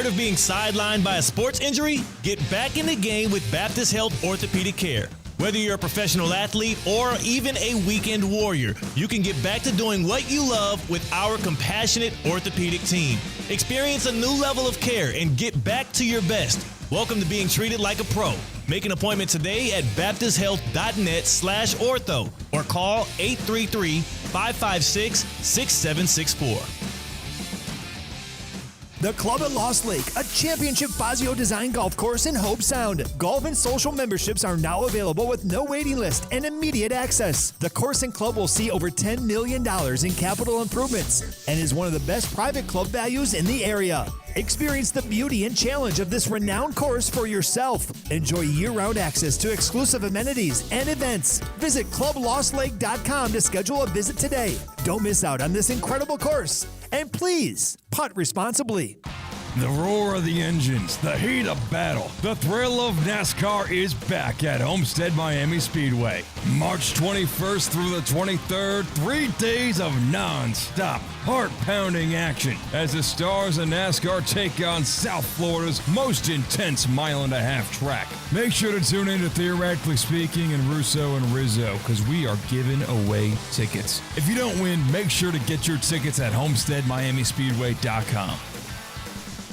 Tired of being sidelined by a sports injury? Get back in the game with Baptist Health Orthopedic Care. Whether you're a professional athlete or even a weekend warrior, you can get back to doing what you love with our compassionate orthopedic team. Experience a new level of care and get back to your best. Welcome to being treated like a pro. Make an appointment today at baptisthealth.net/ortho or call 833-556-6764. The Club at Lost Lake, a championship Fazio design golf course in Hope Sound. Golf and social memberships are now available with no waiting list and immediate access. The course and club will see over $10 million in capital improvements and is one of the best private club values in the area. Experience the beauty and challenge of this renowned course for yourself. Enjoy year-round access to exclusive amenities and events. Visit clublostlake.com to schedule a visit today. Don't miss out on this incredible course. And please, putt responsibly. The roar of the engines, the heat of battle, the thrill of NASCAR is back at Homestead Miami Speedway. March 21st through the 23rd, 3 days of non-stop, heart-pounding action as the stars of NASCAR take on South Florida's most intense mile-and-a-half track. Make sure to tune in to Theoretically Speaking and Russo and Rizzo because we are giving away tickets. If you don't win, make sure to get your tickets at HomesteadMiamiSpeedway.com.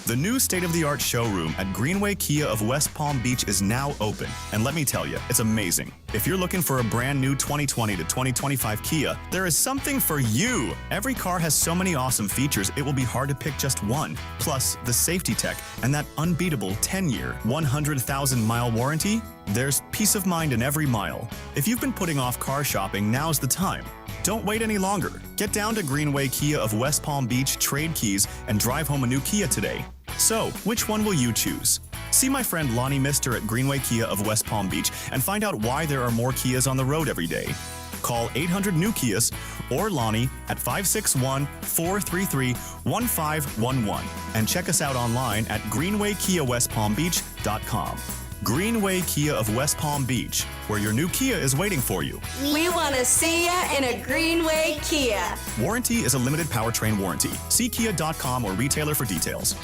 The new state-of-the-art showroom at Greenway Kia of West Palm Beach is now open. And let me tell you, it's amazing. If you're looking for a brand new 2020 to 2025 Kia, there is something for you. Every car has so many awesome features, it will be hard to pick just one. Plus, the safety tech and that unbeatable 10-year, 100,000-mile warranty. There's peace of mind in every mile. If you've been putting off car shopping, now's the time. Don't wait any longer. Get down to Greenway Kia of West Palm Beach, trade keys, and drive home a new Kia today. So, which one will you choose? See my friend Lonnie Mister at Greenway Kia of West Palm Beach and find out why there are more Kias on the road every day. Call 800-NEW-KIAS or Lonnie at 561-433-1511 and check us out online at greenwaykiawestpalmbeach.com. Greenway Kia of West Palm Beach, where your new Kia is waiting for you. We want to see ya in a Greenway Kia. Warranty is a limited powertrain warranty. See kia.com or retailer for details.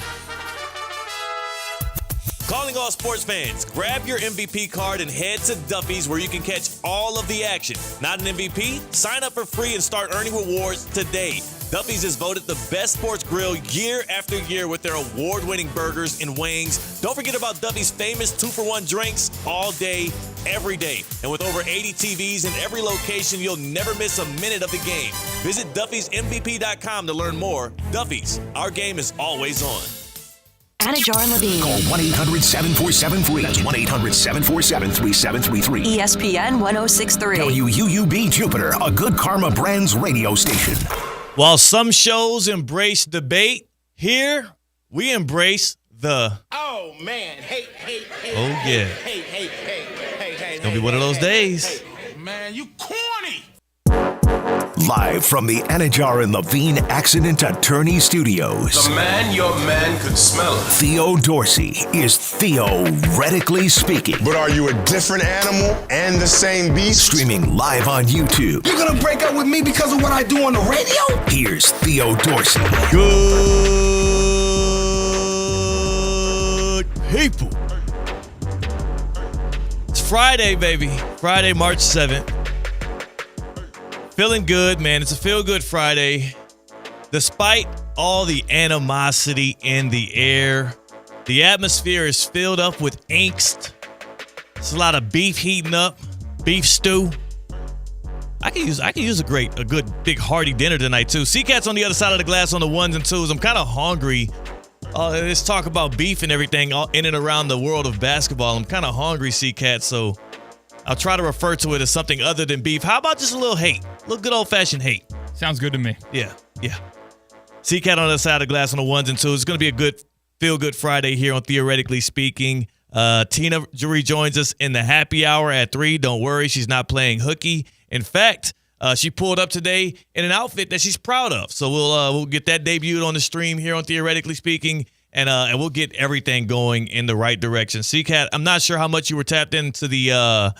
Calling all sports fans, grab your MVP card and head to Duffy's where you can catch all of the action. Not an MVP? Sign up for free and start earning rewards today. Duffy's is voted the best sports grill year after year with their award-winning burgers and wings. Don't forget about Duffy's famous 2-for-1 drinks all day, every day. And with over 80 TVs in every location, you'll never miss a minute of the game. Visit Duffy'sMVP.com to learn more. Duffy's, our game is always on. Anna Jar and Levine. Call 1-800-747-FREE. That's 1-800-747-3733. ESPN 1063. WUUB Jupiter, a Good Karma Brands radio station. While some shows embrace debate, here we embrace the... Oh, man. Hey. Oh, yeah. Hey. It's going to be one of those days. Man, you corny. Live from the Anajar and Levine Accident Attorney Studios. The man your man could smell. Theo Dorsey is Theoretically Speaking. But are you a different animal and the same beast? Streaming live on YouTube. You're gonna break up with me because of what I do on the radio? Here's Theo Dorsey. Good people. It's Friday, baby. Friday, March 7th. Feeling good, man. It's a feel-good Friday. Despite all the animosity in the air, the atmosphere is filled up with angst. There's a lot of beef heating up, beef stew. I can use a good, big, hearty dinner tonight, too. C-Cat's on the other side of the glass on the ones and twos. I'm kind of hungry. Let's talk about beef and everything in and around the world of basketball. I'm kind of hungry, C-Cat, so I'll try to refer to it as something other than beef. How about just a little hate? A little good old-fashioned hate. Sounds good to me. Yeah. C-Cat on the other side of the glass on the ones and twos. It's going to be a good, feel-good Friday here on Theoretically Speaking. Tina rejoins us in the happy hour at 3. Don't worry, she's not playing hooky. In fact, she pulled up today in an outfit that she's proud of. So we'll get that debuted on the stream here on Theoretically Speaking, and we'll get everything going in the right direction. C-Cat, I'm not sure how much you were tapped into the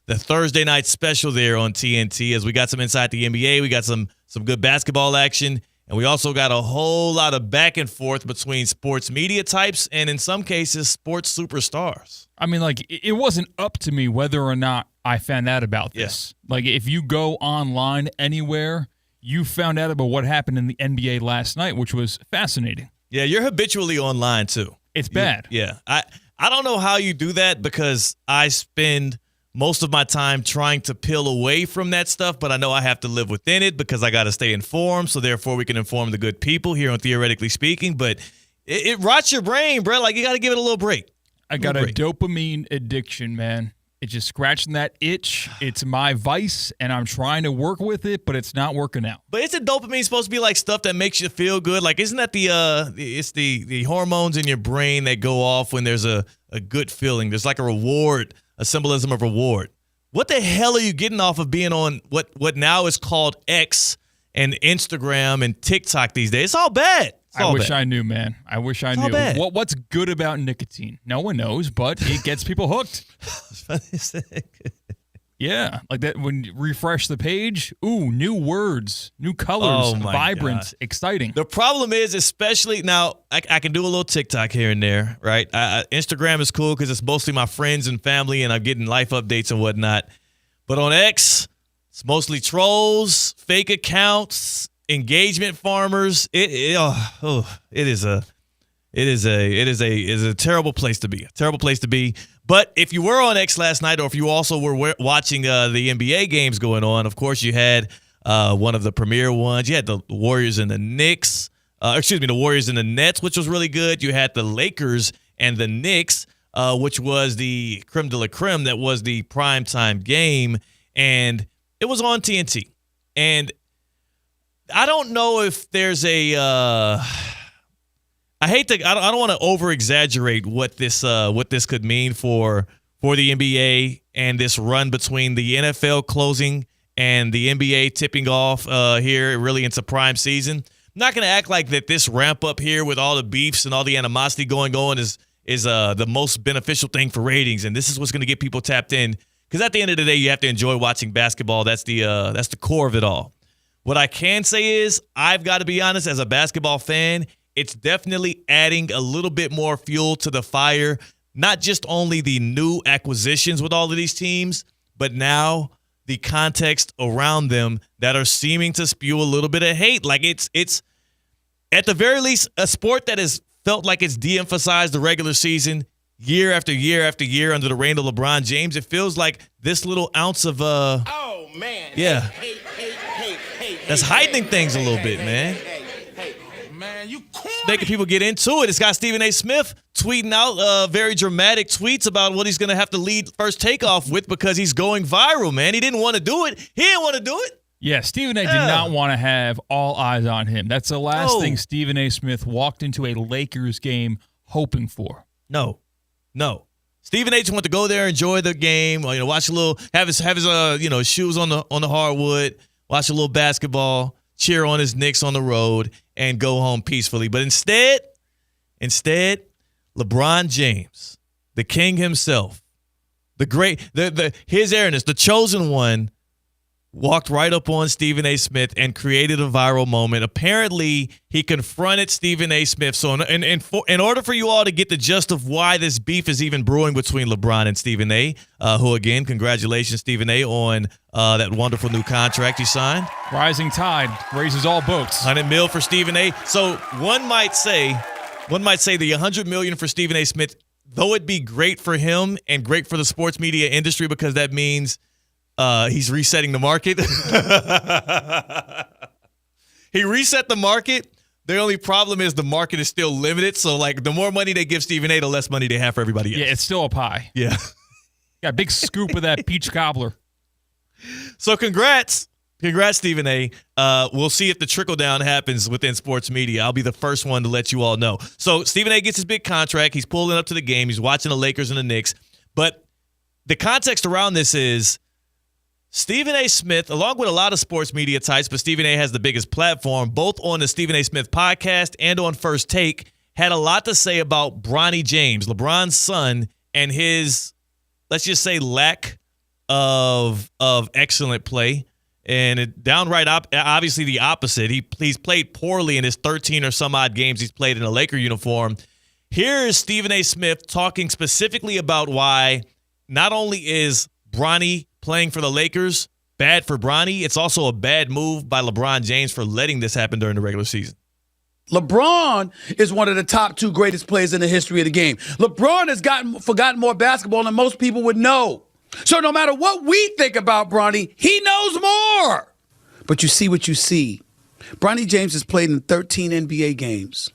Thursday night special there on TNT, as we got some inside the NBA. We got some good basketball action. And we also got a whole lot of back and forth between sports media types and, in some cases, sports superstars. I mean, like, it wasn't up to me whether or not I found out about this. Yeah. Like, if you go online anywhere, you found out about what happened in the NBA last night, which was fascinating. Yeah, you're habitually online, too. It's bad. Yeah. I don't know how you do that because I spend most of my time trying to peel away from that stuff, but I know I have to live within it because I got to stay informed, so therefore we can inform the good people here on Theoretically Speaking. But it rots your brain, bro. Like, you got to give it a little break. I got a dopamine addiction, man. It's just scratching that itch. It's my vice, and I'm trying to work with it, but it's not working out. But isn't dopamine supposed to be like stuff that makes you feel good? Like, isn't that it's the hormones in your brain that go off when there's a good feeling? There's like a reward, a symbolism of reward. What the hell are you getting off of being on what now is called X and Instagram and TikTok these days? It's all bad. I wish I knew, man. I wish I knew. What's good about nicotine? No one knows, but it gets people hooked. Yeah, like that when you refresh the page, ooh, new words, new colors, vibrant, exciting. The problem is, especially now, I can do a little TikTok here and there, right? Instagram is cool because it's mostly my friends and family, and I'm getting life updates and whatnot. But on X, it's mostly trolls, fake accounts, engagement farmers. It is a terrible place to be. A terrible place to be. But if you were on X last night, or if you also were watching the NBA games going on, of course you had one of the premier ones. You had the Warriors and the Knicks. The Warriors and the Nets, which was really good. You had the Lakers and the Knicks, which was the creme de la creme. That was the primetime game, and it was on TNT. And I don't know if there's I don't want to over exaggerate what this could mean for the NBA and this run between the NFL closing and the NBA tipping off here really into prime season. I'm not going to act like that this ramp up here with all the beefs and all the animosity going on is the most beneficial thing for ratings, and this is what's going to get people tapped in. Because at the end of the day, you have to enjoy watching basketball. That's the core of it all. What I can say is, I've got to be honest, as a basketball fan, it's definitely adding a little bit more fuel to the fire, not just only the new acquisitions with all of these teams, but now the context around them that are seeming to spew a little bit of hate. Like it's at the very least a sport that has felt like it's de-emphasized the regular season year after year after year under the reign of LeBron James. It feels like this little ounce of oh man, yeah, hey, that's heightening things a little bit, man. Man, you corny. Making people get into it. It's got Stephen A. Smith tweeting out very dramatic tweets about what he's going to have to lead First Takeoff with because he's going viral, man. He didn't want to do it. He didn't want to do it. Yeah, Stephen A. did not want to have all eyes on him. That's the last thing Stephen A. Smith walked into a Lakers game hoping for. No. Stephen A. just wanted to go there, enjoy the game, watch a little, have his shoes on the hardwood, watch a little basketball, cheer on his Knicks on the road, and go home peacefully. But instead, LeBron James, the king himself, the great, his Ernest, the chosen one, walked right up on Stephen A. Smith and created a viral moment. Apparently, he confronted Stephen A. Smith. So in order for you all to get the gist of why this beef is even brewing between LeBron and Stephen A., who, again, congratulations, Stephen A., on that wonderful new contract you signed. Rising tide raises all boats. $100 million for Stephen A. So one might say the $100 million for Stephen A. Smith, though it'd be great for him and great for the sports media industry because that means he's resetting the market. He reset the market. The only problem is the market is still limited. So, like, the more money they give Stephen A., the less money they have for everybody else. Yeah, it's still a pie. Yeah. Got a big scoop of that peach cobbler. So, congrats. Congrats, Stephen A. We'll see if the trickle-down happens within sports media. I'll be the first one to let you all know. So, Stephen A. gets his big contract. He's pulling up to the game. He's watching the Lakers and the Knicks. But the context around this is Stephen A. Smith, along with a lot of sports media types, but Stephen A. has the biggest platform, both on the Stephen A. Smith podcast and on First Take, had a lot to say about Bronny James, LeBron's son, and his, let's just say, lack of excellent play And downright, obviously the opposite. He's played poorly in his 13 or some odd games he's played in a Laker uniform. Here is Stephen A. Smith talking specifically about why not only is Bronny playing for the Lakers bad for Bronny, it's also a bad move by LeBron James for letting this happen during the regular season. LeBron is one of the top 2 greatest players in the history of the game. LeBron has forgotten more basketball than most people would know. So no matter what we think about Bronny, he knows more. But you see what you see. Bronny James has played in 13 NBA games.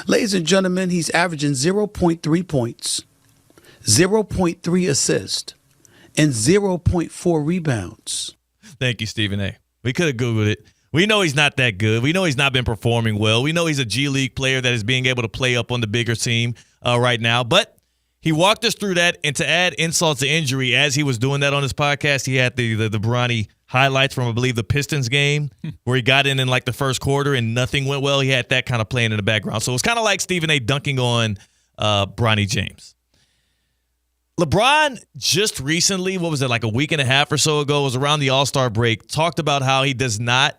Ladies and gentlemen, he's averaging 0.3 points, 0.3 assists, and 0.4 rebounds. Thank you, Stephen A. We could have Googled it. We know he's not that good. We know he's not been performing well. We know he's a G League player that is being able to play up on the bigger team right now. But he walked us through that, and to add insult to injury, as he was doing that on his podcast, he had the Bronny highlights from, I believe, the Pistons game where he got in like the first quarter and nothing went well. He had that kind of playing in the background. So it was kind of like Stephen A. dunking on Bronny James. LeBron just recently, what was it, like a week and a half or so ago, it was around the All-Star break, talked about how he does not,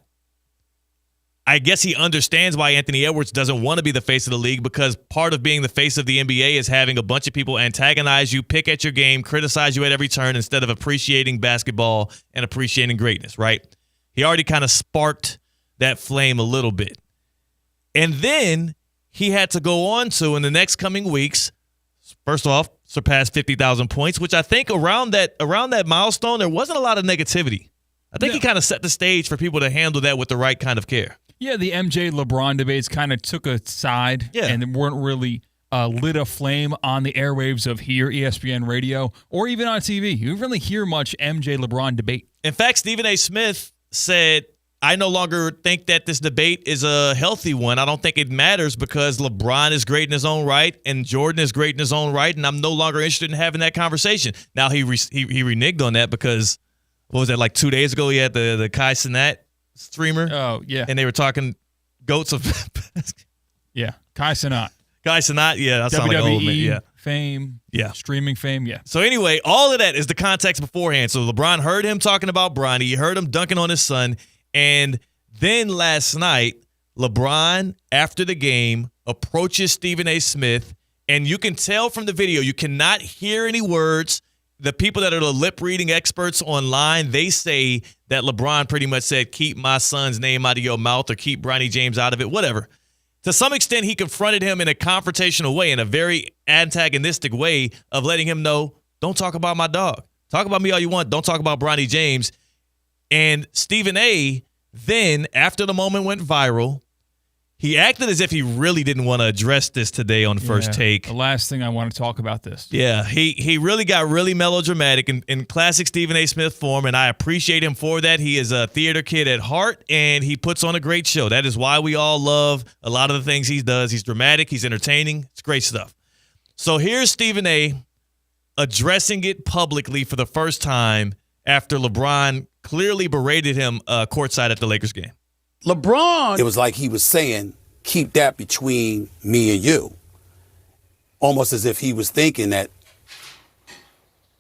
I guess he understands why Anthony Edwards doesn't want to be the face of the league, because part of being the face of the NBA is having a bunch of people antagonize you, pick at your game, criticize you at every turn instead of appreciating basketball and appreciating greatness, right? He already kind of sparked that flame a little bit. And then he had to go on to, in the next coming weeks, first off, surpass 50,000 points, which I think around that milestone, there wasn't a lot of negativity. I think he kind of set the stage for people to handle that with the right kind of care. Yeah, the MJ LeBron debates kind of took a side and weren't really lit a flame on the airwaves of here, ESPN radio, or even on TV. You don't really hear much MJ LeBron debate. In fact, Stephen A. Smith said, I no longer think that this debate is a healthy one. I don't think it matters because LeBron is great in his own right and Jordan is great in his own right, and I'm no longer interested in having that conversation. Now, he reneged on that because, what was that, like 2 days ago he had the Kai Cenat streamer? Oh, yeah. And they were talking goats of yeah, Kai Cenat. Kai Cenat, yeah. That sounds WWE like old man. Yeah. fame, streaming fame, yeah. So anyway, all of that is the context beforehand. So LeBron heard him talking about Bronny. He heard him dunking on his son. And then last night, LeBron, after the game, approaches Stephen A. Smith, and you can tell from the video, you cannot hear any words. The people that are the lip-reading experts online, they say that LeBron pretty much said, keep my son's name out of your mouth or keep Bronny James out of it, whatever. To some extent, he confronted him in a confrontational way, in a very antagonistic way of letting him know, don't talk about my dog. Talk about me all you want. Don't talk about Bronny James. And Stephen A. then, after the moment went viral, he acted as if he really didn't want to address this today on First Take. The last thing I want to talk about this. Yeah, he really got really melodramatic in classic Stephen A. Smith form, and I appreciate him for that. He is a theater kid at heart, and he puts on a great show. That is why we all love a lot of the things he does. He's dramatic. He's entertaining. It's great stuff. So here's Stephen A. addressing it publicly for the first time after LeBron clearly berated him courtside at the Lakers game. LeBron, it was like he was saying, keep that between me and you. Almost as if he was thinking that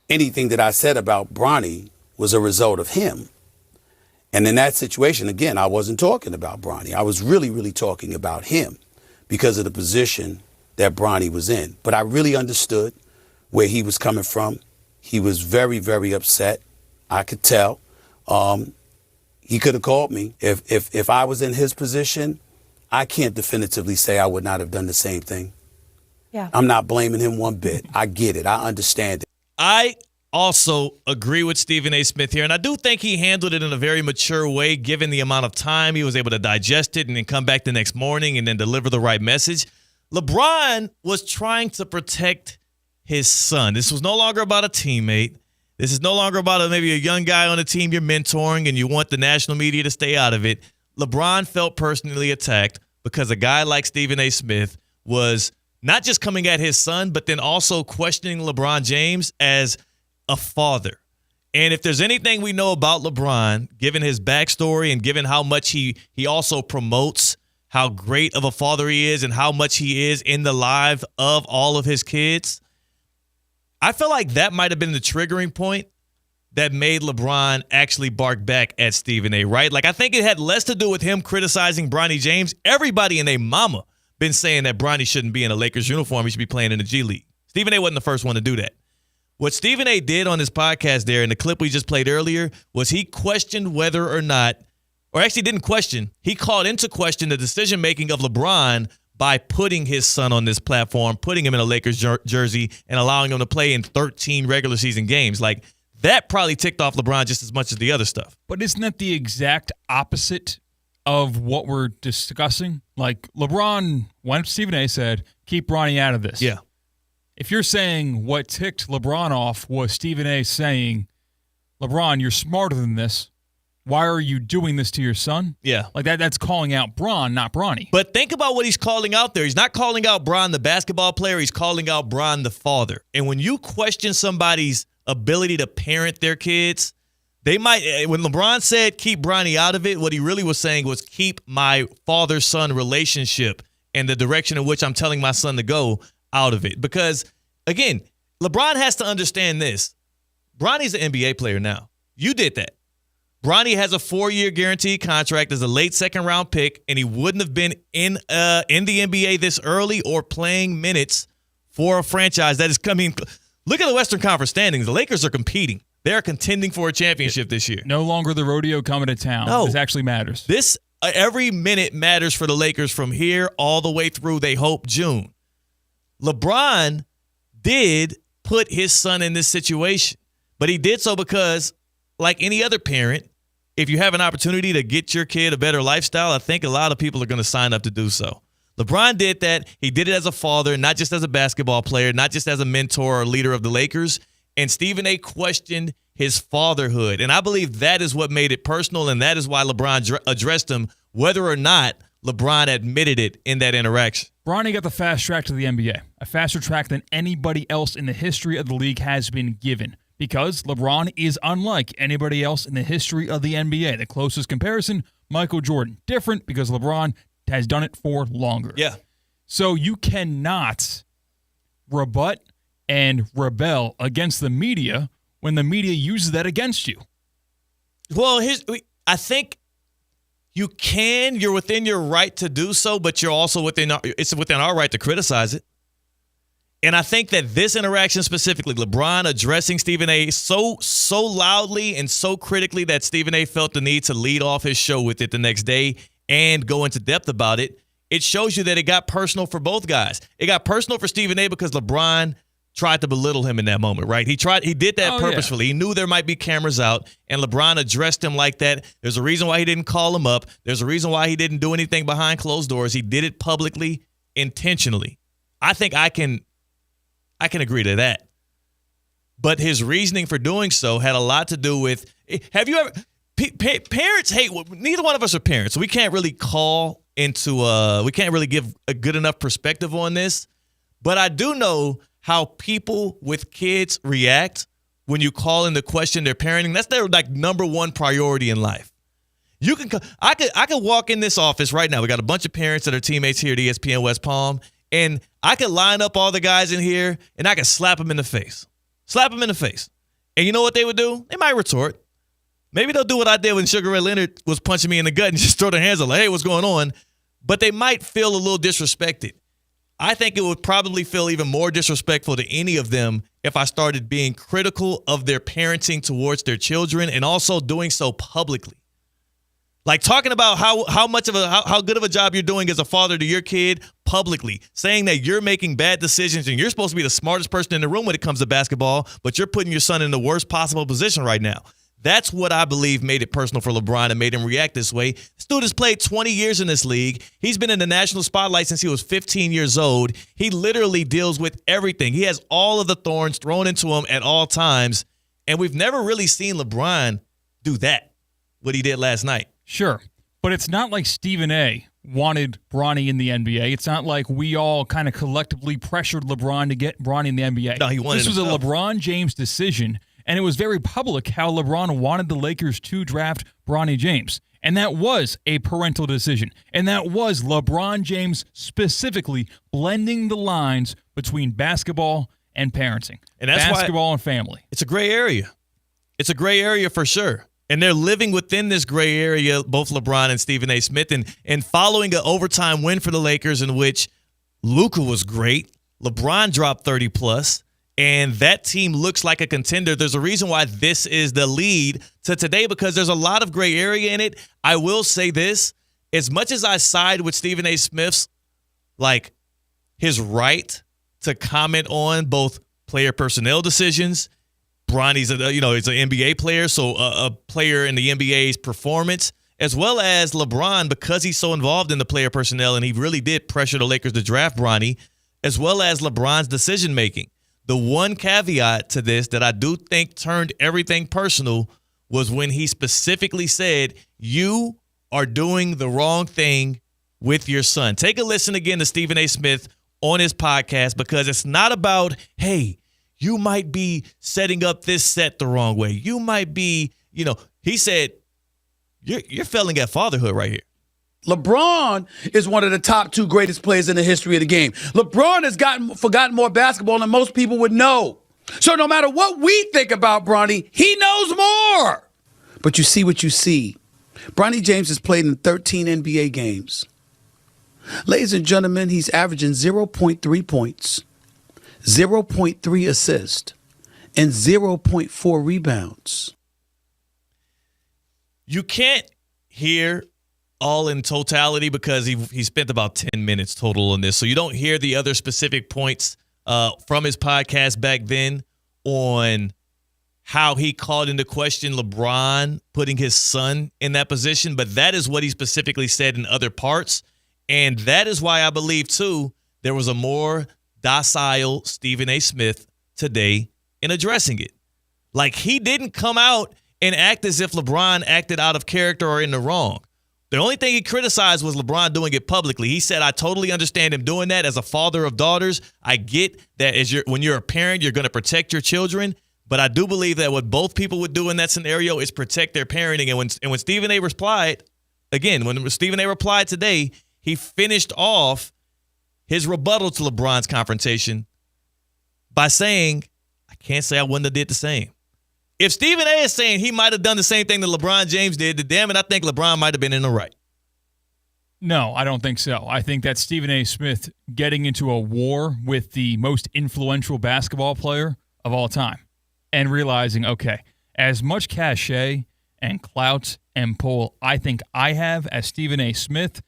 anything that I said about Bronny was a result of him. And in that situation, again, I wasn't talking about Bronny. I was really, really talking about him because of the position that Bronny was in. But I really understood where he was coming from. He was very, very upset. I could tell. He could have called me. If I was in his position, I can't definitively say I would not have done the same thing. Yeah. I'm not blaming him one bit. I get it. I understand it. I also agree with Stephen A. Smith here, and I do think he handled it in a very mature way, given the amount of time he was able to digest it and then come back the next morning and then deliver the right message. LeBron was trying to protect his son. This was no longer about a teammate. This is no longer about maybe a young guy on the team you're mentoring and you want the national media to stay out of it. LeBron felt personally attacked because a guy like Stephen A. Smith was not just coming at his son, but then also questioning LeBron James as a father. And if there's anything we know about LeBron, given his backstory and given how much he also promotes how great of a father he is and how much he is in the lives of all of his kids, I feel like that might have been the triggering point that made LeBron actually bark back at Stephen A., right? Like, I think it had less to do with him criticizing Bronny James. Everybody and their mama been saying that Bronny shouldn't be in a Lakers uniform. He should be playing in the G League. Stephen A. wasn't the first one to do that. What Stephen A. did on his podcast there in the clip we just played earlier was he questioned whether or not, or actually didn't question, he called into question the decision-making of LeBron by putting his son on this platform, putting him in a Lakers jersey, and allowing him to play in 13 regular season games. Like, that probably ticked off LeBron just as much as the other stuff. But isn't that the exact opposite of what we're discussing? Like, LeBron went to Stephen A. said, keep Bronny out of this. Yeah. If you're saying what ticked LeBron off was Stephen A. saying, LeBron, you're smarter than this. Why are you doing this to your son? Yeah. Like that's calling out Bron, not Bronny. But think about what he's calling out there. He's not calling out Bron, the basketball player. He's calling out Bron, the father. And when you question somebody's ability to parent their kids, they might, when LeBron said keep Bronny out of it, what he really was saying was keep my father-son relationship and the direction in which I'm telling my son to go out of it. Because, again, LeBron has to understand this. Bronny's an NBA player now. You did that. Bronny has a 4-year guaranteed contract as a late second-round pick, and he wouldn't have been in the NBA this early or playing minutes for a franchise that is coming. Look at the Western Conference standings. The Lakers are competing. They are contending for a championship this year. No longer the rodeo coming to town. No. This actually matters. This every minute matters for the Lakers from here all the way through, they hope, June. LeBron did put his son in this situation, but he did so because, like any other parent, if you have an opportunity to get your kid a better lifestyle, I think a lot of people are going to sign up to do so. LeBron did that. He did it as a father, not just as a basketball player, not just as a mentor or leader of the Lakers. And Stephen A. questioned his fatherhood. And I believe that is what made it personal, and that is why LeBron addressed him, whether or not LeBron admitted it in that interaction. Bronny got the fast track to the NBA, a faster track than anybody else in the history of the league has been given. Because LeBron is unlike anybody else in the history of the NBA. The closest comparison, Michael Jordan. Different because LeBron has done it for longer. Yeah. So you cannot rebut and rebel against the media when the media uses that against you. Well, I think you can. You're within your right to do so, but you're also within our right to criticize it. And I think that this interaction specifically, LeBron addressing Stephen A. so loudly and so critically that Stephen A. felt the need to lead off his show with it the next day and go into depth about it, it shows you that it got personal for both guys. It got personal for Stephen A. because LeBron tried to belittle him in that moment, right? He did that purposefully. Yeah. He knew there might be cameras out, and LeBron addressed him like that. There's a reason why he didn't call him up. There's a reason why he didn't do anything behind closed doors. He did it publicly, intentionally. I think I can agree to that. But his reasoning for doing so had a lot to do with, have you ever, parents hate, neither one of us are parents, so we can't really we can't really give a good enough perspective on this. But I do know how people with kids react when you call into question their parenting. That's their number one priority in life. I could walk in this office right now. We got a bunch of parents that are teammates here at ESPN West Palm. And I could line up all the guys in here, and I could slap them in the face. Slap them in the face. And you know what they would do? They might retort. Maybe they'll do what I did when Sugar Ray Leonard was punching me in the gut and just throw their hands up like, hey, what's going on? But they might feel a little disrespected. I think it would probably feel even more disrespectful to any of them if I started being critical of their parenting towards their children and also doing so publicly. Like talking about how good of a job you're doing as a father to your kid publicly, saying that you're making bad decisions and you're supposed to be the smartest person in the room when it comes to basketball, but you're putting your son in the worst possible position right now. That's what I believe made it personal for LeBron and made him react this way. This dude has played 20 years in this league. He's been in the national spotlight since he was 15 years old. He literally deals with everything. He has all of the thorns thrown into him at all times, and we've never really seen LeBron do that, what he did last night. Sure, but it's not like Stephen A. wanted Bronny in the NBA. It's not like we all kind of collectively pressured LeBron to get Bronny in the NBA. No, he wanted This was a LeBron James decision, and it was very public how LeBron wanted the Lakers to draft Bronny James. And that was a parental decision. And that was LeBron James specifically blending the lines between basketball and parenting. And that's basketball and family. It's a gray area. It's a gray area for sure. And they're living within this gray area, both LeBron and Stephen A. Smith, and following an overtime win for the Lakers in which Luka was great. LeBron dropped 30+, and that team looks like a contender. There's a reason why this is the lead to today because there's a lot of gray area in it. I will say this. As much as I side with Stephen A. Smith's, his right to comment on both player personnel decisions, Bronny's he's an NBA player, so a player in the NBA's performance, as well as LeBron, because he's so involved in the player personnel, and he really did pressure the Lakers to draft Bronny, as well as LeBron's decision-making. The one caveat to this that I do think turned everything personal was when he specifically said, you are doing the wrong thing with your son. Take a listen again to Stephen A. Smith on his podcast because it's not about, hey, you might be setting up this set the wrong way. You might be, he said, you're failing at fatherhood right here. LeBron is one of the top 2 greatest players in the history of the game. LeBron has forgotten more basketball than most people would know. So no matter what we think about Bronny, he knows more. But you see what you see. Bronny James has played in 13 NBA games. Ladies and gentlemen, he's averaging 0.3 points, 0.3 assists, and 0.4 rebounds. You can't hear all in totality because he spent about 10 minutes total on this. So you don't hear the other specific points from his podcast back then on how he called into question LeBron putting his son in that position. But that is what he specifically said in other parts. And that is why I believe, too, there was a more docile Stephen A. Smith today in addressing it. He didn't come out and act as if LeBron acted out of character or in the wrong. The only thing he criticized was LeBron doing it publicly. He said, I totally understand him doing that as a father of daughters. I get that when you're a parent, you're going to protect your children. But I do believe that what both people would do in that scenario is protect their parenting. And when Stephen A. replied, today, he finished off his rebuttal to LeBron's confrontation by saying, I can't say I wouldn't have did the same. If Stephen A. is saying he might have done the same thing that LeBron James did, then damn it, I think LeBron might have been in the right. No, I don't think so. I think that Stephen A. Smith getting into a war with the most influential basketball player of all time and realizing, okay, as much cachet and clout and pull I think I have as Stephen A. Smith,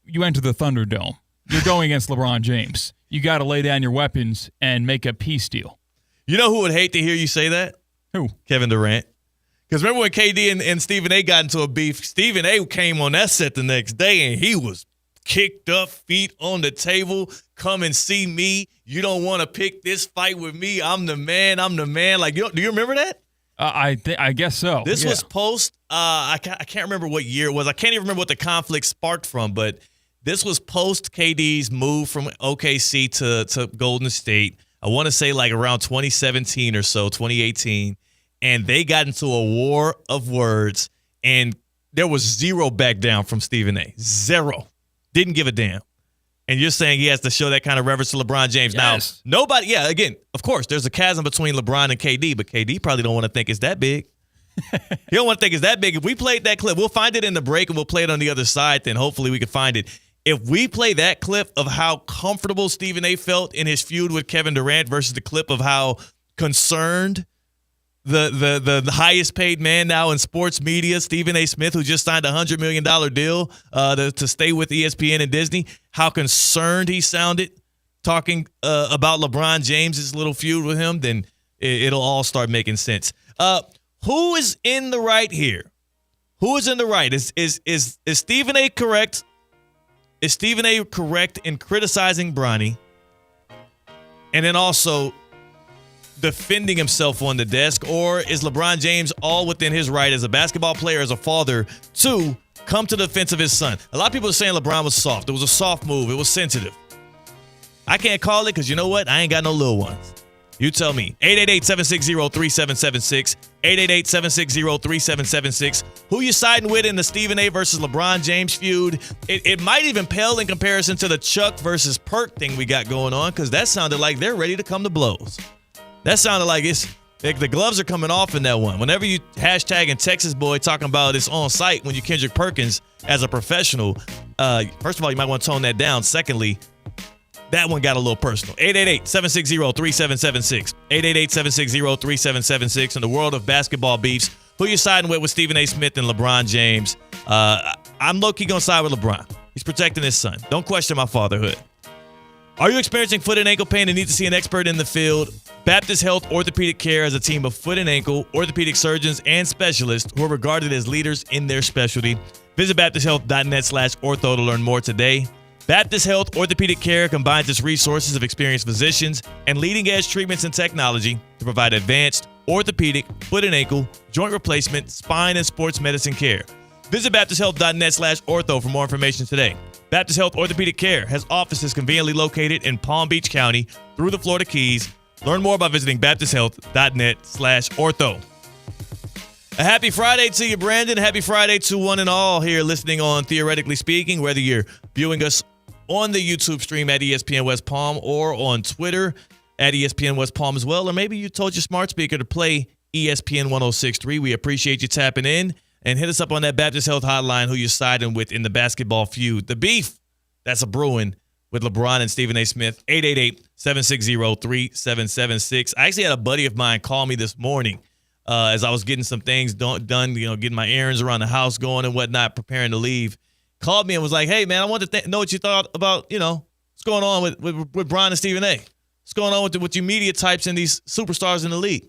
you enter the Thunderdome. You're going against LeBron James. You got to lay down your weapons and make a peace deal. You know who would hate to hear you say that? Who? Kevin Durant. Because remember when KD and Stephen A. got into a beef, Stephen A. came on that set the next day and he was kicked up, feet on the table, come and see me. You don't want to pick this fight with me. I'm the man. Do you remember that? I guess so. This was post, I can't remember what year it was. I can't even remember what the conflict sparked from, but this was post KD's move from OKC to Golden State. I want to say around 2017 or so, 2018. And they got into a war of words, and there was zero back down from Stephen A. Zero. Didn't give a damn. And you're saying he has to show that kind of reverence to LeBron James. Yes. Now, again, of course, there's a chasm between LeBron and KD, but KD probably don't want to think it's that big. He don't want to think it's that big. If we played that clip, we'll find it in the break, and we'll play it on the other side, then hopefully we can find it. If we play that clip of how comfortable Stephen A. felt in his feud with Kevin Durant versus the clip of how concerned the highest paid man now in sports media, Stephen A. Smith, who just signed a $100 million deal to stay with ESPN and Disney, how concerned he sounded talking about LeBron James's little feud with him, then it'll all start making sense. Who is in the right here? Who is in the right? Is Stephen A. correct? Is Stephen A. correct in criticizing Bronny? And then also defending himself on the desk, or is LeBron James all within his right as a basketball player, as a father, to come to the defense of his son? A lot of people are saying LeBron was soft. It was a soft move. It was sensitive. I can't call it because you know what? I ain't got no little ones. You tell me. 888-760-3776. 888-760-3776. Who you siding with in the Stephen A. versus LeBron James feud? It might even pale in comparison to the Chuck versus Perk thing we got going on, because that sounded like they're ready to come to blows. That sounded like it's The gloves are coming off in that one. Whenever you hashtagging Texas boy talking about it's on site when you Kendrick Perkins as a professional, first of all, you might want to tone that down. Secondly, that one got a little personal. 888-760-3776. 888-760-3776. In the world of basketball beefs, who you siding with Stephen A. Smith and LeBron James? I'm low-key going to side with LeBron. He's protecting his son. Don't question my fatherhood. Are you experiencing foot and ankle pain and need to see an expert in the field? Baptist Health Orthopedic Care has a team of foot and ankle orthopedic surgeons and specialists who are regarded as leaders in their specialty. Visit baptisthealth.net/ortho to learn more today. Baptist Health Orthopedic Care combines its resources of experienced physicians and leading-edge treatments and technology to provide advanced orthopedic, foot and ankle, joint replacement, spine, and sports medicine care. Visit baptisthealth.net/ortho for more information today. Baptist Health Orthopedic Care has offices conveniently located in Palm Beach County through the Florida Keys. Learn more by visiting baptisthealth.net/ortho. A happy Friday to you, Brandon. Happy Friday to one and all here listening on Theoretically Speaking, whether you're viewing us on the YouTube stream at ESPN West Palm or on Twitter at ESPN West Palm as well, or maybe you told your smart speaker to play ESPN 106.3. We appreciate you tapping in. And hit us up on that Baptist Health hotline who you're siding with in the basketball feud. The beef that's a brewing with LeBron and Stephen A. Smith. 888-760-3776. I actually had a buddy of mine call me this morning as I was getting some things done, getting my errands around the house going and whatnot, preparing to leave. Called me and was like, hey, man, I want to know what you thought about, what's going on with Bron and Stephen A. What's going on with you media types and these superstars in the league?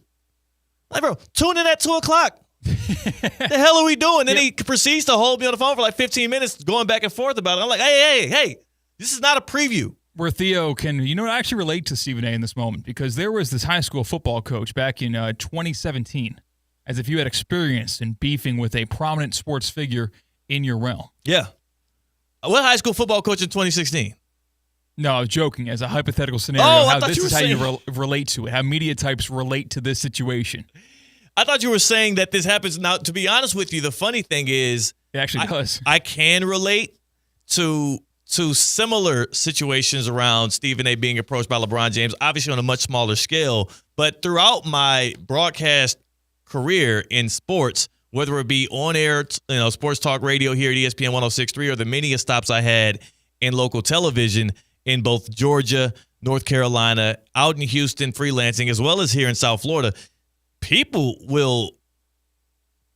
Like, bro, tune in at 2 o'clock. The hell are we doing? Then he proceeds to hold me on the phone for like 15 minutes going back and forth about it. I'm like, hey, this is not a preview. Where Theo can, actually relate to Stephen A. in this moment, because there was this high school football coach back in 2017, as if you had experience in beefing with a prominent sports figure in your realm. Yeah. What high school football coach in 2016? No, I was joking as a hypothetical scenario. How this is how you relate to it, how media types relate to this situation. I thought you were saying that this happens. Now, to be honest with you, the funny thing is it actually does. I can relate to similar situations around Stephen A. being approached by LeBron James, obviously on a much smaller scale. But throughout my broadcast career in sports, whether it be on air, sports talk radio here at ESPN 106.3 or the many stops I had in local television in both Georgia, North Carolina, out in Houston, freelancing, as well as here in South Florida, people will,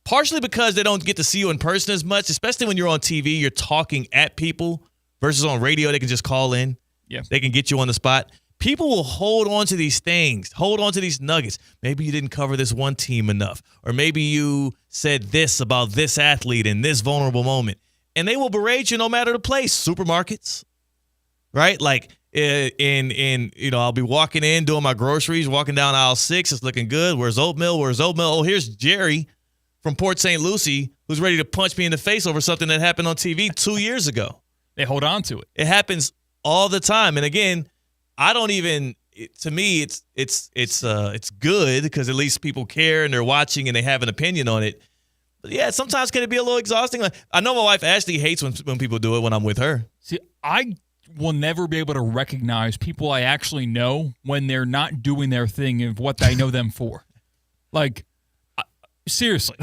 partially because they don't get to see you in person as much, especially when you're on TV, you're talking at people versus on radio, they can just call in. Yeah. They can get you on the spot. People will hold on to these things, hold on to these nuggets. Maybe you didn't cover this one team enough, or maybe you said this about this athlete in this vulnerable moment, and they will berate you no matter the place. Supermarkets, right? Like, I'll be walking in, doing my groceries, walking down aisle 6. It's looking good. Where's oatmeal? Oh, here's Jerry from Port St. Lucie who's ready to punch me in the face over something that happened on TV 2 years ago. They hold on to it. It happens all the time. And again, I don't even. To me, it's good because at least people care and they're watching and they have an opinion on it. But yeah, sometimes can it be a little exhausting? Like, I know my wife Ashley hates when people do it when I'm with her. See, I will never be able to recognize people I actually know when they're not doing their thing of what I know them for. Like, seriously,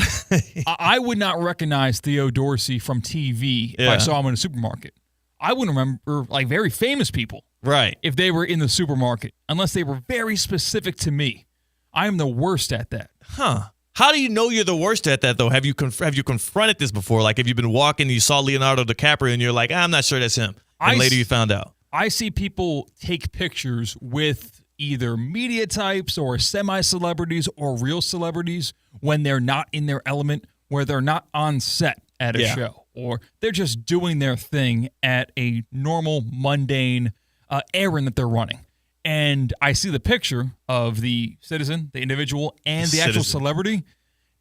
I would not recognize Theo Dorsey from TV if I saw him in a supermarket. I wouldn't remember, like, very famous people, right, if they were in the supermarket, unless they were very specific to me. I am the worst at that. Huh. How do you know you're the worst at that, though? Have you confronted this before? Like, have you been walking and you saw Leonardo DiCaprio and you're like, I'm not sure that's him. And later you found out. I see people take pictures with either media types or semi-celebrities or real celebrities when they're not in their element, where they're not on set at a show, or they're just doing their thing at a normal, mundane errand that they're running. And I see the picture of the citizen, the individual, and the actual celebrity.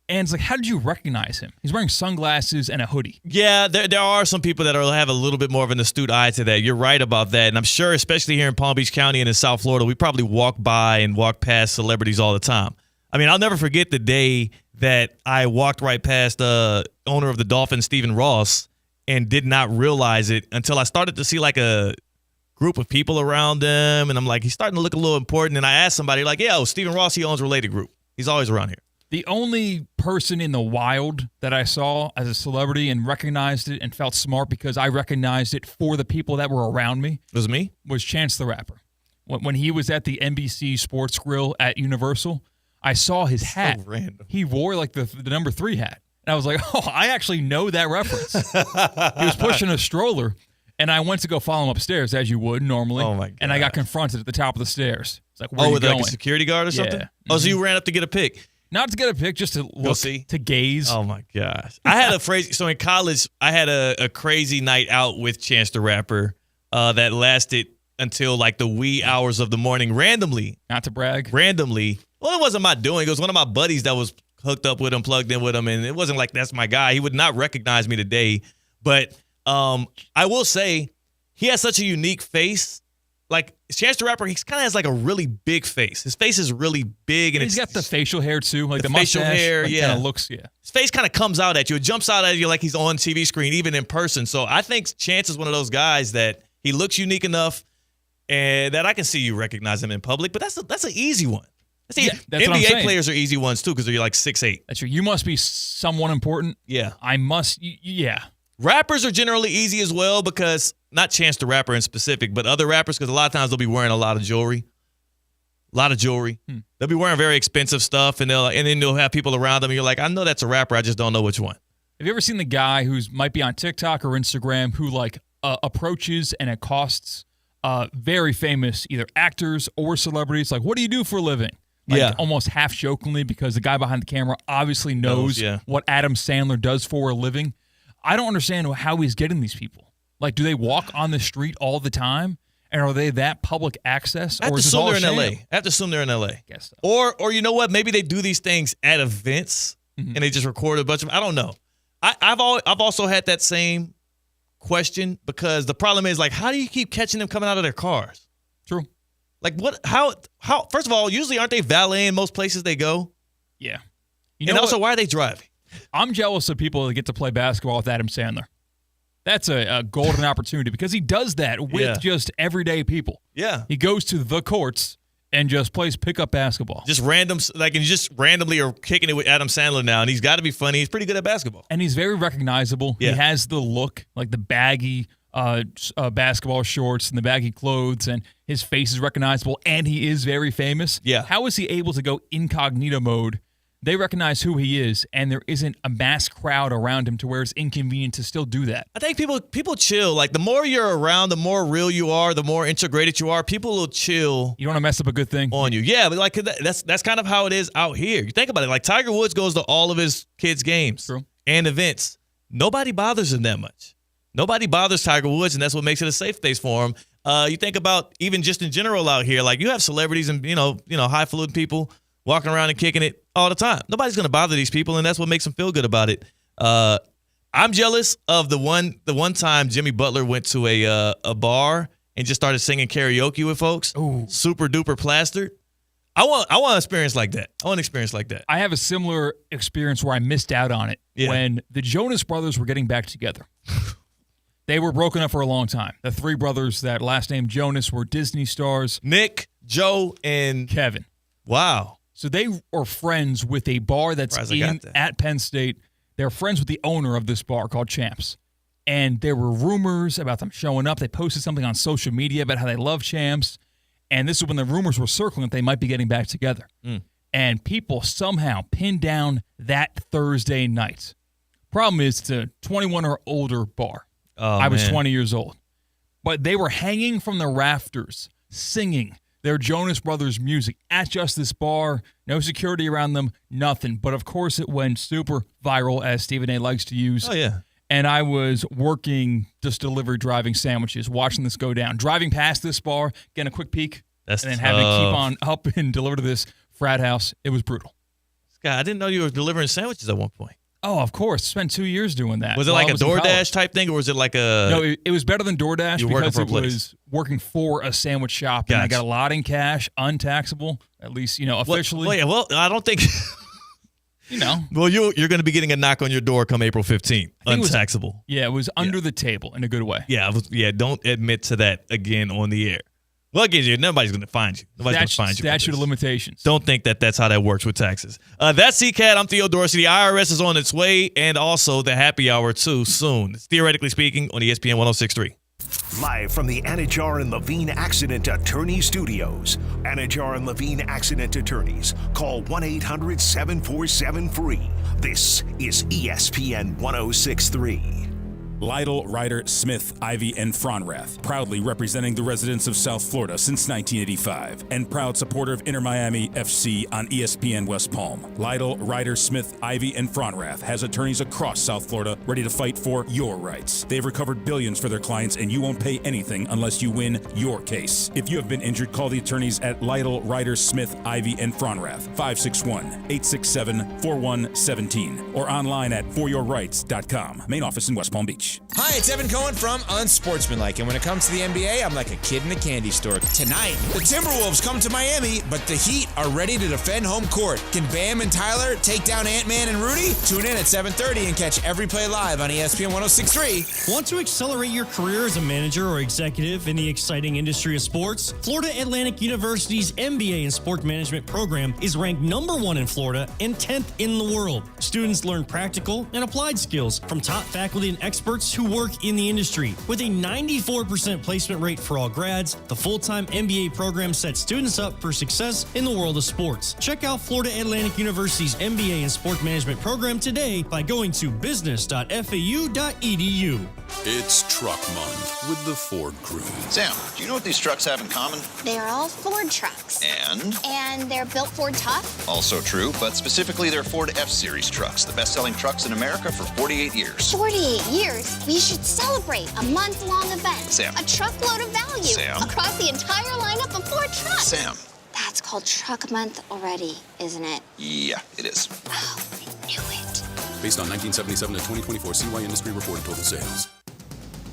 And it's like, how did you recognize him? He's wearing sunglasses and a hoodie. Yeah, there are some people that have a little bit more of an astute eye to that. You're right about that. And I'm sure, especially here in Palm Beach County and in South Florida, we probably walk by and walk past celebrities all the time. I mean, I'll never forget the day that I walked right past the owner of the Dolphins, Stephen Ross, and did not realize it until I started to see like a group of people around him. And I'm like, he's starting to look a little important. And I asked somebody like, Stephen Ross, he owns Related Group. He's always around here. The only person in the wild that I saw as a celebrity and recognized it and felt smart because I recognized it for the people that were around me. Was me? Was Chance the Rapper. When he was at the NBC Sports Grill at Universal, I saw his hat. So random. He wore like the number 3 hat. And I was like, oh, I actually know that reference. He was pushing a stroller, and I went to go follow him upstairs, as you would normally. Oh, my God. And I got confronted at the top of the stairs. It's like, where are you with going? like a security guard or something? Yeah. Oh, so you ran up to get a pic? Not to get a pic, just to look, to gaze. Oh, my gosh. I had so in college, I had a crazy night out with Chance the Rapper that lasted until like the wee hours of the morning randomly. Not to brag. Randomly. Well, it wasn't my doing. It was one of my buddies that was hooked up with him, plugged in with him, and it wasn't like that's my guy. He would not recognize me today. But I will say he has such a unique face. Like, Chance the Rapper, he kind of has like a really big face. His face is really big. And he's got the facial hair, too. Like the facial mustache, hair, like, yeah. kind of looks, yeah. His face kind of comes out at you. It jumps out at you like he's on TV screen, even in person. So I think Chance is one of those guys that he looks unique enough and that I can see you recognize him in public. But that's an easy one. That's NBA players are easy ones, too, because they're like 6'8". That's true. You must be someone important. Yeah. I must, yeah. Rappers are generally easy as well because, not Chance the Rapper in specific, but other rappers, because a lot of times they'll be wearing a lot of jewelry. They'll be wearing very expensive stuff, and then they'll have people around them, and you're like, I know that's a rapper, I just don't know which one. Have you ever seen the guy who's might be on TikTok or Instagram who like approaches and accosts very famous either actors or celebrities? Like, what do you do for a living? Like, almost half jokingly, because the guy behind the camera obviously knows what Adam Sandler does for a living. I don't understand how he's getting these people. Like, do they walk on the street all the time? And are they that public access? I have to assume they're in LA. I have to assume they're in LA. Guess so. Or you know what? Maybe they do these things at events and they just record a bunch of. I don't know. I've also had that same question because the problem is, like, how do you keep catching them coming out of their cars? True. Like, what? How? First of all, usually aren't they valeting most places they go? Yeah. And also, why are they driving? I'm jealous of people that get to play basketball with Adam Sandler. That's a golden opportunity because he does that with just everyday people. Yeah. He goes to the courts and just plays pickup basketball. Just random, like, and just randomly are kicking it with Adam Sandler now, and he's got to be funny. He's pretty good at basketball. And he's very recognizable. Yeah. He has the look, like the baggy basketball shorts and the baggy clothes, and his face is recognizable, and he is very famous. Yeah. How is he able to go incognito mode? They recognize who he is, and there isn't a mass crowd around him to where it's inconvenient to still do that. I think people chill. Like, the more you're around, the more real you are, the more integrated you are. People will chill. You don't want to mess up a good thing on you. Yeah, but like that's kind of how it is out here. You think about it. Like, Tiger Woods goes to all of his kids' games and events. Nobody bothers him that much. Nobody bothers Tiger Woods, and that's what makes it a safe space for him. You think about even just in general out here. Like, you have celebrities and you know highfalutin people walking around and kicking it all the time. Nobody's going to bother these people, and that's what makes them feel good about it. I'm jealous of the one time Jimmy Butler went to a bar and just started singing karaoke with folks. Ooh. Super duper plastered. I want an experience like that. I have a similar experience where I missed out on it when the Jonas Brothers were getting back together. They were broken up for a long time. The three brothers that last name Jonas were Disney stars. Nick, Joe, and Kevin. Wow. So they are friends with a bar that's at Penn State. They're friends with the owner of this bar called Champs. And there were rumors about them showing up. They posted something on social media about how they love Champs. And this is when the rumors were circling that they might be getting back together. And people somehow pinned down that Thursday night. Problem is, it's a 21 or older bar. I was 20 years old. But they were hanging from the rafters, singing their Jonas Brothers music at just this bar. No security around them, nothing. But, of course, it went super viral, as Stephen A. likes to use. Oh, yeah. And I was working just delivery driving sandwiches, watching this go down. Driving past this bar, getting a quick peek, and then having to keep on up and deliver to this frat house. It was brutal. Scott, I didn't know you were delivering sandwiches at one point. Oh, of course. Spent 2 years doing that. Was it like a DoorDash type thing, or was it like a... No, it was better than DoorDash because it was working for a sandwich shop. Gotcha. And I got a lot in cash, untaxable, at least, officially. Well, I don't think... Well, you're going to be getting a knock on your door come April 15th. Untaxable. It was under the table in a good way. Yeah, don't admit to that again on the air. Well, nobody's going to find you. Nobody's going to find you. Statute of limitations. Don't think that that's how that works with taxes. That's CCAT. I'm Theo Dorsey. The IRS is on its way, and also the happy hour, too, soon. It's Theoretically Speaking on ESPN 106.3. Live from the Anajar and Levine Accident Attorney Studios. Anajar and Levine Accident Attorneys. Call 1-800-747-FREE. This is ESPN 106.3. Lytle, Ryder, Smith, Ivy, and Fronrath, proudly representing the residents of South Florida since 1985, and proud supporter of Inter Miami FC on ESPN West Palm. Lytle, Ryder, Smith, Ivy, and Fronrath has attorneys across South Florida ready to fight for your rights. They've recovered billions for their clients, and you won't pay anything unless you win your case. If you have been injured, call the attorneys at Lytle, Ryder, Smith, Ivy, and Fronrath, 561-867-4117, or online at foryourrights.com. Main office in West Palm Beach. Hi, it's Evan Cohen from Unsportsmanlike, and when it comes to the NBA, I'm like a kid in a candy store. Tonight, the Timberwolves come to Miami, but the Heat are ready to defend home court. Can Bam and Tyler take down Ant-Man and Rudy? Tune in at 7:30 and catch every play live on ESPN 106.3. Want to accelerate your career as a manager or executive in the exciting industry of sports? Florida Atlantic University's MBA in Sport Management program is ranked #1 in Florida and 10th in the world. Students learn practical and applied skills from top faculty and experts who work in the industry. With a 94% placement rate for all grads, the full-time MBA program sets students up for success in the world of sports. Check out Florida Atlantic University's MBA in Sport Management program today by going to business.fau.edu. It's Truck Month with the Ford crew. Sam, do you know what these trucks have in common? They're all Ford trucks. And they're built Ford tough. Also true, but specifically they're Ford F-Series trucks, the best-selling trucks in America for 48 years. 48 years? We should celebrate a month-long event. Sam. A truckload of value. Sam. Across the entire lineup of Ford trucks. Sam. That's called Truck Month already, isn't it? Yeah, it is. Oh, I knew it. Based on 1977 to 2024 CY Industry reported total sales.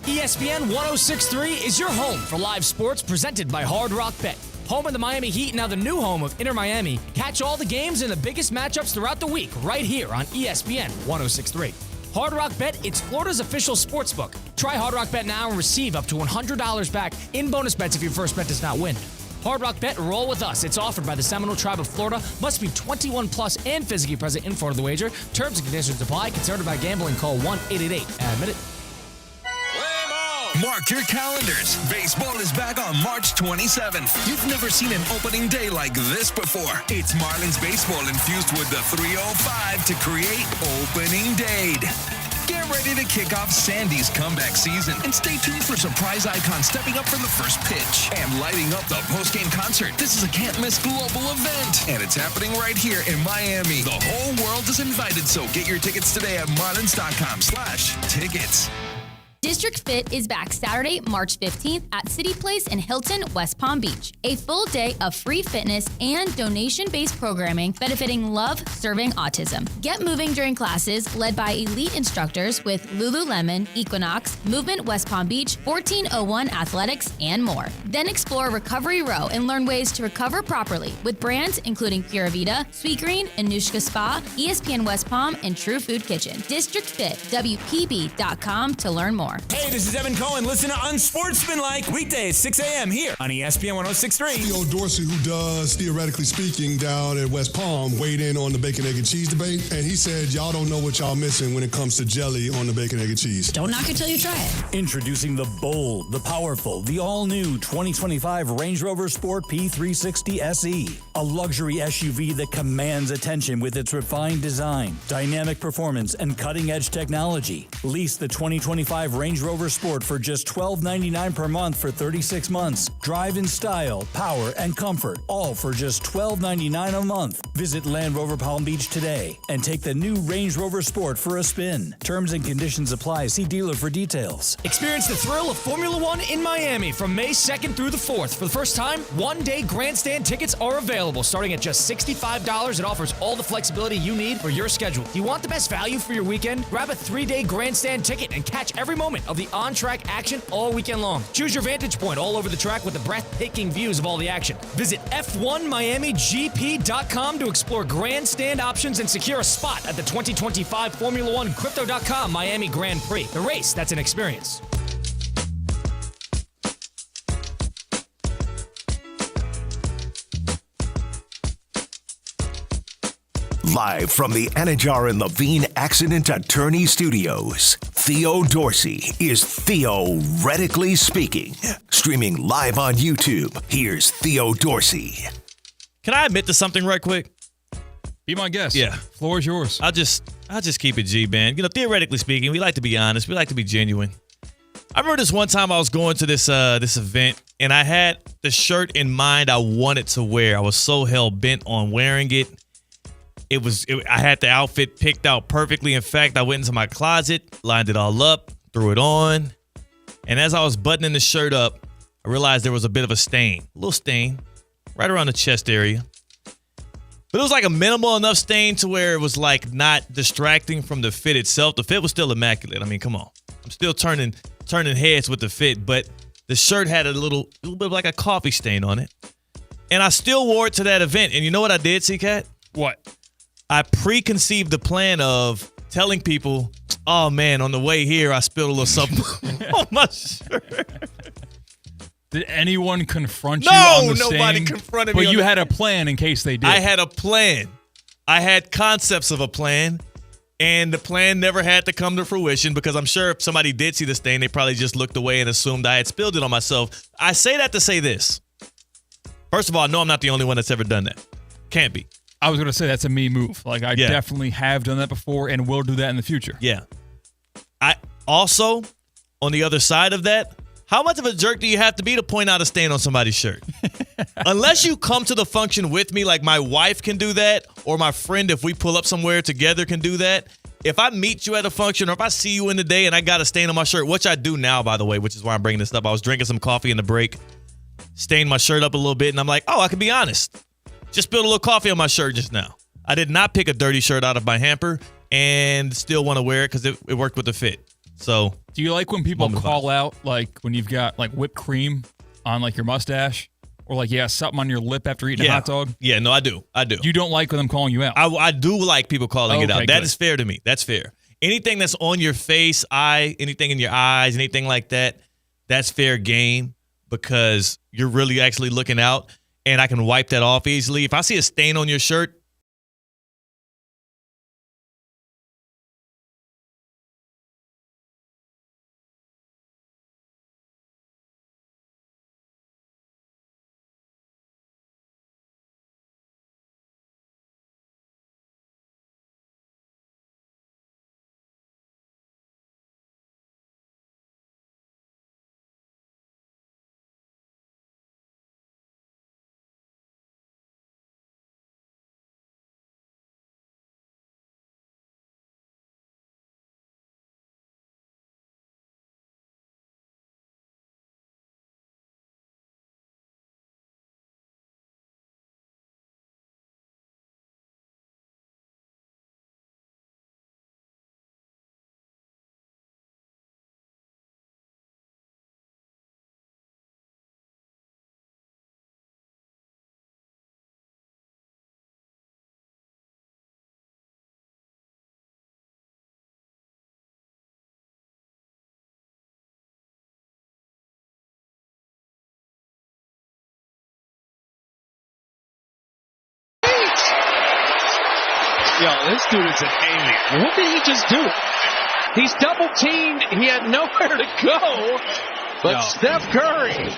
ESPN 106.3 is your home for live sports presented by Hard Rock Bet. Home of the Miami Heat, now the new home of Inter Miami. Catch all the games and the biggest matchups throughout the week right here on ESPN 106.3. Hard Rock Bet, it's Florida's official sports book. Try Hard Rock Bet now and receive up to $100 back in bonus bets if your first bet does not win. Hard Rock Bet, roll with us. It's offered by the Seminole Tribe of Florida. Must be 21 plus and physically present in Florida the wager. Terms and conditions apply. Concerned about gambling, call 1-888-ADMIT-IT. Mark your calendars. Baseball is back on March 27th. You've never seen an opening day like this before. It's Marlins baseball infused with the 305 to create opening day. Get ready to kick off Sandy's comeback season and stay tuned for surprise icons stepping up for the first pitch and lighting up the post-game concert. This is a can't-miss global event, and it's happening right here in Miami. The whole world is invited, so get your tickets today at marlins.com/tickets. District Fit is back Saturday, March 15th at City Place in Hilton, West Palm Beach. A full day of free fitness and donation-based programming benefiting Love Serving Autism. Get moving during classes led by elite instructors with Lululemon, Equinox, Movement West Palm Beach, 1401 Athletics, and more. Then explore Recovery Row and learn ways to recover properly with brands including Pura Vida, Sweetgreen, Anushka Spa, ESPN West Palm, and True Food Kitchen. District Fit, WPB.com to learn more. Hey, this is Evan Cohen. Listen to Unsportsmanlike weekdays, 6 a.m. here on ESPN 106.3. Theo Dorsey, who does Theoretically Speaking down at West Palm, weighed in on the bacon, egg, and cheese debate, and he said y'all don't know what y'all missing when it comes to jelly on the bacon, egg, and cheese. Don't knock it till you try it. Introducing the bold, the powerful, the all-new 2025 Range Rover Sport P360 SE, a luxury SUV that commands attention with its refined design, dynamic performance, and cutting-edge technology. Lease the 2025 Range Rover Sport for just $12.99 per month for 36 months. Drive in style, power, and comfort, all for just $12.99 a month. Visit Land Rover Palm Beach today and take the new Range Rover Sport for a spin. Terms and conditions apply. See dealer for details. Experience the thrill of Formula One in Miami from May 2nd through the 4th. For the first time, one-day grandstand tickets are available starting at just $65. It offers all the flexibility you need for your schedule. You want the best value for your weekend? Grab a 3-day grandstand ticket and catch every moment of the on-track action all weekend long. Choose your vantage point all over the track with the breathtaking views of all the action. Visit F1MiamiGP.com to explore grandstand options and secure a spot at the 2025 Formula One Crypto.com Miami Grand Prix. The race, that's an experience. Live from the Anajar and Levine Accident Attorney Studios, Theo Dorsey is Theoretically Speaking. Streaming live on YouTube, here's Theo Dorsey. Can I admit to something right quick? Be my guest. Yeah. Floor is yours. I'll just keep it G, man. You know, theoretically speaking, we like to be honest. We like to be genuine. I remember this one time I was going to this event, and I had the shirt in mind I wanted to wear. I was so hell-bent on wearing it. I had the outfit picked out perfectly. In fact, I went into my closet, lined it all up, threw it on. And as I was buttoning the shirt up, I realized there was a bit of a little stain, right around the chest area. But it was like a minimal enough stain to where it was like not distracting from the fit itself. The fit was still immaculate. I mean, come on. I'm still turning heads with the fit, but the shirt had a little bit of like a coffee stain on it. And I still wore it to that event. And you know what I did, C-Cat? What? I preconceived the plan of telling people, oh man, on the way here, I spilled a little something on my shirt. Did anyone confront you on the stain? No, nobody confronted me. But you had a plan in case they did. I had a plan. I had concepts of a plan. And the plan never had to come to fruition because I'm sure if somebody did see the stain, they probably just looked away and assumed I had spilled it on myself. I say that to say this. First of all, no, I'm not the only one that's ever done that. Can't be. I was going to say that's a me move. Like, I definitely have done that before and will do that in the future. Yeah. I also, on the other side of that, how much of a jerk do you have to be to point out a stain on somebody's shirt? Unless you come to the function with me, like my wife can do that, or my friend, if we pull up somewhere together, can do that. If I meet you at a function, or if I see you in the day and I got a stain on my shirt, which I do now, by the way, which is why I'm bringing this up. I was drinking some coffee in the break, stained my shirt up a little bit, and I'm like, oh, I can be honest. Just spilled a little coffee on my shirt just now. I did not pick a dirty shirt out of my hamper and still want to wear it because it worked with the fit. So, do you like when people call out, like when you've got like whipped cream on like your mustache, or like something on your lip after eating a hot dog? Yeah, no, I do. You don't like them calling you out? I do like people calling it out. That That is fair to me. That's fair. Anything that's on your face, anything in your eyes, anything like that, that's fair game because you're really actually looking out, and I can wipe that off easily. If I see a stain on your shirt, Yo, this dude is an alien. What did he just do? He's double teamed. He had nowhere to go. But Steph Curry,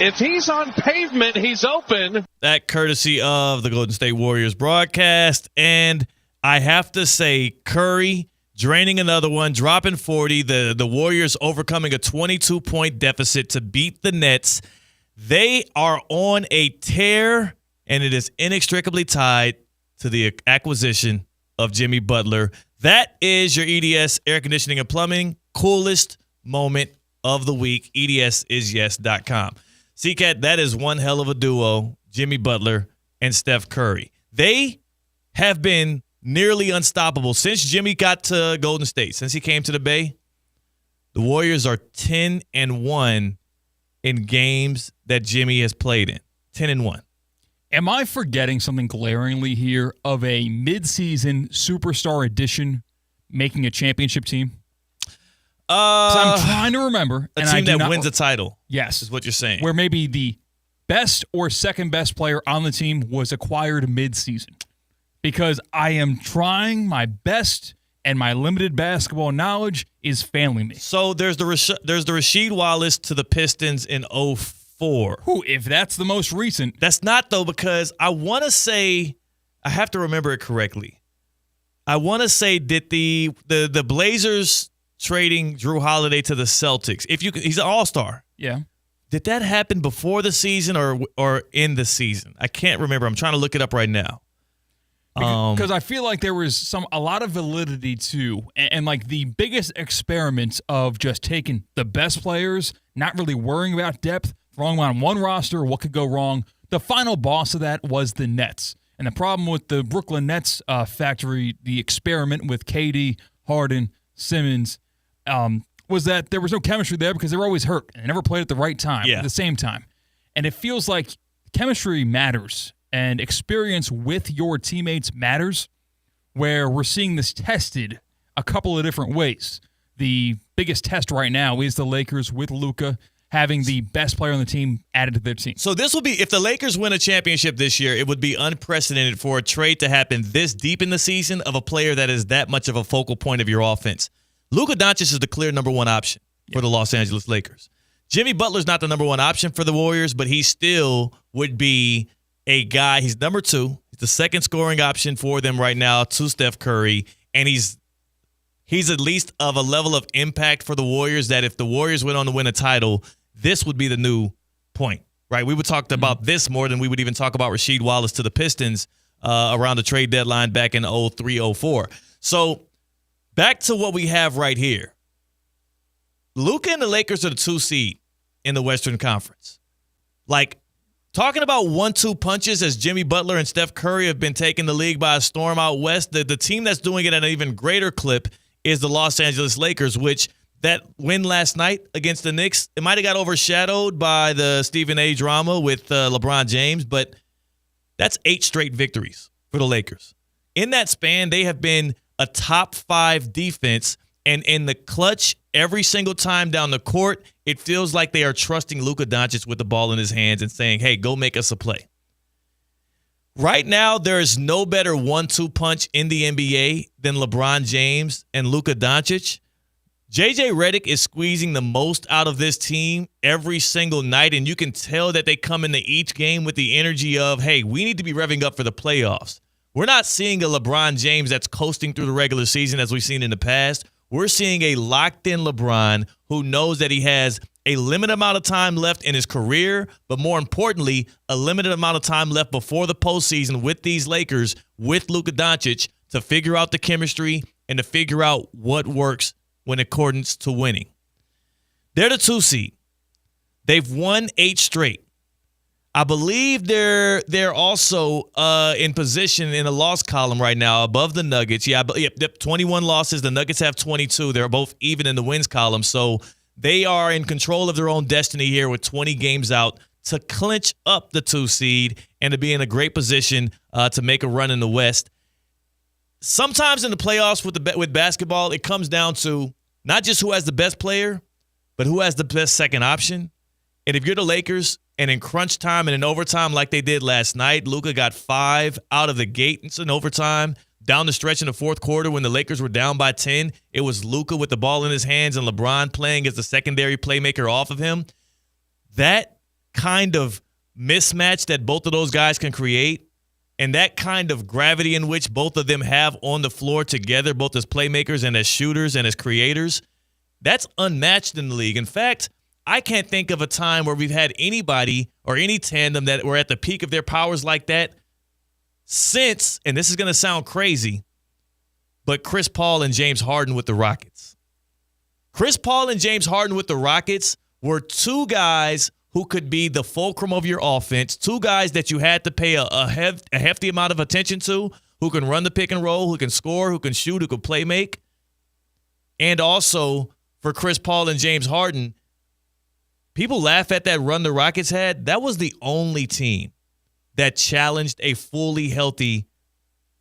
if he's on pavement, he's open. That courtesy of the Golden State Warriors broadcast. And I have to say, Curry draining another one, dropping 40. The Warriors overcoming a 22-point deficit to beat the Nets. They are on a tear, and it is inextricably tied to the acquisition of Jimmy Butler. That is your EDS Air Conditioning and Plumbing coolest moment of the week. EDSisyes.com. C-Cat, that is one hell of a duo, Jimmy Butler and Steph Curry. They have been nearly unstoppable since Jimmy got to Golden State. Since he came to the Bay, the Warriors are 10-1 in games that Jimmy has played in. 10-1. Am I forgetting something glaringly here of a midseason superstar addition making a championship team? I'm trying to remember. A team that wins a title. Yes. Is what you're saying. Where maybe the best or second best player on the team was acquired midseason. because I am trying my best and my limited basketball knowledge is failing me. So there's the Rasheed Wallace to the Pistons in 2004. If that's the most recent. That's not, though, because I want to say, I have to remember it correctly. I want to say that the Blazers trading Drew Holiday to the Celtics, he's an all-star. Yeah. Did that happen before the season or in the season? I can't remember. I'm trying to look it up right now. Because I feel like there was a lot of validity to, and like the biggest experiment of just taking the best players, not really worrying about depth, throwing them on one roster, what could go wrong. The final boss of that was the Nets. And the problem with the Brooklyn Nets factory, the experiment with KD, Harden, Simmons, was that there was no chemistry there because they were always hurt and they never played at the right time, at the same time. And it feels like chemistry matters. And experience with your teammates matters, where we're seeing this tested a couple of different ways. The biggest test right now is the Lakers with Luka having the best player on the team added to their team. So this will be, if the Lakers win a championship this year, it would be unprecedented for a trade to happen this deep in the season of a player that is that much of a focal point of your offense. Luka Doncic is the clear number one option for the Los Angeles Lakers. Jimmy Butler's not the number one option for the Warriors, but he still would be a guy. He's number two. He's the second scoring option for them right now to Steph Curry, and he's at least of a level of impact for the Warriors that if the Warriors went on to win a title, this would be the new point, right? We would talk about this more than we would even talk about Rasheed Wallace to the Pistons around the trade deadline back in 2003-04. So back to what we have right here. Luka and the Lakers are the 2 seed in the Western Conference. Like, talking about 1-2 punches as Jimmy Butler and Steph Curry have been taking the league by a storm out west, the team that's doing it at an even greater clip is the Los Angeles Lakers, which that win last night against the Knicks, it might have got overshadowed by the Stephen A. drama with LeBron James, but that's 8 straight victories for the Lakers. In that span, they have been a top 5 defense, and in the clutch, every single time down the court, it feels like they are trusting Luka Doncic with the ball in his hands and saying, hey, go make us a play. Right now, there is no better 1-2 punch in the NBA than LeBron James and Luka Doncic. JJ Redick is squeezing the most out of this team every single night, and you can tell that they come into each game with the energy of, hey, we need to be revving up for the playoffs. We're not seeing a LeBron James that's coasting through the regular season as we've seen in the past. We're seeing a locked-in LeBron who knows that he has a limited amount of time left in his career, but more importantly, a limited amount of time left before the postseason with these Lakers, with Luka Doncic, to figure out the chemistry and to figure out what works when accordance to winning. They're the 2 seed. They've won 8 straight. I believe they're also in position in the loss column right now above the Nuggets. 21 losses. The Nuggets have 22. They're both even in the wins column. So they are in control of their own destiny here with 20 games out to clinch up the 2 seed and to be in a great position to make a run in the West. Sometimes in the playoffs with basketball, it comes down to not just who has the best player, but who has the best second option. And if you're the Lakers, and in crunch time and in overtime like they did last night, Luka got 5 out of the gate in overtime. Down the stretch in the fourth quarter when the Lakers were down by 10, it was Luka with the ball in his hands and LeBron playing as the secondary playmaker off of him. That kind of mismatch that both of those guys can create and that kind of gravity in which both of them have on the floor together, both as playmakers and as shooters and as creators, that's unmatched in the league. In fact, I can't think of a time where we've had anybody or any tandem that were at the peak of their powers like that since, and this is going to sound crazy, but Chris Paul and James Harden with the Rockets. Chris Paul and James Harden with the Rockets were 2 guys who could be the fulcrum of your offense, 2 guys that you had to pay a hefty amount of attention to, who can run the pick and roll, who can score, who can shoot, who can play make. And also for Chris Paul and James Harden, people laugh at that run the Rockets had. That was the only team that challenged a fully healthy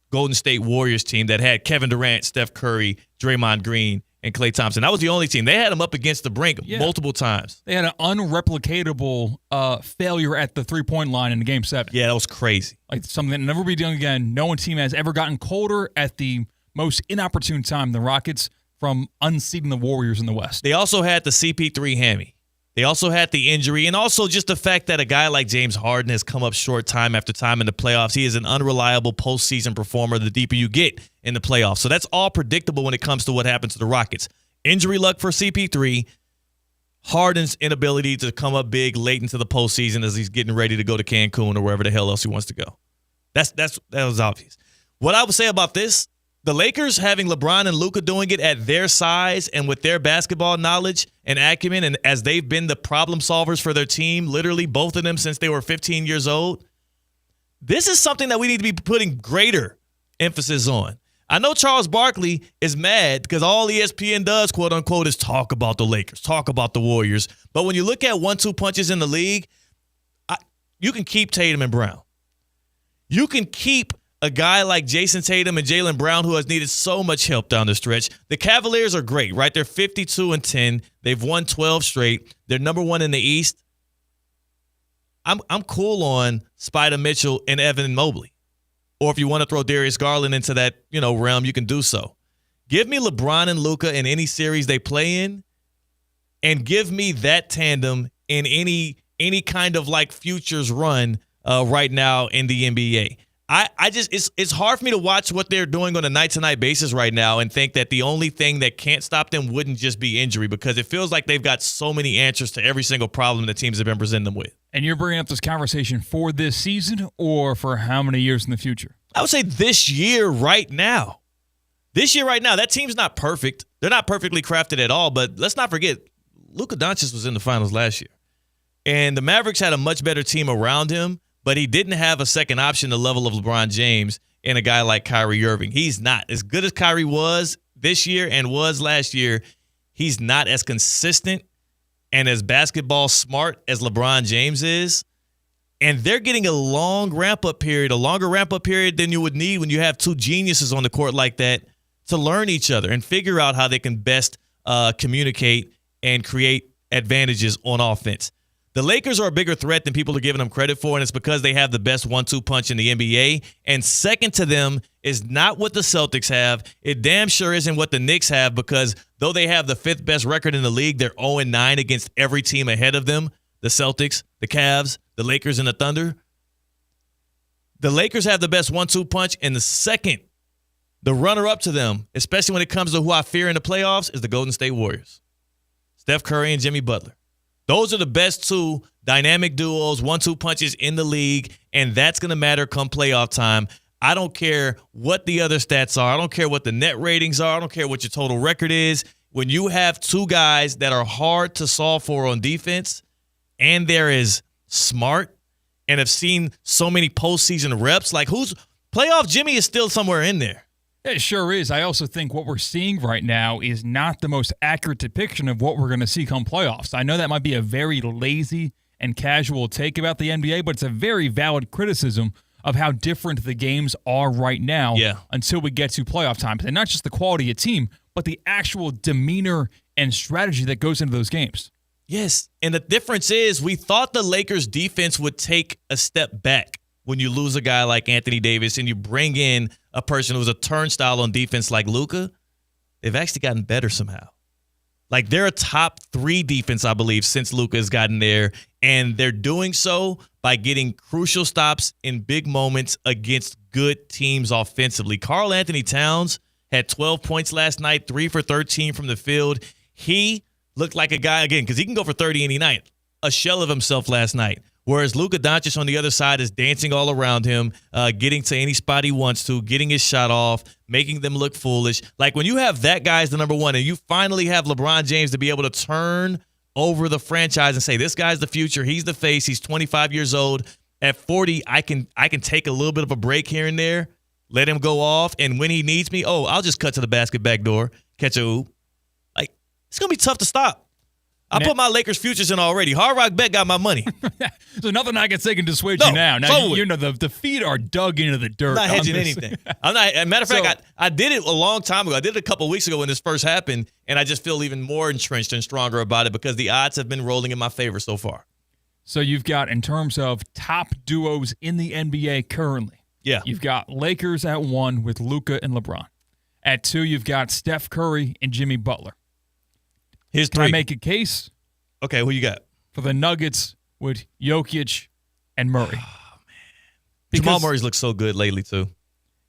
Golden State Warriors team that had Kevin Durant, Steph Curry, Draymond Green, and Klay Thompson. That was the only team. They had them up against the brink multiple times. They had an unreplicatable failure at the three-point line in Game 7. Yeah, that was crazy. Like something that never be done again. No one team has ever gotten colder at the most inopportune time. The Rockets from unseating the Warriors in the West. They also had the CP3 hammy. They also had the injury, and also just the fact that a guy like James Harden has come up short time after time in the playoffs. He is an unreliable postseason performer the deeper you get in the playoffs. So that's all predictable when it comes to what happens to the Rockets. Injury luck for CP3, Harden's inability to come up big late into the postseason as he's getting ready to go to Cancun or wherever the hell else he wants to go. That was obvious. What I would say about this, the Lakers having LeBron and Luka doing it at their size and with their basketball knowledge and acumen, and as they've been the problem solvers for their team, literally both of them since they were 15 years old, this is something that we need to be putting greater emphasis on. I know Charles Barkley is mad because all ESPN does, quote unquote, is talk about the Lakers, talk about the Warriors. But when you look at 1-2 punches in the league, you can keep Tatum and Brown. You can keep a guy like Jason Tatum and Jaylen Brown, who has needed so much help down the stretch. The Cavaliers are great, right? They're 52-10. They've won 12 straight. They're number one in the East. I'm cool on Spider Mitchell and Evan Mobley. Or if you want to throw Darius Garland into that, realm, you can do so. Give me LeBron and Luka in any series they play in, and give me that tandem in any kind of like futures run right now in the NBA. I just it's hard for me to watch what they're doing on a night-to-night basis right now and think that the only thing that can't stop them wouldn't just be injury, because it feels like they've got so many answers to every single problem the teams have been presenting them with. And you're bringing up this conversation for this season or for how many years in the future? I would say this year right now. This year right now. That team's not perfect. They're not perfectly crafted at all, but let's not forget, Luka Doncic was in the finals last year. And the Mavericks had a much better team around him, but he didn't have a second option the level of LeBron James and a guy like Kyrie Irving. He's not. As good as Kyrie was this year and was last year, he's not as consistent and as basketball smart as LeBron James is. And they're getting a long ramp-up period, a longer ramp-up period than you would need when you have two geniuses on the court like that to learn each other and figure out how they can best communicate and create advantages on offense. The Lakers are a bigger threat than people are giving them credit for, and it's because they have the best 1-2 punch in the NBA. And second to them is not what the Celtics have. It damn sure isn't what the Knicks have, because though they have the fifth best record in the league, they're 0-9 against every team ahead of them, the Celtics, the Cavs, the Lakers, and the Thunder. The Lakers have the best 1-2 punch, and the runner-up to them, especially when it comes to who I fear in the playoffs, is the Golden State Warriors. Steph Curry and Jimmy Butler. Those are the best two dynamic duos, 1-2 punches in the league, and that's going to matter come playoff time. I don't care what the other stats are. I don't care what the net ratings are. I don't care what your total record is. When you have two guys that are hard to solve for on defense, and they're as smart and have seen so many postseason reps, like playoff Jimmy is still somewhere in there. It sure is. I also think what we're seeing right now is not the most accurate depiction of what we're going to see come playoffs. I know that might be a very lazy and casual take about the NBA, but it's a very valid criticism of how different the games are right now until we get to playoff time. And not just the quality of team, but the actual demeanor and strategy that goes into those games. Yes, and the difference is we thought the Lakers' defense would take a step back when you lose a guy like Anthony Davis and you bring in a person who's a turnstile on defense like Luka. They've actually gotten better somehow. Like, they're a top 3 defense, I believe, since Luka has gotten there, and they're doing so by getting crucial stops in big moments against good teams offensively. Karl Anthony Towns had 12 points last night, 3 for 13 from the field. He looked like a guy, again, because he can go for 30 any night, a shell of himself last night. Whereas Luka Doncic on the other side is dancing all around him, getting to any spot he wants to, getting his shot off, making them look foolish. Like, when you have that guy as the number one and you finally have LeBron James to be able to turn over the franchise and say, this guy's the future, he's the face, he's 25 years old. At 40, I can take a little bit of a break here and there, let him go off, and when he needs me, I'll just cut to the basket back door, catch a oop. Like, it's going to be tough to stop. I put my Lakers futures in already. Hard Rock Bet got my money. So nothing I can say can dissuade you now. Now you know the feet are dug into the dirt. I'm not hedging anything. I'm not. As a matter of fact, I did it a long time ago. I did it a couple of weeks ago when this first happened, and I just feel even more entrenched and stronger about it because the odds have been rolling in my favor so far. So you've got, in terms of top duos in the NBA currently, you've got Lakers at 1 with Luka and LeBron. At 2, you've got Steph Curry and Jimmy Butler. Here's 3. Can I make a case? Okay, who you got? For the Nuggets with Jokic and Murray. Oh, man. Jamal Murray's looked so good lately, too.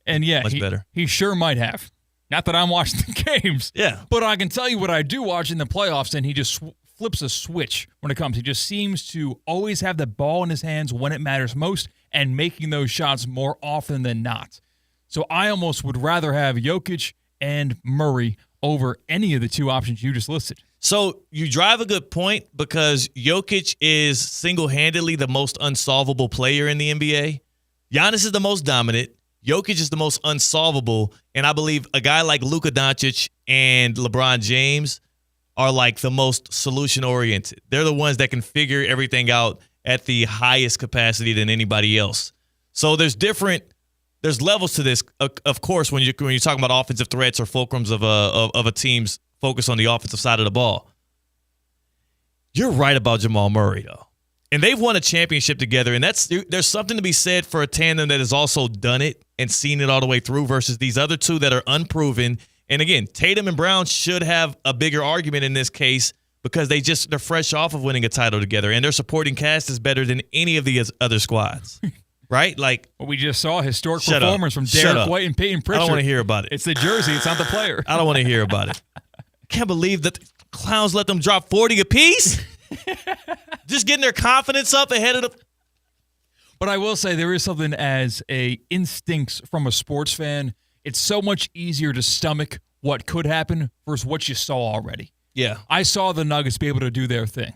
And much better. He sure might have. Not that I'm watching the games. Yeah. But I can tell you what I do watch in the playoffs, and he just flips a switch when it comes. He just seems to always have the ball in his hands when it matters most and making those shots more often than not. So I almost would rather have Jokic and Murray over any of the 2 options you just listed. So you drive a good point because Jokic is single-handedly the most unsolvable player in the NBA. Giannis is the most dominant. Jokic is the most unsolvable. And I believe a guy like Luka Doncic and LeBron James are like the most solution-oriented. They're the ones that can figure everything out at the highest capacity than anybody else. So there's levels to this. Of course, when you're talking about offensive threats or fulcrums of a team's focus on the offensive side of the ball. You're right about Jamal Murray, though. And they've won a championship together, and there's something to be said for a tandem that has also done it and seen it all the way through versus these other 2 that are unproven. And again, Tatum and Brown should have a bigger argument in this case because they're fresh off of winning a title together, and their supporting cast is better than any of the other squads. Right? Like what we just saw, a historic performance from Derek White and Peyton Pritchard. I don't want to hear about it. It's the jersey. It's not the player. I don't want to hear about it. I can't believe that the Clowns let them drop 40 apiece. Just getting their confidence up ahead of the. But I will say there is something as a instincts from a sports fan. It's so much easier to stomach what could happen versus what you saw already. Yeah. I saw the Nuggets be able to do their thing.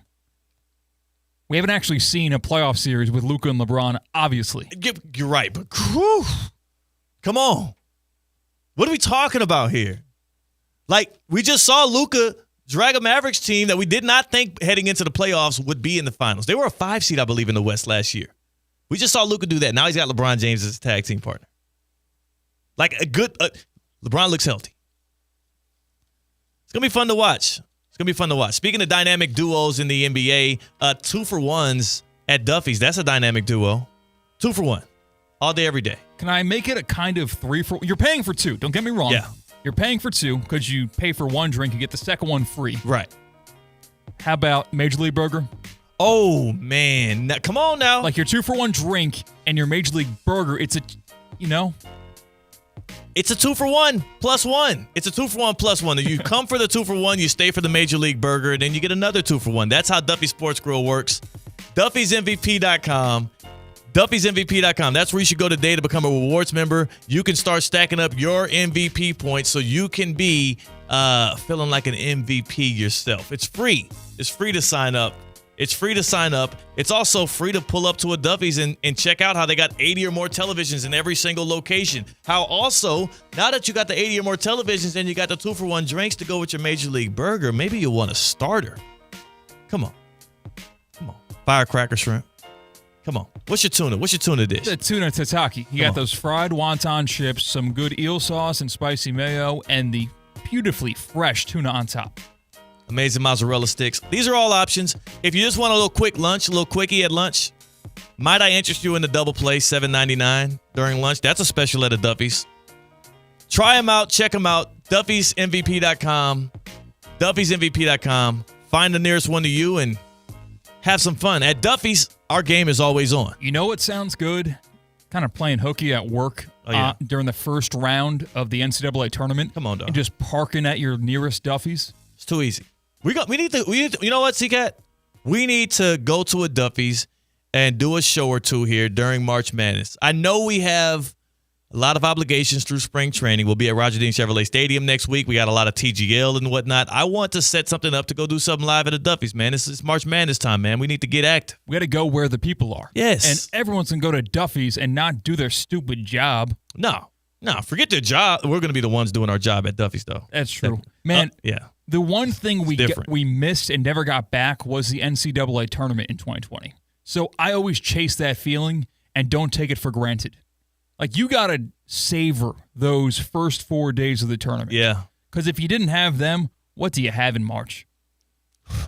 We haven't actually seen a playoff series with Luka and LeBron, obviously. You're right, but whew, come on. What are we talking about here? Like, we just saw Luka drag a Mavericks team that we did not think heading into the playoffs would be in the finals. They were a 5 seed, I believe, in the West last year. We just saw Luka do that. Now he's got LeBron James as his tag team partner. Like, a good LeBron looks healthy. It's going to be fun to watch. Going to be fun to watch. Speaking of dynamic duos in the NBA, 2-for-1s at Duffy's. That's a dynamic duo. 2 for 1. All day, every day. Can I make it a kind of 3 for 1? You're paying for 2. Don't get me wrong. Yeah. You're paying for 2 because you pay for 1 drink and get the second one free. Right. How about Major League Burger? Oh, man. Now, come on now. Like your 2-for-1 drink and your Major League Burger, it's a, It's a 2-for-1 plus 1. It's a 2-for-1 plus 1. You come for the 2-for-1, you stay for the Major League Burger, and then you get another 2-for-1. That's how Duffy Sports Grill works. Duffy'sMVP.com. Duffy'sMVP.com. That's where you should go today to become a rewards member. You can start stacking up your MVP points so you can be feeling like an MVP yourself. It's free. It's free to sign up. It's also free to pull up to a Duffy's and check out how they got 80 or more televisions in every single location. How also, now that you got the 80 or more televisions and you got the 2-for-1 drinks to go with your Major League Burger, maybe you want a starter. Come on. Firecracker shrimp. Come on. What's your tuna dish? The tuna tataki. You got those fried wonton chips, some good eel sauce and spicy mayo, and the beautifully fresh tuna on top. Amazing mozzarella sticks. These are all options. If you just want a little quick lunch, a little quickie at lunch, might I interest you in the double play, $7.99 during lunch? That's a special at a Duffy's. Try them out. Check them out. Duffy'sMVP.com. Duffy'sMVP.com. Find the nearest one to you and have some fun. At Duffy's, our game is always on. You know what sounds good? Kind of playing hooky at work during the first round of the NCAA tournament. Come on, dog. And just parking at your nearest Duffy's. It's too easy. We need to, you know what, C-Cat? We need to go to a Duffy's and do a show or two here during March Madness. I know we have a lot of obligations through spring training. We'll be at Roger Dean Chevrolet Stadium next week. We got a lot of TGL and whatnot. I want to set something up to go do something live at a Duffy's, man. This is March Madness time, man. We need to get active. We got to go where the people are. Yes. And everyone's going to go to Duffy's and not do their stupid job. No, forget their job. We're going to be the ones doing our job at Duffy's, though. That's true. Man, yeah. The one thing we missed and never got back was the NCAA tournament in 2020. So I always chase that feeling and don't take it for granted. Like, you got to savor those first 4 days of the tournament. Yeah. Because if you didn't have them, what do you have in March?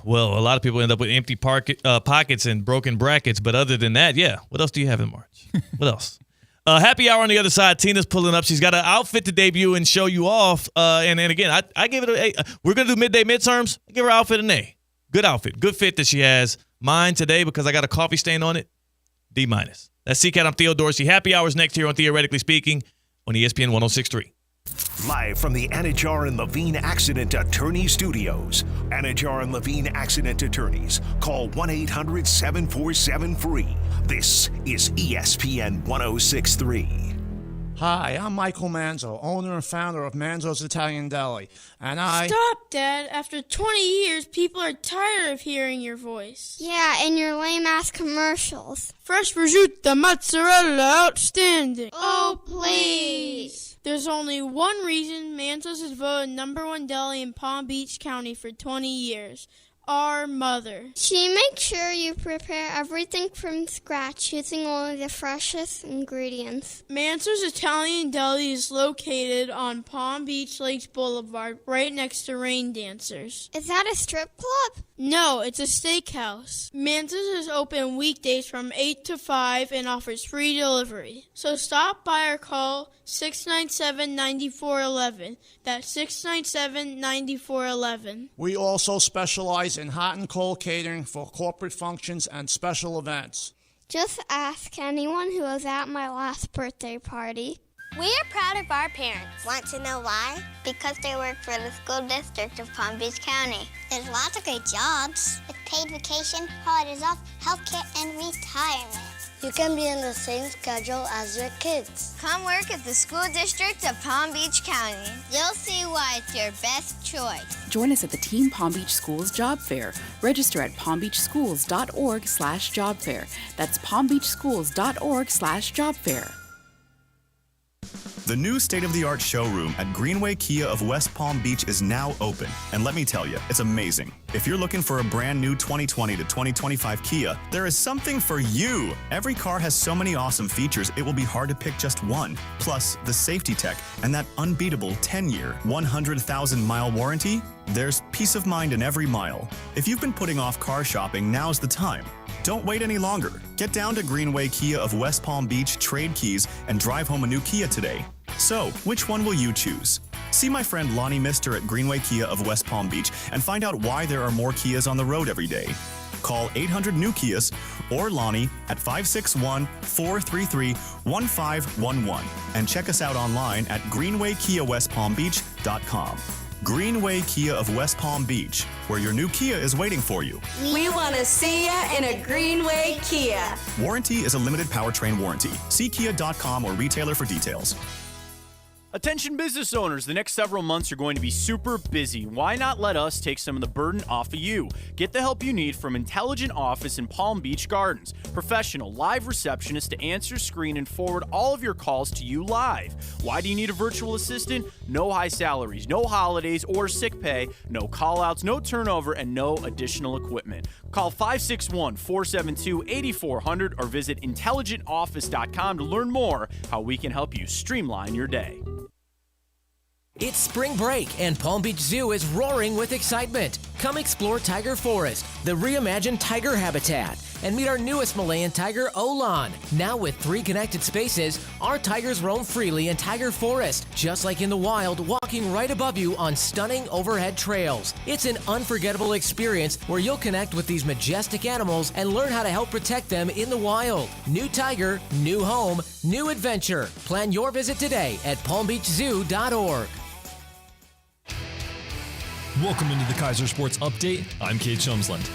Well, a lot of people end up with empty pockets and broken brackets. But other than that, yeah. What else do you have in March? What else? Happy hour on the other side. Tina's pulling up. She's got an outfit to debut and show you off. And again, I give it a. We're going to do midday midterms. I give her outfit an A. Good outfit. Good fit that she has. Mine today, because I got a coffee stain on it, D-. That's CCAT. I'm Theo Dorsey. Happy hours next here on Theoretically Speaking on ESPN 106.3. Live from the Anajar and Levine Accident Attorney Studios. Anajar and Levine Accident Attorneys. Call 1-800-747-FREE. This is ESPN 106.3. Hi, I'm Michael Manzo, owner and founder of Manzo's Italian Deli, and Stop, Dad. After 20 years, people are tired of hearing your voice. Yeah, and your lame-ass commercials. Fresh prosciutto, mozzarella, outstanding. Oh, please. There's only one reason Manzo's is voted #1 deli in Palm Beach County for 20 years. Our mother. She makes sure you prepare everything from scratch using only the freshest ingredients. Manzo's Italian Deli is located on Palm Beach Lakes Boulevard, right next to Rain Dancers. Is that a strip club? No, it's a steakhouse. Manzo's is open weekdays from 8 to 5 and offers free delivery. So stop by or call 697-9411. That's 697-9411. we also specialize in hot and cold catering for corporate functions and special events. Just ask anyone who was at my last birthday party. We are proud of our parents. Want to know why? Because they work for the school district of Palm Beach County. There's lots of great jobs with paid vacation, holidays off, healthcare, and retirement. You can be in the same schedule as your kids. Come work at the school district of Palm Beach County. You'll see why it's your best choice. Join us at the Team Palm Beach Schools Job Fair. Register at palmbeachschools.org/job fair. That's palmbeachschools.org/job fair. The new state-of-the-art showroom at Greenway Kia of West Palm Beach is now open. And let me tell you, it's amazing. If you're looking for a brand new 2020 to 2025 Kia, there is something for you. Every car has so many awesome features, it will be hard to pick just one. Plus, the safety tech and that unbeatable 10-year, 100,000-mile warranty. There's peace of mind in every mile. If you've been putting off car shopping, now's the time. Don't wait any longer. Get down to Greenway Kia of West Palm Beach, trade keys, and drive home a new Kia today. So, which one will you choose? See my friend Lonnie Mister at Greenway Kia of West Palm Beach and find out why there are more Kias on the road every day. Call 800-NEW-KIAS or Lonnie at 561-433-1511 and check us out online at greenwaykiawestpalmbeach.com. Greenway Kia of West Palm Beach, where your new Kia is waiting for you. We want to see ya in a Greenway Kia. Warranty is a limited powertrain warranty. See kia.com or retailer for details. Attention business owners, the next several months are going to be super busy. Why not let us take some of the burden off of you? Get the help you need from Intelligent Office in Palm Beach Gardens. Professional live receptionists to answer, screen, and forward all of your calls to you live. Why do you need a virtual assistant? No high salaries, no holidays or sick pay, no call-outs, no turnover, and no additional equipment. Call 561-472-8400 or visit intelligentoffice.com to learn more how we can help you streamline your day. It's spring break, and Palm Beach Zoo is roaring with excitement. Come explore Tiger Forest, the reimagined tiger habitat, and meet our newest Malayan tiger, Olan. Now with 3 connected spaces, our tigers roam freely in Tiger Forest, just like in the wild, walking right above you on stunning overhead trails. It's an unforgettable experience where you'll connect with these majestic animals and learn how to help protect them in the wild. New tiger, new home, new adventure. Plan your visit today at palmbeachzoo.org. Welcome into the Kaiser Sports Update. I'm Kate Shumsland.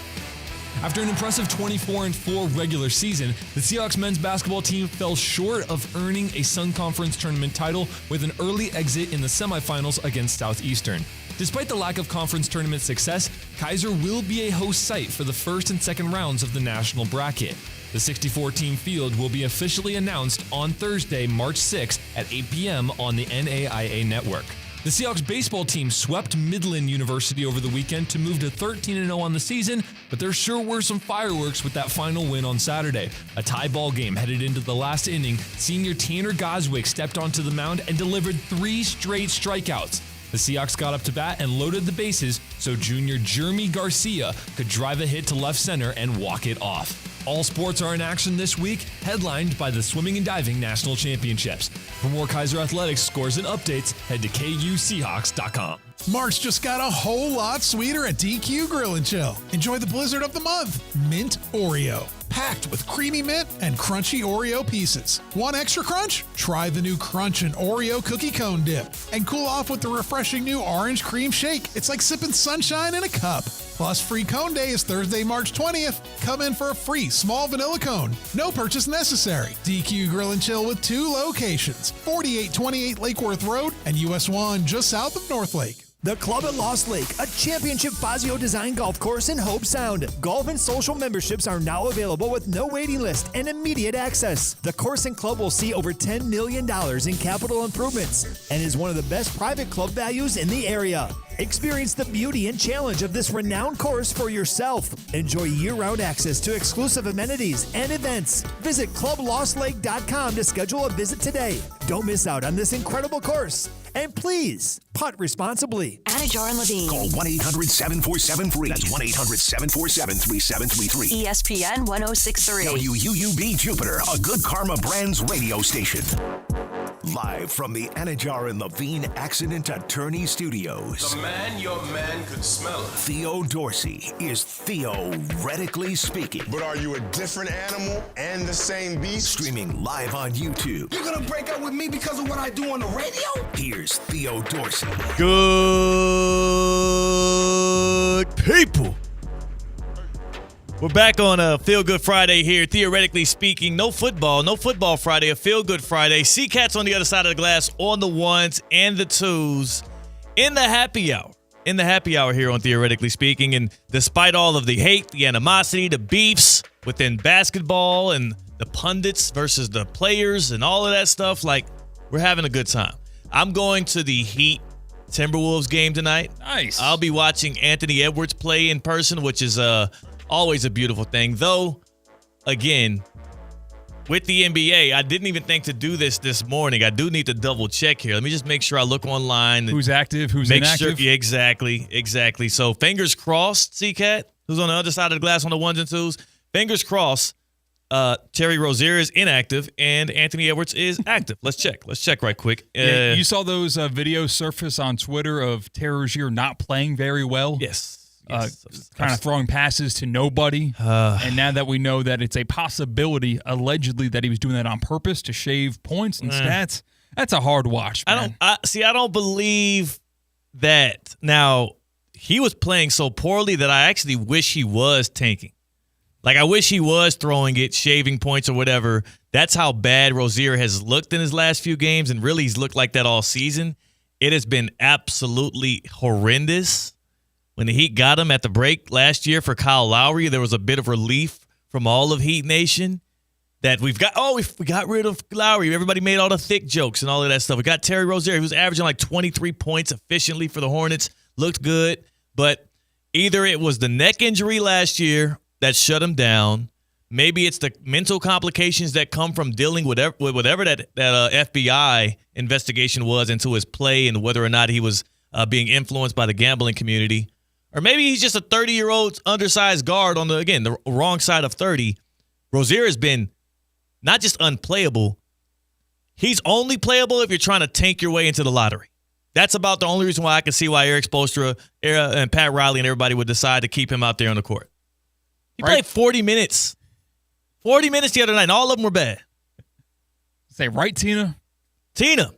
After an impressive 24-4 regular season, the Seahawks men's basketball team fell short of earning a Sun Conference tournament title with an early exit in the semifinals against Southeastern. Despite the lack of conference tournament success, Kaiser will be a host site for the first and second rounds of the national bracket. The 64-team field will be officially announced on Thursday, March 6 at 8 p.m. on the NAIA network. The Seahawks baseball team swept Midland University over the weekend to move to 13-0 on the season, but there sure were some fireworks with that final win on Saturday. A tie ball game headed into the last inning. Senior Tanner Goswick stepped onto the mound and delivered 3 straight strikeouts. The Seahawks got up to bat and loaded the bases so junior Jeremy Garcia could drive a hit to left center and walk it off. All sports are in action this week, headlined by the Swimming and Diving National Championships. For more Kaiser Athletics scores and updates, head to KUSeahawks.com. March just got a whole lot sweeter at DQ Grill & Chill. Enjoy the blizzard of the month, Mint Oreo. Packed with creamy mint and crunchy Oreo pieces. Want extra crunch? Try the new Crunch and Oreo cookie cone dip. And cool off with the refreshing new orange cream shake. It's like sipping sunshine in a cup. Plus, free cone day is Thursday, March 20th. Come in for a free small vanilla cone. No purchase necessary. DQ Grill & Chill with 2 locations. 4828 Lake Worth Road and US 1 just south of North Lake. The Club at Lost Lake, a championship Fazio design golf course in Hope Sound. Golf and social memberships are now available with no waiting list and immediate access. The course and club will see over $10 million in capital improvements and is one of the best private club values in the area. Experience the beauty and challenge of this renowned course for yourself. Enjoy year-round access to exclusive amenities and events. Visit clublostlake.com to schedule a visit today. Don't miss out on this incredible course. And please, putt responsibly. Anajar and Levine. Call 1-800-747-FREE. That's 1-800-747-3733. ESPN 1063. WUUB Jupiter, a Good Karma Brands radio station. Live from the Anajar and Levine Accident Attorney Studios. The man your man could smell it. Theo Dorsey is theoretically speaking. But are you a different animal and the same beast? Streaming live on YouTube. You're gonna break up with me because of what I do on the radio? Here's Theo Dorsey. Good people. We're back on a Feel Good Friday here. Theoretically speaking, no football Friday, a Feel Good Friday. Sea Cats on the other side of the glass on the ones and the twos in the happy hour. In the happy hour here on Theoretically Speaking. And despite all of the hate, the animosity, the beefs within basketball and the pundits versus the players and all of that stuff, like, we're having a good time. I'm going to the Heat Timberwolves game tonight. Nice. I'll be watching Anthony Edwards play in person, which is always a beautiful thing. Though, again, with the NBA, I didn't even think to do this morning. I do need to double check here. Let me just make sure I look online. Who's active, who's inactive. Sure, yeah, exactly. So fingers crossed, C-Cat, who's on the other side of the glass on the ones and twos. Fingers crossed, Terry Rozier is inactive and Anthony Edwards is active. Let's check right quick. Yeah, you saw those videos surface on Twitter of Terry Rozier not playing very well. Yes. Kind of throwing passes to nobody. And now that we know that it's a possibility, allegedly, that he was doing that on purpose to shave points and stats, that's a hard watch, man. I don't believe that. Now, he was playing so poorly that I actually wish he was tanking. Like, I wish he was throwing it, shaving points or whatever. That's how bad Rozier has looked in his last few games, and really he's looked like that all season. It has been absolutely horrendous. When the Heat got him at the break last year for Kyle Lowry, there was a bit of relief from all of Heat Nation that we got rid of Lowry. Everybody made all the thick jokes and all of that stuff. We got Terry Rozier. He was averaging like 23 points efficiently for the Hornets. Looked good. But either it was the neck injury last year that shut him down. Maybe it's the mental complications that come from dealing with whatever that FBI investigation was into his play and whether or not he was being influenced by the gambling community. Or maybe he's just a 30-year-old undersized guard on the wrong side of 30. Rozier has been not just unplayable. He's only playable if you're trying to tank your way into the lottery. That's about the only reason why I can see why Eric Spoelstra and Pat Riley and everybody would decide to keep him out there on the court. He played 40 minutes. 40 minutes the other night, and all of them were bad. Say right, Tina? Tina.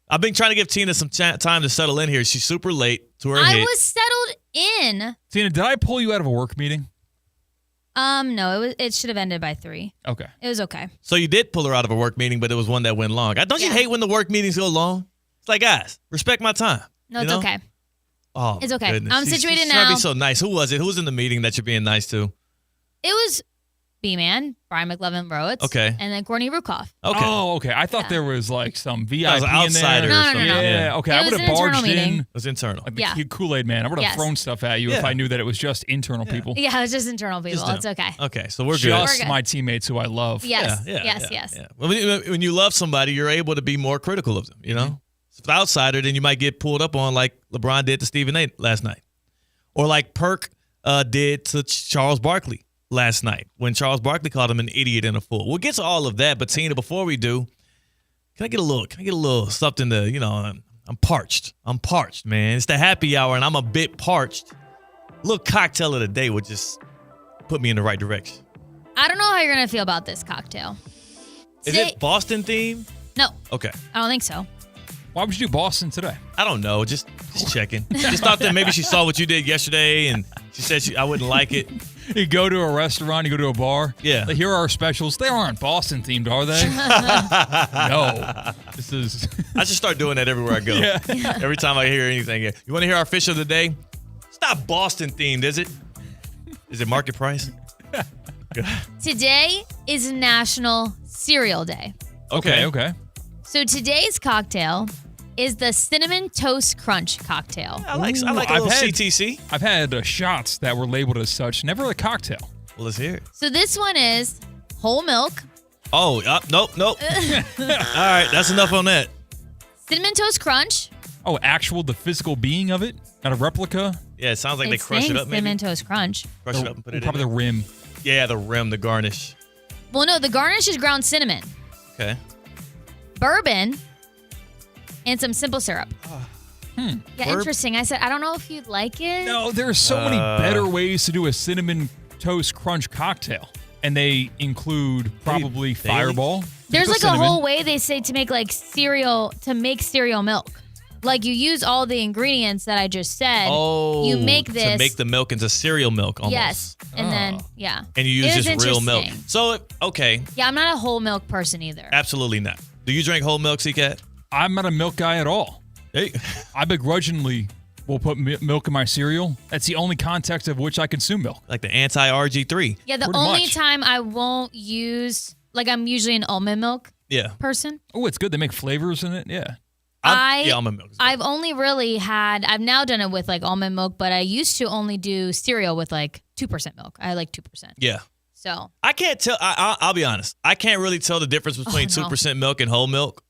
I've been trying to give Tina some time to settle in here. She's super late to her I hit. was settled in. Tina, did I pull you out of a work meeting? No, it should have ended by 3. Okay. It was okay. So you did pull her out of a work meeting, but it was one that went long. Don't you hate when the work meetings go long? It's like, guys, respect my time. No, it's okay. Oh, it's okay. Goodness. I'm situated she's now. Trying to be so nice. Who was it? Who was in the meeting that you're being nice to? It was B-Man, Brian McLevin-Rhodes. Okay. And then Courtney Rukoff. Okay. Oh, okay. I thought there was like some VIP That was an outsider in there. or something. No. Yeah. Okay. I It would was have an internal barged meeting. in. It was internal. Like the Yeah. cute Kool-Aid man. I would have Yes. thrown stuff at you if Yeah. I knew that it was just internal people. Yeah, it was just internal people. Just It's okay. Okay, so we're good. We're Just good. my teammates who I love. Yes. Yeah, yes. Yeah. When you love somebody, you're able to be more critical of them, you know? If it's an outsider, then you might get pulled up on like LeBron did to Stephen A. last night. Or like Perk did to Charles Barkley last night when Charles Barkley called him an idiot and a fool. We'll get to all of that, but Tina, before we do, can I get a little something to, I'm parched. I'm parched, man. It's the happy hour and I'm a bit parched. A little cocktail of the day would just put me in the right direction. I don't know how you're going to feel about this cocktail. Is it Boston themed? No. Okay. I don't think so. Why would you do Boston today? I don't know. Just checking. Just thought that maybe she saw what you did yesterday and she said I wouldn't like it. You go to a restaurant, you go to a bar. Yeah. Like, here are our specials. They aren't Boston themed, are they? No. This is. I should start doing that everywhere I go. Yeah. Every time I hear anything. You want to hear our fish of the day? It's not Boston themed, is it? Is it market price? Today is National Cereal Day. Okay. So today's cocktail is the Cinnamon Toast Crunch cocktail. I like a little CTC. I've had shots that were labeled as such, never a cocktail. Well, let's hear it. So this one is whole milk, Oh, nope. All right, that's enough on that. Cinnamon Toast Crunch. Oh, the physical being of it? Not a replica? Yeah, it sounds like It's they crush it saying up, maybe. Cinnamon Toast Crunch. Crush it up and put it Probably in the rim. Yeah, the rim, the garnish. Well, no, the garnish is ground cinnamon, Okay. bourbon, and some simple syrup. Yeah, Bourbon? interesting. I said, I don't know if you'd like it. No, there are so many better ways to do a cinnamon toast crunch cocktail. And they include probably Fireball. There's like cinnamon. a whole way they say to make like cereal, to make cereal milk. Like you use all the ingredients that I just said. Oh, you make this. to make the milk into cereal milk almost. Yes. And then, yeah. And you It use is just real milk. interesting. So, okay, Yeah, I'm not a whole milk person either. absolutely not. Do you drink whole milk, C-Cat? I'm not a milk guy at all. Hey. I begrudgingly will put milk in my cereal. That's the only context of which I consume milk. Like the anti-RG3. Yeah, the Pretty only much. time I won't use, like I'm usually an almond milk Yeah. person. Oh, it's good. They make flavors in it. Yeah. almond milk. I've only really I've now done it with like almond milk, but I used to only do cereal with like 2% milk. I like 2%. Yeah. So I can't tell. I'll be honest. I can't really tell the difference between 2% milk and whole milk.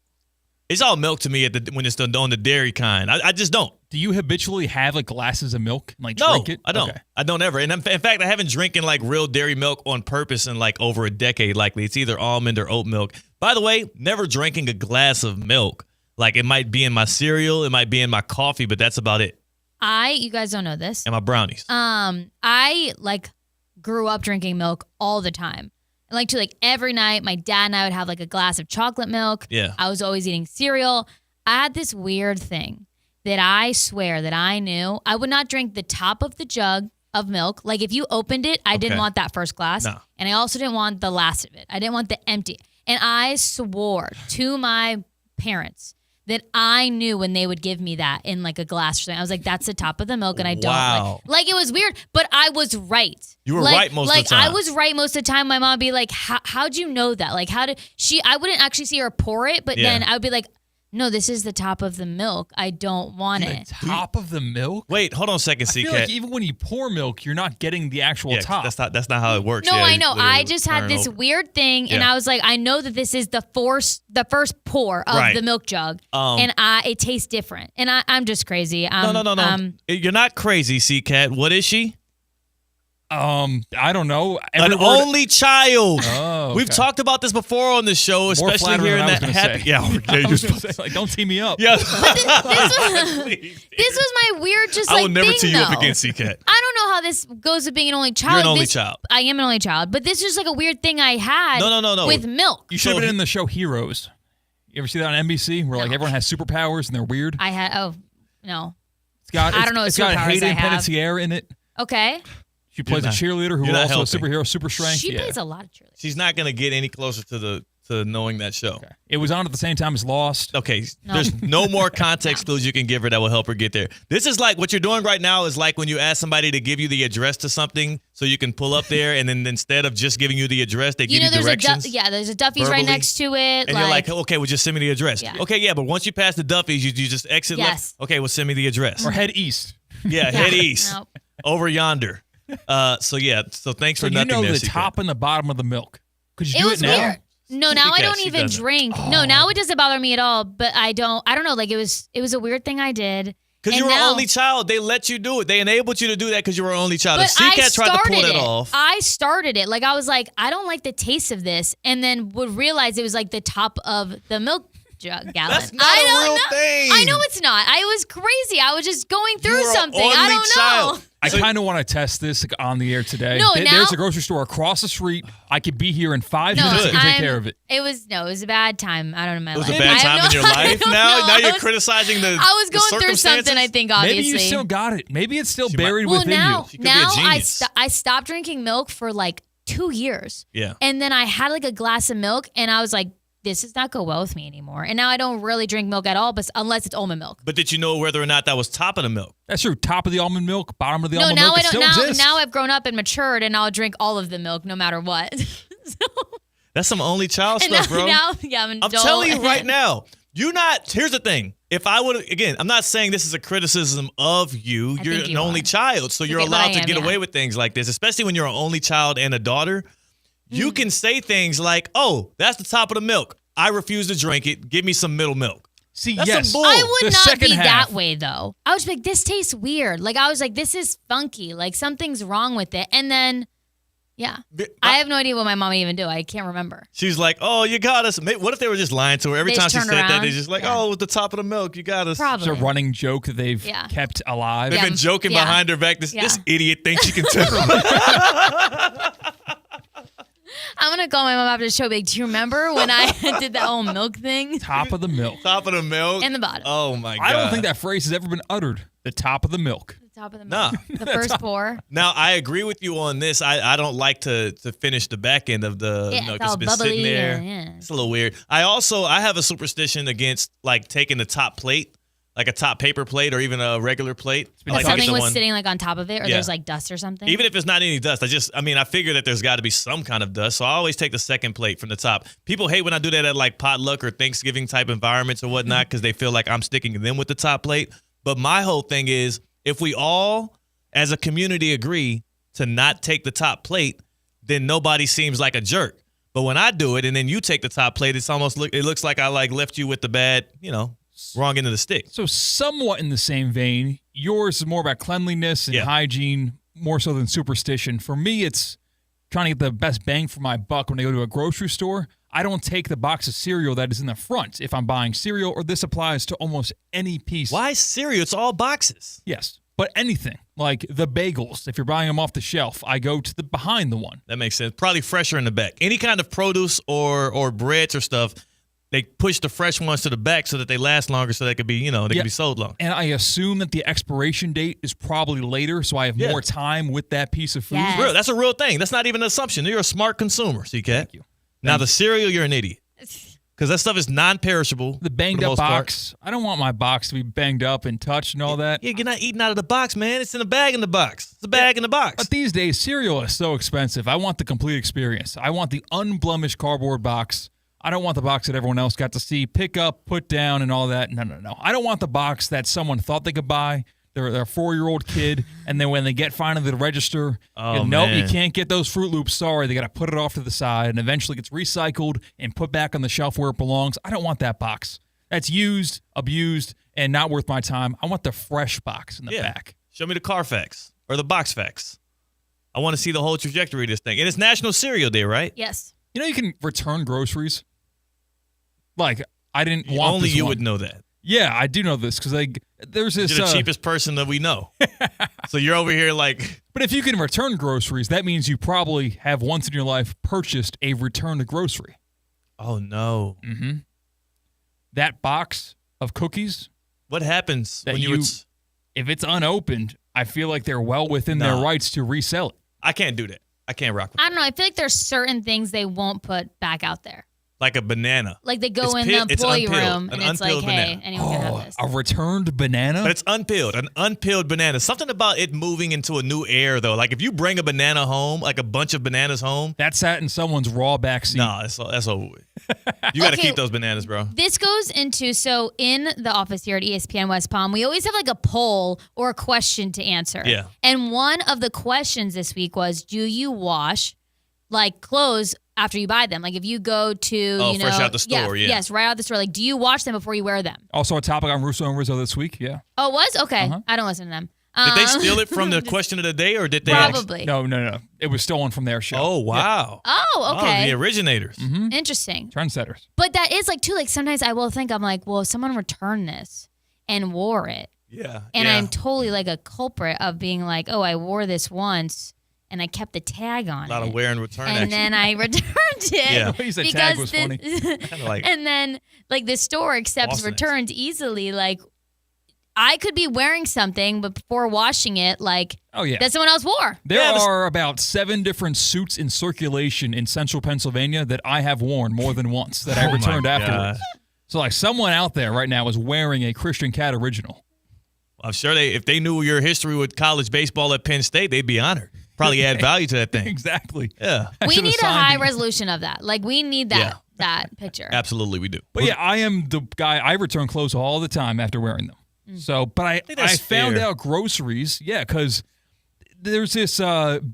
It's all milk to me when it's on the dairy kind. I just don't. Do you habitually have like glasses of milk and like No, drink it? I don't. Okay. I don't ever. And in fact, I haven't drinking like real dairy milk on purpose in like over a decade. Likely, it's either almond or oat milk. By the way, never drinking a glass of milk. Like it might be in my cereal, it might be in my coffee, but that's about it. you guys don't know this. And my brownies. I like grew up drinking milk all the time. And like every night, my dad and I would have like a glass of chocolate milk. Yeah. I was always eating cereal. I had this weird thing that I swear that I knew. I would not drink the top of the jug of milk. Like if you opened it, I didn't Okay. want that first glass. No. And I also didn't want the last of it. I didn't want the empty. And I swore to my parents that I knew when they would give me that in like a glass or something. I was like, that's the top of the milk, and I don't Wow. like it was weird, but I was right. You were Like- right most of the Like time. I was right most of the time. My mom would be like, how'd you know that? Like how did she, I wouldn't actually see her pour it, but Yeah. then I would be like, no, this is the top of the milk. I don't want it. Top of the milk? Wait, hold on a second, I feel C-Cat. like even when you pour milk, you're not getting the actual top. That's not how it works. No, Yeah, I you know. literally I just had turn this over. weird thing, and Yeah. I was like, I know that this is the first pour of Right. the milk jug, Um, and it tastes different. And I'm just crazy. No. You're not crazy, C-Cat. What is she? I don't know. An only child. Oh, We've okay. talked about this before on the show, More especially flattering here in than I that was gonna happy. say. Yeah, I you're was supposed gonna say, like, don't tee me up. Yeah. This was my weird, just I like will never thing, tee you up though. again, C-Cat. I don't know how this goes with being an only child. You're an only This- child. I am an only child, but this is like a weird thing I had. No. With milk. You should have been in the show Heroes. You ever see that on NBC where like everyone has superpowers and they're weird? I had. Oh no. I don't know what It's got superpowers I Hayden have. Panettiere in it. Okay. She plays not- a cheerleader who you're not also a helping. superhero, super strength. She yeah. plays a lot of cheerleaders. She's not gonna get any closer to to knowing that show. Okay. It was on at the same time as Lost. Okay, there's no more context clues you can give her that will help her get there. This is like what you're doing right now is like when you ask somebody to give you the address to something so you can pull up there, and then instead of just giving you the address, they give you directions. There's a Duffy's verbally, right next to it. And you're like, okay, well, just send me the address. Yeah. Okay, yeah, but once you pass the Duffy's, you just exit left. Okay, well, send me the address. Or head east. Yeah, head east. Nope. Over yonder. So thanks for nothing. You know there, the Secret. top and the bottom of the milk. Could you It do was it now? weird. No, now I don't She even doesn't. drink. No, now it doesn't bother me at all. But I don't know. Like it was a weird thing I did. Because you were an only child. They let you do it. They enabled you to do that because you were an only child. If But I C-Cat tried to pull started that it. off. I started it. Like I was like, I don't like the taste of this, and then would realize it was like the top of the milk gallon. That's not I a don't real know. thing. I know it's not. I was crazy. I was just going through were an something. I only don't child. know. I kind of want to test this on the air today. No, There's now- a grocery store across the street. I could be here in 5 No, minutes and take I'm- care of it. It was a bad time. I don't know in my It was life. a bad I have time in your I life. don't Now know. you're criticizing the I was the going through something. circumstances? I think obviously. Maybe you still got it. Maybe it's still She buried well, within now you. She could be a now genius. I stopped drinking milk for like 2 years. Yeah. And then I had like a glass of milk, and I was like, this does not go well with me anymore. And now I don't really drink milk at all, but unless it's almond milk. But did you know whether or not that was top of the milk? That's true. Top of the almond milk, bottom of the No, almond now milk. I It don't. still Now, exists. now I've grown up and matured, and I'll drink all of the milk no matter what. That's some only child And stuff, now, bro. yeah, I'm an I'm adult. telling you right now. Here's the thing. If I would, again, I'm not saying this is a criticism of you. You're think an you only are. child, so you're Okay, but allowed I to am, get yeah. away with things like this, especially when you're an only child and a daughter. Mm. You can say things like, oh, that's the top of the milk. I refuse to drink it. Give me some middle milk. See, That's yes. some bull. I would The not second be half. that way though. I was like, this tastes weird. Like I was like, this is funky. Like something's wrong with it. And then, yeah, I have no idea what my mom even do. I can't remember. She's like, oh, you got us. What if they were just lying to her? Every They time just she turned said that, around. they just like, Yeah. oh, it was the top of the milk. You got us. Probably. It's a running joke that they've Yeah. kept alive. They've Yeah. been joking Yeah. behind her back. This Yeah. idiot thinks she can tell. I'm gonna call my mom after the show. Be like, do you remember when I did that whole milk thing? Top of the milk. Top of the milk. And the bottom. Oh, my God. I don't think that phrase has ever been uttered. The top of the milk. The top of the Nah. milk. The first pour. Now, I agree with you on this. I don't like to finish the back end of the Yeah, milk. it's all It's been sitting bubbly there. and- yeah. It's a little weird. I have a superstition against like taking the top plate, like a top paper plate or even a regular plate. I like to get Something the was one- sitting like on top of it, or Yeah. there's like dust or something. Even if it's not any dust, I figure that there's got to be some kind of dust. So I always take the second plate from the top. People hate when I do that at like potluck or Thanksgiving type environments or whatnot because they feel like I'm sticking them with the top plate. But my whole thing is if we all as a community agree to not take the top plate, then nobody seems like a jerk. But when I do it and then you take the top plate, it's almost it looks like I like left you with the bad, wrong end of the stick. So somewhat in the same vein, yours is more about cleanliness and hygiene, more so than superstition. For me, it's trying to get the best bang for my buck when I go to a grocery store. I don't take the box of cereal that is in the front if I'm buying cereal, or this applies to almost any piece. Why cereal? It's all boxes. Yes, but anything, like the bagels, if you're buying them off the shelf, I go to the behind the one. That makes sense. Probably fresher in the back. Any kind of produce or breads or stuff, they push the fresh ones to the back so that they last longer, so they could be, they can be sold longer. And I assume that the expiration date is probably later, so I have more time with that piece of food. Yes. Real. That's a real thing. That's not even an assumption. You're a smart consumer, CK. Thank you. Now, the cereal, you're an idiot. Because that stuff is non-perishable. The banged up box. I don't want my box to be banged up and touched and all that. Yeah, you're not eating out of the box, man. It's in a bag in the box. It's a bag in the box. But these days, cereal is so expensive. I want the complete experience. I want the unblemished cardboard box. I don't want the box that everyone else got to see, pick up, put down, and all that. No. I don't want the box that someone thought they could buy. They're a 4-year-old kid, and then when they get finally to the register, nope, man. you can't get those Fruit Loops. Sorry, they got to put it off to the side, and eventually gets recycled and put back on the shelf where it belongs. I don't want that box. That's used, abused, and not worth my time. I want the fresh box in the back. Show me the Carfax or the box facts. I want to see the whole trajectory of this thing. And it's National Cereal Day, right? Yes. You know you can return groceries? Like, I didn't want Only this you one. would know that. Yeah, I do know this because there's this. You're the cheapest person that we know. So you're over here like. But if you can return groceries, that means you probably have once in your life purchased a returned grocery. Oh, no. Mm-hmm. That box of cookies. What happens that when if it's unopened, I feel like they're well within their rights to resell it. I can't do that. I can't rock with I don't know. I feel like there's certain things they won't put back out there. like a banana. Like they go It's in peeled- the it's employee unpeeled, room an and it's like, unpeeled hey, banana. anyone can have this. A returned banana? But it's unpeeled, an unpeeled banana. Something about it moving into a new air, though. Like if you bring a banana home, like a bunch of bananas home. That sat in someone's raw backseat. No, that's over with. You got to keep those bananas, bro. This goes into, so in the office here at ESPN West Palm, we always have like a poll or a question to answer. Yeah. And one of the questions this week was, do you wash like clothes after you buy them? Like if you go to, fresh out the store, yeah. Yes, right out the store. Like, do you wash them before you wear them? Also a topic on Russo and Rizzo this week, yeah. Oh, it was? Okay. Uh-huh. I don't listen to them. Did they steal it from the question of the day, or did they? Probably. No. It was stolen from their show. Oh, wow. Oh, Oh, okay. the originators. Mm-hmm. Interesting. Trendsetters. But that is like, too, like sometimes I will think, I'm like, well, if someone returned this and wore it, Yeah. and yeah. I'm totally like a culprit of being like, oh, I wore this once and I kept the tag on a lot it. of wear and return And action. then I returned it. Yeah. He said because tag was funny. Kinda like and then like the store accepts Boston returns easily. Like I could be wearing something, but before washing it, like Oh, yeah. that someone else wore. There are about 7 different suits in circulation in central Pennsylvania that I have worn more than once that I Oh, my returned afterwards. gosh. So, like, someone out there right now is wearing a Christian Cat original. I'm sure if they knew your history with college baseball at Penn State, they'd be honored. Probably add value to that thing. Exactly. Yeah. We need a high resolution of that. Like we need that that picture. Absolutely, we do. But yeah, I am the guy, I return clothes all the time after wearing them. So, but I think that's found fair. out groceries, because there's this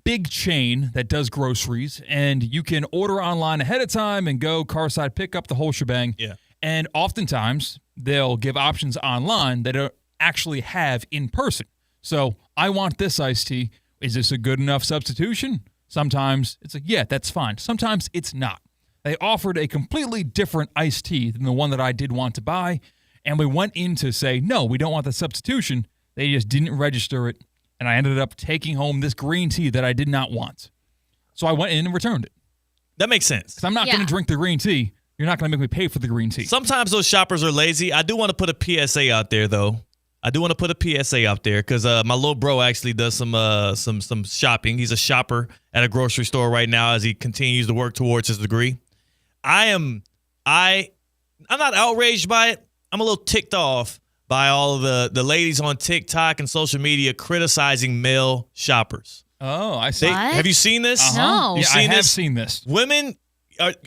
big chain that does groceries, and you can order online ahead of time and go carside pickup, the whole shebang. Yeah. And oftentimes they'll give options online that don't actually have in person. So I want this iced tea. Is this a good enough substitution? Sometimes it's like, yeah, that's fine. Sometimes it's not. They offered a completely different iced tea than the one that I did want to buy. And we went in to say, no, we don't want the substitution. They just didn't register it. And I ended up taking home this green tea that I did not want. So I went in and returned it. That makes sense. Because I'm not going to drink the green tea. You're not going to make me pay for the green tea. Sometimes those shoppers are lazy. I do want to put a PSA out there, though. I do want to put a PSA out there because my little bro actually does some shopping. He's a shopper at a grocery store right now as he continues to work towards his degree. I'm not outraged by it. I'm a little ticked off by all of the ladies on TikTok and social media criticizing male shoppers. Oh, I see. Have you seen this? Uh-huh. No. Yeah, I have seen this. Women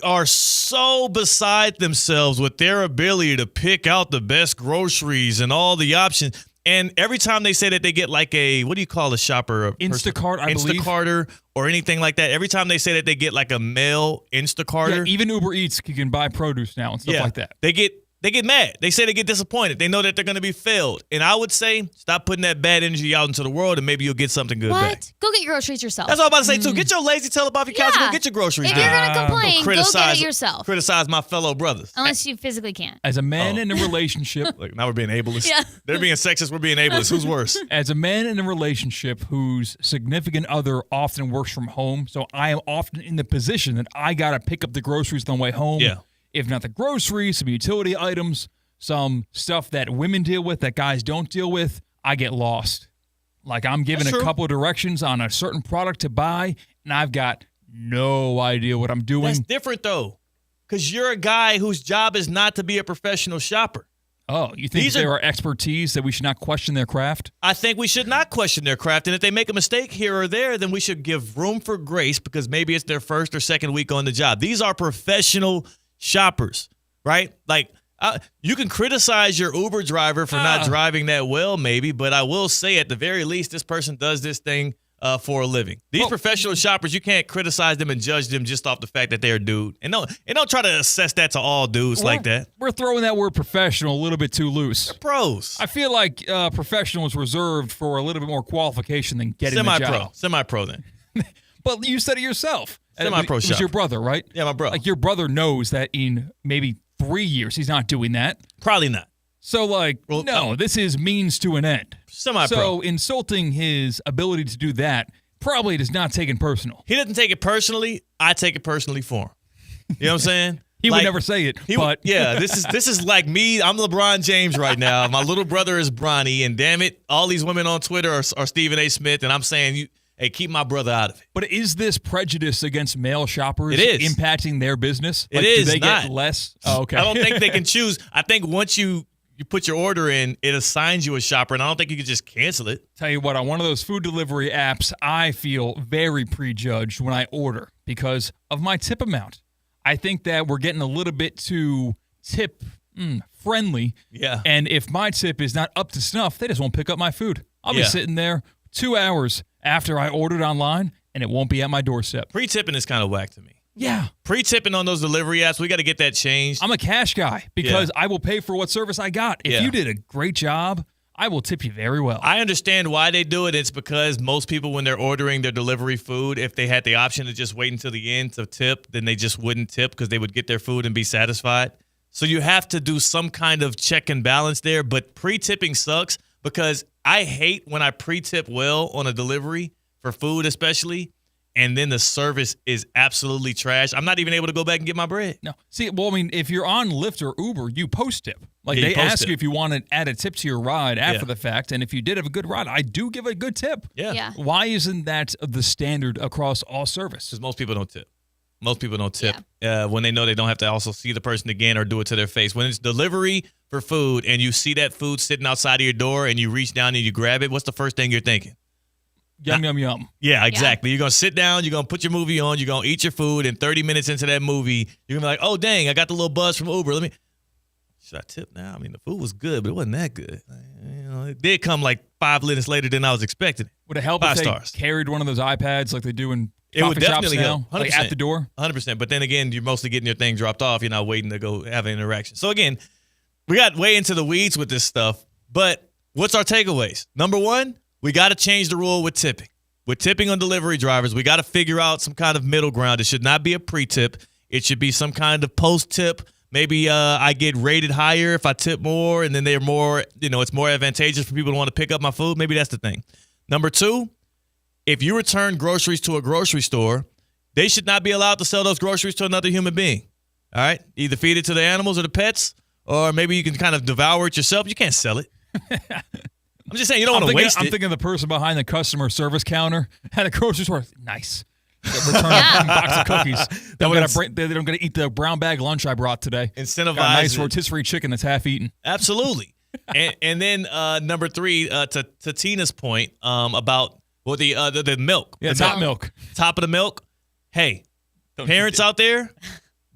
are so beside themselves with their ability to pick out the best groceries and all the options. And every time they say that they get like a, what do you call a shopper? Instacart, I believe. Instacarter or anything like that. Every time they say that they get like a male Instacarter. Yeah, even Uber Eats, you can buy produce now and stuff like that. They get mad. They say they get disappointed. They know that they're going to be failed. And I would say, stop putting that bad energy out into the world, and maybe you'll get something good back. What? Go get your groceries yourself. That's all I'm about to say, too. Get your lazy tail up off your couch and Yeah. go get your groceries. If you're done. gonna complain, Don't go get it criticize- yourself. Criticize my fellow brothers. Unless you physically can't. As a man in a relationship. Look, now we're being ableist. Yeah. They're being sexist. We're being ableist. Who's worse? As a man in a relationship whose significant other often works from home, so I am often in the position that I got to pick up the groceries on the way home. Yeah. If not the groceries, some utility items, some stuff that women deal with that guys don't deal with, I get lost. Like I'm given That's a true. couple of directions on a certain product to buy, and I've got no idea what I'm doing. That's different, though, because you're a guy whose job is not to be a professional shopper. Oh, you think there are expertise that we should not question their craft? I think we should not question their craft. And if they make a mistake here or there, then we should give room for grace because maybe it's their first or second week on the job. These are professional shoppers, right? Like, you can criticize your Uber driver for not driving that well, maybe, but I will say at the very least, this person does this thing for a living. These professional shoppers, you can't criticize them and judge them just off the fact that they're a dude. And don't try to assess that to all dudes like that. We're throwing that word professional a little bit too loose. They're pros. I feel like professional is reserved for a little bit more qualification than getting the job. Semi-pro then. But you said it yourself. Semi-pro It was shopper. your brother, right? Yeah, my brother. Like your brother knows that in maybe 3 years he's not doing that. Probably not. So this is means to an end. Semi-pro. So insulting his ability to do that probably does not take it personal. He doesn't take it personally. I take it personally for him. You know what I'm saying? He would never say it, but yeah, this is like me. I'm LeBron James right now. My little brother is Bronny, and damn it, all these women on Twitter are Stephen A. Smith, and I'm saying hey, keep my brother out of it. But is this prejudice against male shoppers It is. impacting their business? It is Do they not. get less? Oh, okay. I don't think they can choose. I think once you put your order in, it assigns you a shopper, and I don't think you can just cancel it. Tell you what, on one of those food delivery apps, I feel very prejudged when I order because of my tip amount. I think that we're getting a little bit too tip friendly. Yeah. And if my tip is not up to snuff, they just won't pick up my food. I'll be sitting there 2 hours after I ordered online, and it won't be at my doorstep. Pre-tipping is kind of whack to me. Yeah. Pre-tipping on those delivery apps, we got to get that changed. I'm a cash guy because I will pay for what service I got. If you did a great job, I will tip you very well. I understand why they do it. It's because most people, when they're ordering their delivery food, if they had the option to just wait until the end to tip, then they just wouldn't tip because they would get their food and be satisfied. So you have to do some kind of check and balance there. But pre-tipping sucks because I hate when I pre-tip well on a delivery for food especially, and then the service is absolutely trash. I'm not even able to go back and get my bread. No. See, well, I mean, if you're on Lyft or Uber, you post-tip. Like, they ask you if you want to add a tip to your ride after the fact, and if you did have a good ride, I do give a good tip. Yeah. Why isn't that the standard across all service? Because most people don't tip. Most people don't tip when they know they don't have to also see the person again or do it to their face. When it's delivery for food and you see that food sitting outside of your door and you reach down and you grab it, what's the first thing you're thinking? Yum, yum, yum. Yeah, exactly. You're going to sit down, you're going to put your movie on, you're going to eat your food, and 30 minutes into that movie, you're going to be like, oh, dang, I got the little buzz from Uber. Should I tip now? I mean, the food was good, but it wasn't that good. It did come like 5 minutes later than I was expecting. Would it help 5 if they stars. carried one of those iPads like they do in It would coffee shops definitely now? help. 100%. Like at the door? 100%. But then again, you're mostly getting your thing dropped off. You're not waiting to go have an interaction. So again, we got way into the weeds with this stuff. But what's our takeaways? Number one, we got to change the rule with tipping. With tipping on delivery drivers, we got to figure out some kind of middle ground. It should not be a pre-tip. It should be some kind of post-tip. Maybe I get rated higher if I tip more, and then they're more, it's more advantageous for people to want to pick up my food. Maybe that's the thing. Number two, if you return groceries to a grocery store, they should not be allowed to sell those groceries to another human being. All right? Either feed it to the animals or the pets, or maybe you can kind of devour it yourself. You can't sell it. I'm just saying you don't want to waste it. I'm thinking the person behind the customer service counter at a grocery store. Nice. Return a box of cookies. They don't get to eat the brown bag lunch I brought today. Incentivize Got a nice rotisserie chicken that's half eaten. Absolutely. and then number three, to Tina's point about the milk. Yeah, top milk. Top of the milk. Hey, parents out there,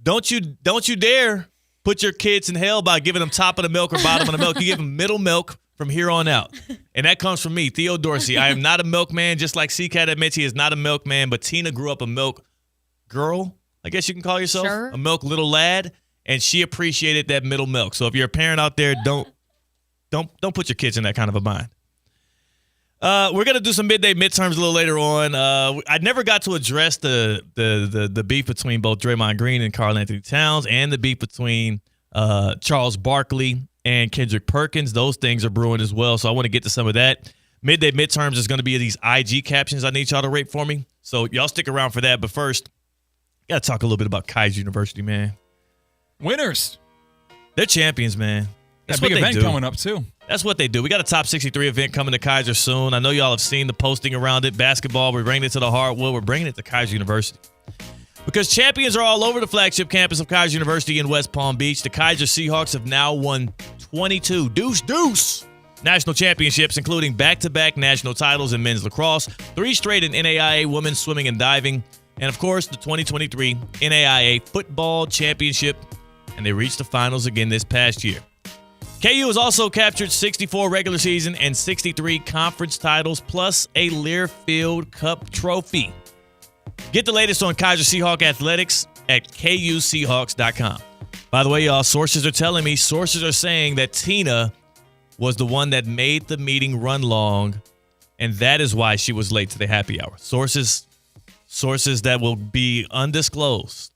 don't you dare put your kids in hell by giving them top of the milk or bottom of the milk. You give them middle milk from here on out. And that comes from me, Theo Dorsey. I am not a milkman, just like C-Cat admits he is not a milkman, but Tina grew up a milk girl, I guess you can call yourself. Sure. A milk little lad, and she appreciated that middle milk. So if you're a parent out there, don't put your kids in that kind of a bind. We're going to do some midday midterms a little later on. I never got to address the beef between both Draymond Green and Karl Anthony Towns and the beef between Charles Barkley and Kendrick Perkins. Those things are brewing as well, so I want to get to some of that. Midday midterms is going to be these IG captions I need y'all to rate for me, so y'all stick around for that. But first, got to talk a little bit about Kaiser University, man. Winners. They're champions, man. That's Got a big what they event do. coming up, too. That's what they do. We got a Top 63 event coming to Kaiser soon. I know y'all have seen the posting around it. Basketball, we're bringing it to the hardwood. We're bringing it to Kaiser University. Because champions are all over the flagship campus of Kaiser University in West Palm Beach, the Kaiser Seahawks have now won 22 national championships, including back-to-back national titles in men's lacrosse, 3 straight in NAIA women's swimming and diving, and, of course, the 2023 NAIA football championship, and they reached the finals again this past year. KU has also captured 64 regular season and 63 conference titles, plus a Learfield Cup trophy. Get the latest on Kaiser Seahawk athletics at kuseahawks.com. By the way, y'all, sources are saying that Tina was the one that made the meeting run long, and that is why she was late to the happy hour. Sources that will be undisclosed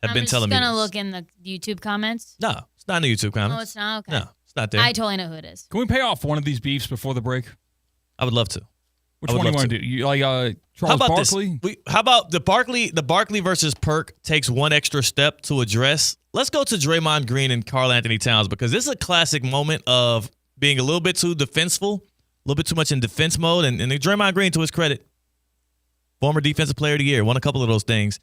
have been telling me. I'm just going to look in the YouTube comments. No, it's not in the YouTube comments. Oh, it's not? Okay. No, it's not there. I totally know who it is. Can we pay off one of these beefs before the break? I would love to. Which one do you want to do? You like Charles Barkley? How about the Barkley versus Perk takes one extra step to address? Let's go to Draymond Green and Karl Anthony Towns, because this is a classic moment of being a little bit too defenseful, a little bit too much in defense mode. And Draymond Green, to his credit, former Defensive Player of the Year, won a couple of those things.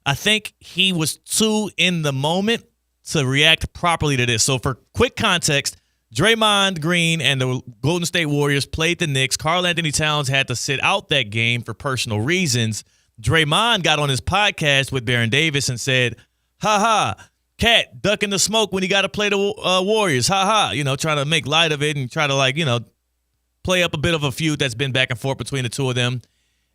I think he was too in the moment to react properly to this. So for quick context, Draymond Green and the Golden State Warriors played the Knicks. Karl Anthony Towns had to sit out that game for personal reasons. Draymond got on his podcast with Baron Davis and said, ha, Cat ducking the smoke when he got to play the Warriors. Ha, trying to make light of it and try to play up a bit of a feud that's been back and forth between the two of them.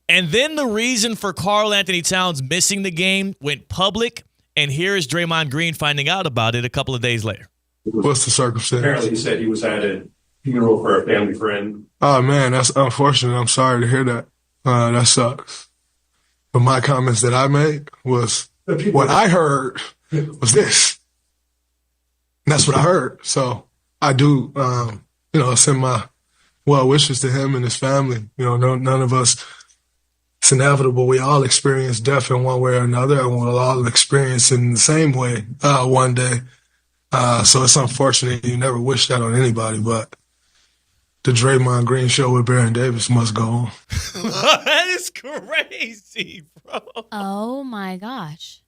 And then the reason for Karl Anthony Towns missing the game went public, and here is Draymond Green finding out about it a couple of days later. What's the circumstance? Apparently, he said he was at a funeral for a family friend. Oh, man, that's unfortunate. I'm sorry to hear that. That sucks. But my comments that I made was what I heard was this. And that's what I heard. So I do, send my well wishes to him and his family. None of us, it's inevitable. We all experience death in one way or another, and we'll all experience it in the same way one day. So it's unfortunate. You never wish that on anybody, but the Draymond Green show with Baron Davis must go on. That is crazy, bro. Oh, my gosh.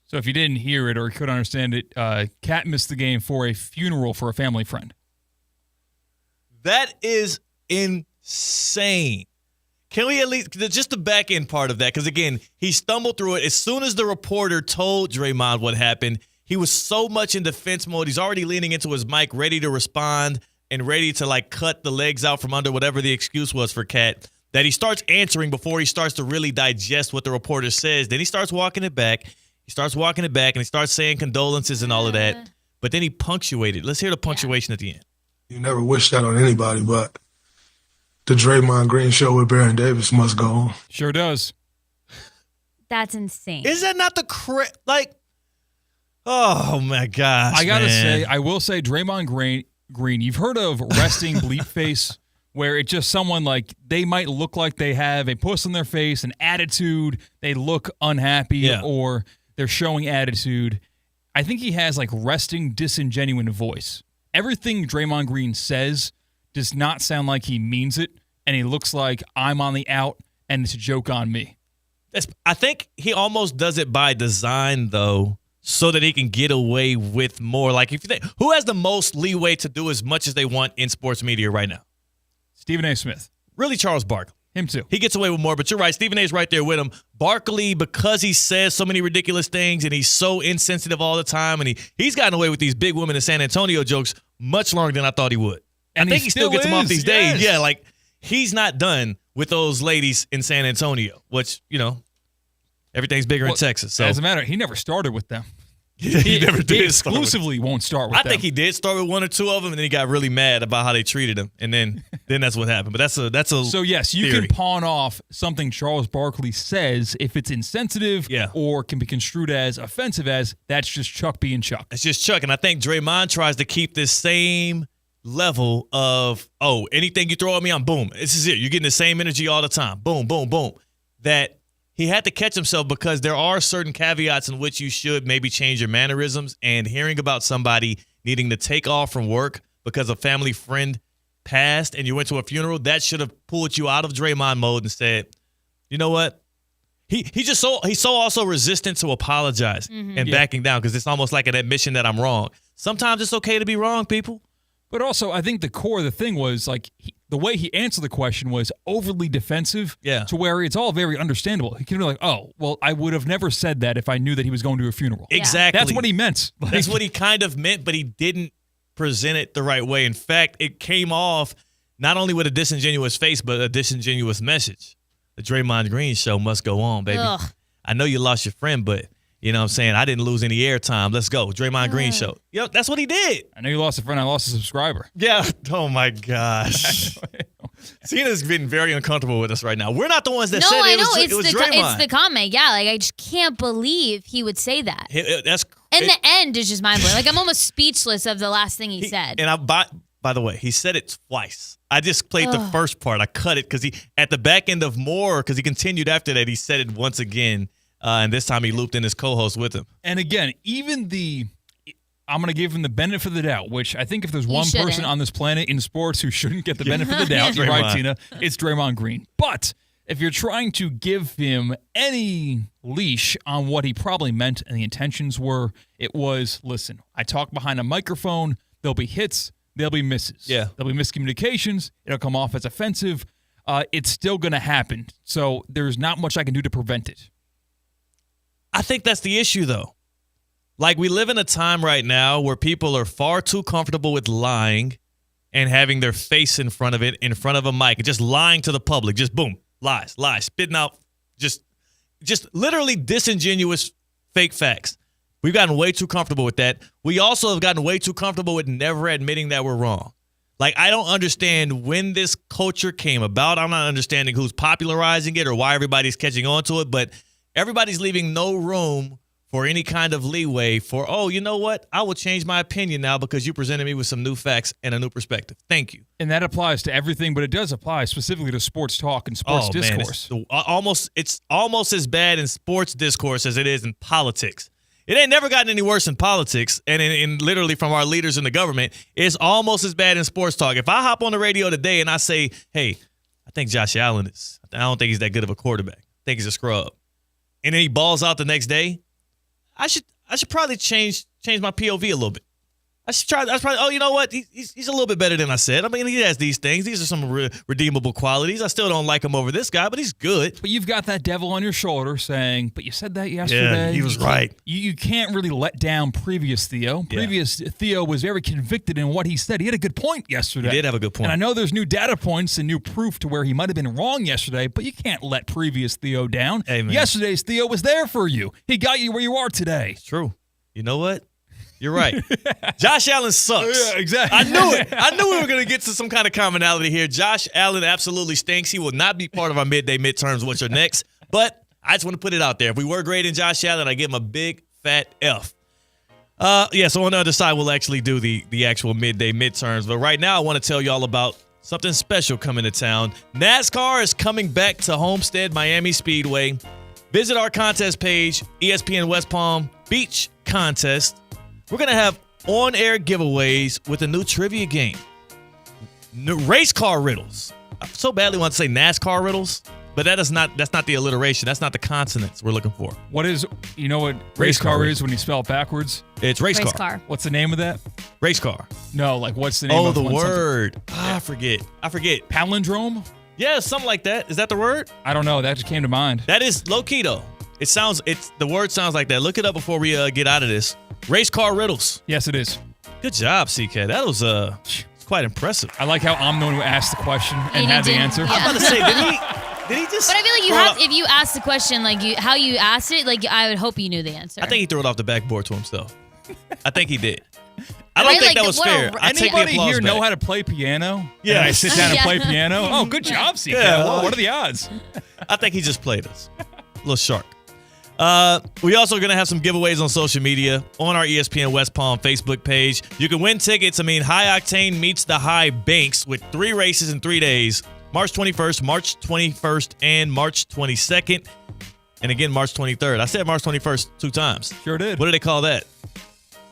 So if you didn't hear it or couldn't understand it, Cat missed the game for a funeral for a family friend. That is insane. Can we at least, just the back end part of that, because, again, he stumbled through it. As soon as the reporter told Draymond what happened, he was so much in defense mode. He's already leaning into his mic, ready to respond and ready to, cut the legs out from under whatever the excuse was for Cat, that he starts answering before he starts to really digest what the reporter says. Then he starts walking it back. And he starts saying condolences and all of that. But then he punctuated. Let's hear the punctuation at the end. You never wish that on anybody, but the Draymond Green show with Baron Davis must go on. Sure does. That's insane. Is that not the oh, my gosh, I got to say, I will say Draymond Green, you've heard of resting bleep face, where it's just someone they might look like they have a puss on their face, an attitude, they look unhappy, or they're showing attitude. I think he has resting, disingenuine voice. Everything Draymond Green says does not sound like he means it, and he looks like I'm on the out, and it's a joke on me. I think he almost does it by design, though, so that he can get away with more. If you think, who has the most leeway to do as much as they want in sports media right now? Stephen A. Smith. Really, Charles Barkley. Him too. He gets away with more, but you're right. Stephen A's right there with him. Barkley, because he says so many ridiculous things and he's so insensitive all the time, and he's gotten away with these big women in San Antonio jokes much longer than I thought he would. And I think he still gets them off these days. Yeah, he's not done with those ladies in San Antonio, which, everything's bigger in Texas. So as a matter, he never started with them. He never did. He exclusively won't start with them. I think he did start with one or two of them, and then he got really mad about how they treated him, and then that's what happened. But that's a so yes, you theory. can pawn off something Charles Barkley says if it's insensitive, or can be construed as offensive as that's just Chuck being Chuck. It's just Chuck, and I think Draymond tries to keep this same level of anything you throw at me, I'm boom. This is it. You're getting the same energy all the time. Boom, boom, boom. That. He had to catch himself because there are certain caveats in which you should maybe change your mannerisms, and hearing about somebody needing to take off from work because a family friend passed and you went to a funeral, that should have pulled you out of Draymond mode and said, you know what? He's so also resistant to apologizing and backing down because it's almost like an admission that I'm wrong. Sometimes it's okay to be wrong, people. But also, I think the core of the thing was the way he answered the question was overly defensive to where it's all very understandable. He can be like, oh, well, I would have never said that if I knew that he was going to a funeral. Exactly. That's what he meant. That's what he kind of meant, but he didn't present it the right way. In fact, it came off not only with a disingenuous face, but a disingenuous message. The Draymond Green show must go on, baby. Ugh. I know you lost your friend, but you know what I'm saying? I didn't lose any airtime. Let's go. Draymond Green show. Yep, that's what he did. I know you lost a friend. I lost a subscriber. Yeah. Oh, my gosh. Cena's getting very uncomfortable with us right now. We're not the ones that said it. It was Draymond. It's the comment. Yeah, I just can't believe he would say that. And the end is just mind-blowing. I'm almost speechless of the last thing he said. And by the way, he said it twice. I just played the first part. I cut it because at the back end of more, because he continued after that, he said it once again. And this time he looped in his co-host with him. And again, I'm going to give him the benefit of the doubt, which I think if there's one person on this planet in sports who shouldn't get the benefit of the doubt, you're right, Tina, it's Draymond Green. But if you're trying to give him any leash on what he probably meant and the intentions were, it was, listen, I talk behind a microphone, there'll be hits, there'll be misses. Yeah. There'll be miscommunications, it'll come off as offensive. It's still going to happen. So there's not much I can do to prevent it. I think that's the issue, though. Like, we live in a time right now where people are far too comfortable with lying and having their face in front of it, in front of a mic, and just lying to the public. Just boom, lies, spitting out just literally disingenuous fake facts. We've gotten way too comfortable with that. We also have gotten way too comfortable with never admitting that we're wrong. Like, I don't understand when this culture came about. I'm not understanding who's popularizing it or why everybody's catching on to it, but everybody's leaving no room for any kind of leeway for, oh, you know what? I will change my opinion now because you presented me with some new facts and a new perspective. Thank you. And that applies to everything, but it does apply specifically to sports talk and sports discourse. Man, it's almost as bad in sports discourse as it is in politics. It ain't never gotten any worse in politics, and in literally from our leaders in the government, it's almost as bad in sports talk. If I hop on the radio today and I say, hey, I think Josh Allen I don't think he's that good of a quarterback. I think he's a scrub. And then he balls out the next day, I should probably change my POV a little bit. That's probably, oh, you know what? He's a little bit better than I said. I mean, he has these things. These are some redeemable qualities. I still don't like him over this guy, but he's good. But you've got that devil on your shoulder saying, but you said that yesterday. Yeah, he was right. You can't really let down previous Theo. Previous Theo was very convicted in what he said. He had a good point yesterday. He did have a good point. And I know there's new data points and new proof to where he might have been wrong yesterday, but you can't let previous Theo down. Hey, man. Yesterday's Theo was there for you. He got you where you are today. It's true. You know what? You're right. Josh Allen sucks. Yeah, exactly. I knew it. I knew we were going to get to some kind of commonality here. Josh Allen absolutely stinks. He will not be part of our midday midterms, which are next. But I just want to put it out there. If we were grading Josh Allen, I give him a big, fat F. So on the other side, we'll actually do the actual midday midterms. But right now, I want to tell you all about something special coming to town. NASCAR is coming back to Homestead Miami Speedway. Visit our contest page, ESPN West Palm Beach Contest. We're going to have on-air giveaways with a new trivia game. Race car riddles. I so badly want to say NASCAR riddles, but that's not the alliteration. That's not the consonants we're looking for. What is, you know what race car is when you spell it backwards? It's race car. What's the name of that? Race car. No, like what's the name of the word? I forget. Palindrome? Yeah, something like that. Is that the word? I don't know. That just came to mind. That is low-key, though. The word sounds like that. Look it up before we get out of this. Race car riddles. Yes, it is. Good job, CK. That was quite impressive. I like how I'm the one who asked the question and had the answer. Yeah. I was about to say, did he just? But I feel like if you asked the question, like how you asked it, like I would hope you knew the answer. I think he threw it off the backboard to himself. I think he did. I don't think that was fair. Anybody here know how to play piano? Yeah. And I sit down and play piano? Oh, good job, CK. Yeah, well, what are the odds? I think he just played us. A little shark. We also are going to have some giveaways on social media on our ESPN West Palm Facebook page. You can win tickets. High Octane meets the High Banks with 3 races in 3 days. March 21st, March 21st, and March 22nd. And again, March 23rd. I said March 21st 2 times. Sure did. What do they call that?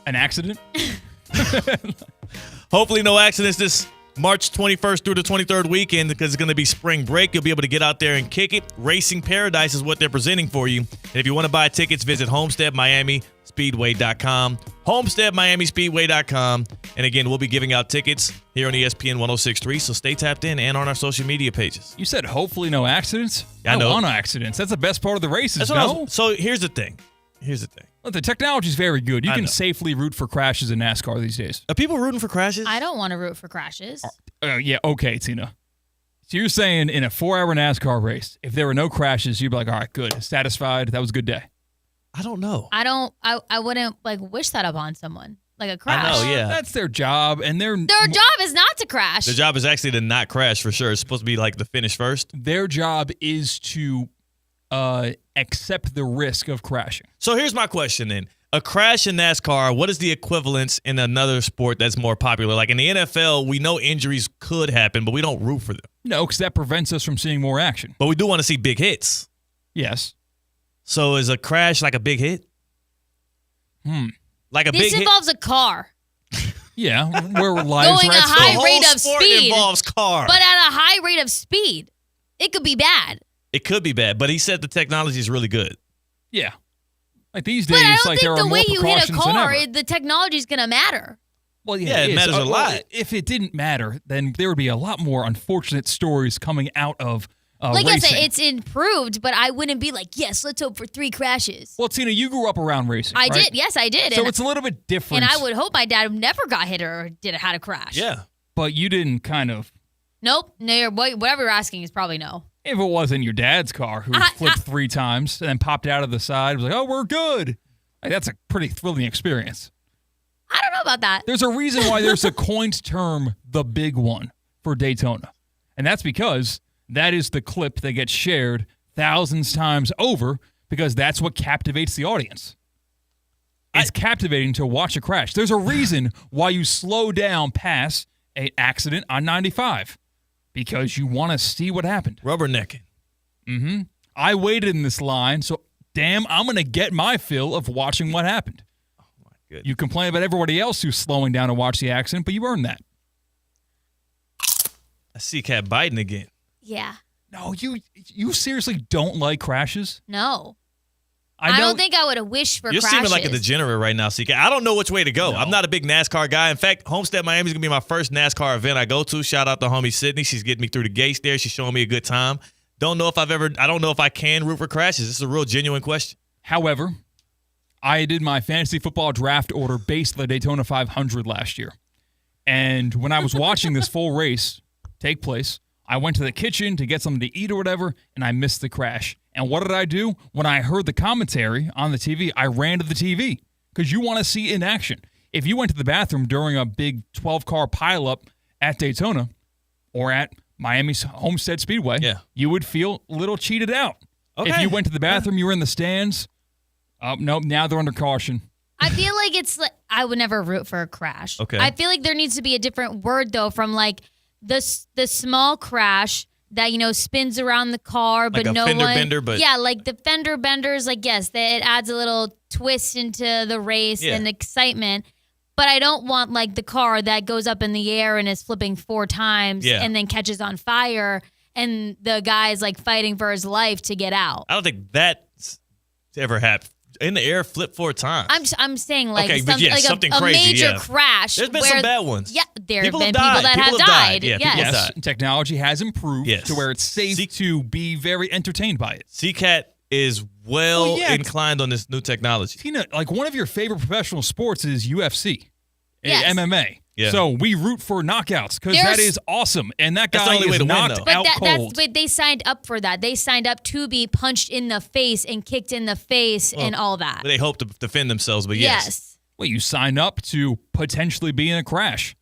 An accident? Hopefully no accidents this March 21st through the 23rd weekend because it's going to be spring break. You'll be able to get out there and kick it. Racing Paradise is what they're presenting for you. And if you want to buy tickets, visit HomesteadMiamiSpeedway.com. HomesteadMiamiSpeedway.com. And again, we'll be giving out tickets here on ESPN 106.3, so stay tapped in and on our social media pages. You said hopefully no accidents? I know. I want accidents. That's the best part of the races, So here's the thing. Well, the technology's very good. You can safely root for crashes in NASCAR these days. Are people rooting for crashes? I don't want to root for crashes. Yeah, okay, Tina. So you're saying in a 4-hour NASCAR race, if there were no crashes, you'd be like, all right, good, satisfied, that was a good day. I don't know. I wouldn't wish that upon someone. Like a crash. I know, yeah. That's their job, and their job is not to crash. Their job is actually to not crash for sure. It's supposed to be like the finish first. Their job is to accept the risk of crashing. So here's my question then. A crash in NASCAR, what is the equivalence in another sport that's more popular? Like in the NFL, we know injuries could happen, but we don't root for them. No, because that prevents us from seeing more action. But we do want to see big hits. Yes. So is a crash like a big hit? Like a big hit? This involves a car. Yeah, where lives going a high rate of speed. Involves car. But at a high rate of speed, it could be bad. It could be bad, but he said the technology is really good. Yeah. Like these days, But I don't like there think are the more way you hit a precautions than car, ever. the technology is going to matter. Well, Yeah, it matters a lot. If it didn't matter, then there would be a lot more unfortunate stories coming out of Like racing. I said, it's improved, but I wouldn't be like, yes, let's hope for 3 crashes. Well, Tina, you grew up around racing. I right? did. Yes, I did. So and, it's a little bit different. and I would hope my dad never got hit or had a crash. Yeah. But you didn't kind of. Nope. No, whatever you're asking is probably no. If it wasn't your dad's car who flipped 3 times and then popped out of the side, was like, oh, we're good. Like, that's a pretty thrilling experience. I don't know about that. There's a reason why there's a coined term, the big one, for Daytona. And that's because that is the clip that gets shared thousands times over because that's what captivates the audience. It's captivating to watch a crash. There's a reason why you slow down past an accident on 95 because you want to see what happened. Rubbernecking. Mm-hmm. I waited in this line, so damn, I'm going to get my fill of watching what happened. Good. You complain about everybody else who's slowing down to watch the accident, but you earned that. I see Cat biting again. Yeah. No, you seriously don't like crashes? No. I don't think I would wish for You're crashes. seeming like a degenerate right now, CK. I don't know which way to go. No. I'm not a big NASCAR guy. In fact, Homestead Miami is going to be my first NASCAR event I go to. Shout out to homie Sydney. She's getting me through the gates there. She's showing me a good time. I don't know if I can root for crashes. This is a real genuine question. However, I did my fantasy football draft order based on the Daytona 500 last year. And when I was watching this full race take place, I went to the kitchen to get something to eat or whatever, and I missed the crash. And what did I do? When I heard the commentary on the TV, I ran to the TV because you want to see it in action. If you went to the bathroom during a big 12-car pileup at Daytona or at Miami's Homestead Speedway, you would feel a little cheated out. Okay. If you went to the bathroom, you were in the stands. Nope, now they're under caution. I feel like it's like I would never root for a crash. Okay. I feel like there needs to be a different word though from like the small crash that spins around the car, but Like a no fender one. bender, but- yeah, like the fender benders. Like yes, it adds a little twist into the race Yeah. and excitement. But I don't want like the car that goes up in the air and is flipping 4 times and then catches on fire, and the guy's like fighting for his life to get out. I don't think that's ever happened. In the air, flip 4 times. I'm saying like, Okay, but yeah, like something a crazy, major yeah. crash. There's been where, some bad ones. Yeah, there People have have been people died. that People have have died. died. Yeah, yes. people Yes, technology has improved Yes. to where it's safe to be very entertained by it. C-Cat is well inclined on this new technology. Tina, like one of your favorite professional sports is UFC, Yes. MMA. Yeah. So we root for knockouts because that is awesome. And that That's the guy only way is to win, knocked though. But out cold. but they signed up for that. They signed up to be punched in the face and kicked in the face and all that. They hope to defend themselves, but yes. Well, you sign up to potentially be in a crash.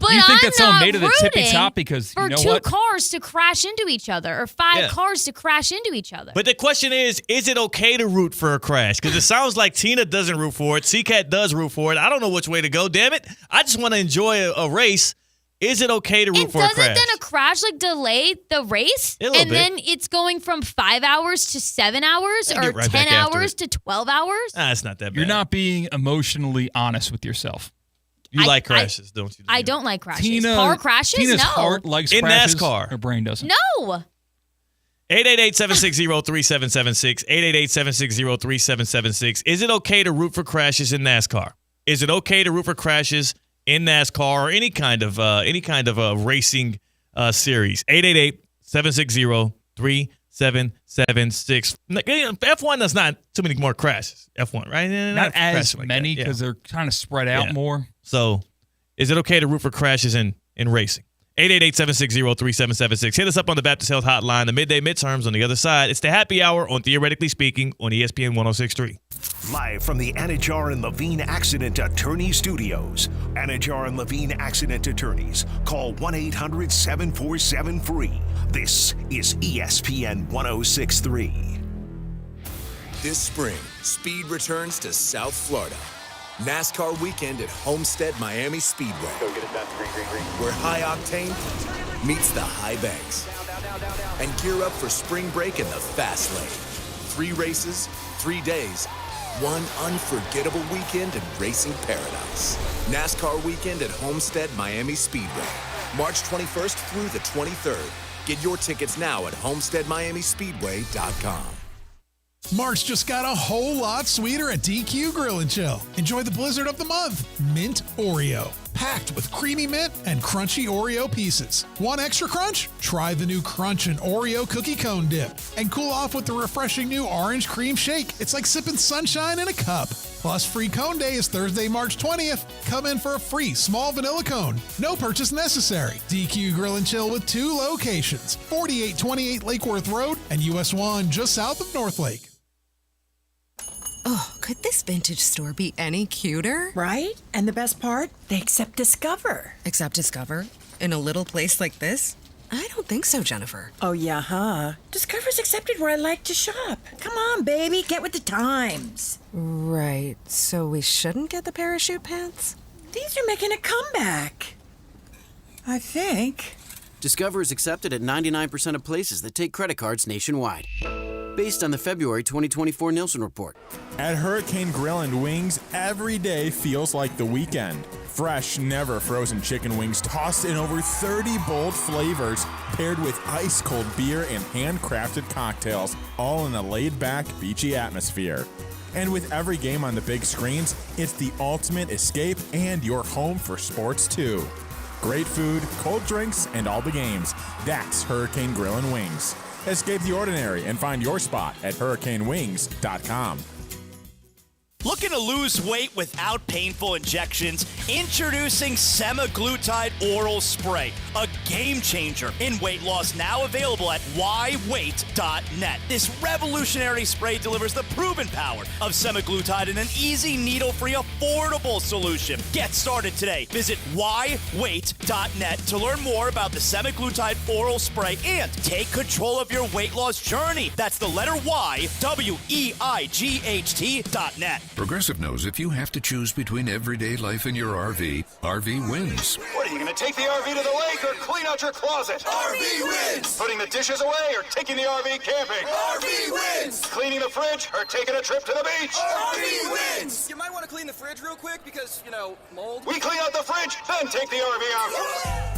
But you think I'm that someone not made it a tippy rooting top because for you know 2 what? cars to crash into each other or 5 Yeah. cars to crash into each other. But the question is it okay to root for a crash? Because it sounds like Tina doesn't root for it. C-Cat does root for it. I don't know which way to go. Damn it. I just want to enjoy a race. Is it okay to root for a Doesn't crash? then a crash like delay the race? A little and bit. then it's going from 5 hours to 7 hours I'll or get right 10 back after hours to 12 hours? It's not that bad. You're not being emotionally honest with yourself. You like crashes, don't you? I don't like crashes. Tina, Car crashes? Tina's No. heart likes In crashes. NASCAR. Her brain doesn't. No. 888-760-3776. 888-760-3776. Is it okay to root for crashes in NASCAR? Is it okay to root for crashes in NASCAR or any kind of racing series? 888-760-3776. F1 does not too many more crashes. F1, right? Not as crashes like many that. Yeah. because they're kind of spread out Yeah. more. So, is it okay to root for crashes in racing? 888-760-3776. Hit us up on the Baptist Health Hotline. The midday midterms on the other side. It's the happy hour on Theoretically Speaking on ESPN 106.3. Live from the Anajar and Levine Accident Attorney Studios. Anajar and Levine Accident Attorneys. Call 1-800-747-FREE. This is ESPN 106.3. This spring, speed returns to South Florida. NASCAR weekend at Homestead Miami Speedway. Go get it done. Where high octane meets the high banks. And gear up for spring break in the fast lane. 3 races, 3 days, one unforgettable weekend in racing paradise. NASCAR weekend at Homestead Miami Speedway. March 21st through the 23rd. Get your tickets now at HomesteadMiamiSpeedway.com. March just got a whole lot sweeter at DQ Grill & Chill. Enjoy the blizzard of the month, Mint Oreo. Packed with creamy mint and crunchy Oreo pieces. Want extra crunch? Try the new Crunch and Oreo cookie cone dip. And cool off with the refreshing new orange cream shake. It's like sipping sunshine in a cup. Plus, free cone day is Thursday, March 20th. Come in for a free small vanilla cone. No purchase necessary. DQ Grill & Chill with 2 locations. 4828 Lake Worth Road and US 1 just south of North Lake. Oh, could this vintage store be any cuter? Right? And the best part? They accept Discover. Accept Discover? In a little place like this? I don't think so, Jennifer. Oh, yeah, huh? Discover's accepted where I like to shop. Come on, baby, get with the times. Right, so we shouldn't get the parachute pants? These are making a comeback. I think. Discover is accepted at 99% of places that take credit cards nationwide. Based on the February 2024 Nielsen report. At Hurricane Grill and Wings, every day feels like the weekend. Fresh, never frozen chicken wings tossed in over 30 bold flavors, paired with ice-cold beer and handcrafted cocktails, all in a laid-back, beachy atmosphere. And with every game on the big screens, it's the ultimate escape and your home for sports too. Great food, cold drinks, and all the games. That's Hurricane Grill and Wings. Escape the ordinary and find your spot at hurricanewings.com. Looking to lose weight without painful injections? Introducing semaglutide oral spray, a game changer in weight loss, now available at whywait.net. This revolutionary spray delivers the proven power of semaglutide in an easy, needle-free, affordable solution. Get started today. Visit whywait.net to learn more about the semaglutide oral spray and take control of your weight loss journey. That's the letter Y, WEIGHT.net. Progressive knows if you have to choose between everyday life and your RV, RV wins. What, are you going to take the RV to the lake or clean out your closet? RV wins! Putting the dishes away or taking the RV camping? RV wins! Cleaning the fridge or taking a trip to the beach? RV wins! You might want to clean the fridge real quick because, mold. We clean out the fridge, then take the RV out.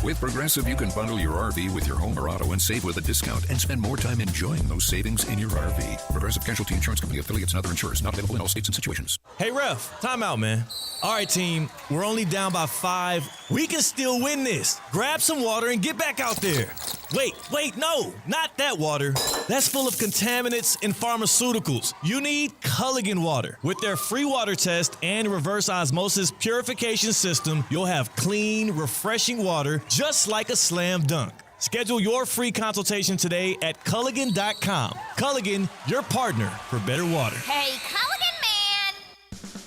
With Progressive, you can bundle your RV with your home or auto and save with a discount and spend more time enjoying those savings in your RV. Progressive Casualty Insurance Company, affiliates, and other insurers. Not available in all states and situations. Hey, ref, time out, man. All right, team, we're only down by 5. We can still win this. Grab some water and get back out there. Wait, no, not that water. That's full of contaminants and pharmaceuticals. You need Culligan water. With their free water test and reverse osmosis purification system, you'll have clean, refreshing water just like a slam dunk. Schedule your free consultation today at Culligan.com. Culligan, your partner for better water. Hey, Culligan man!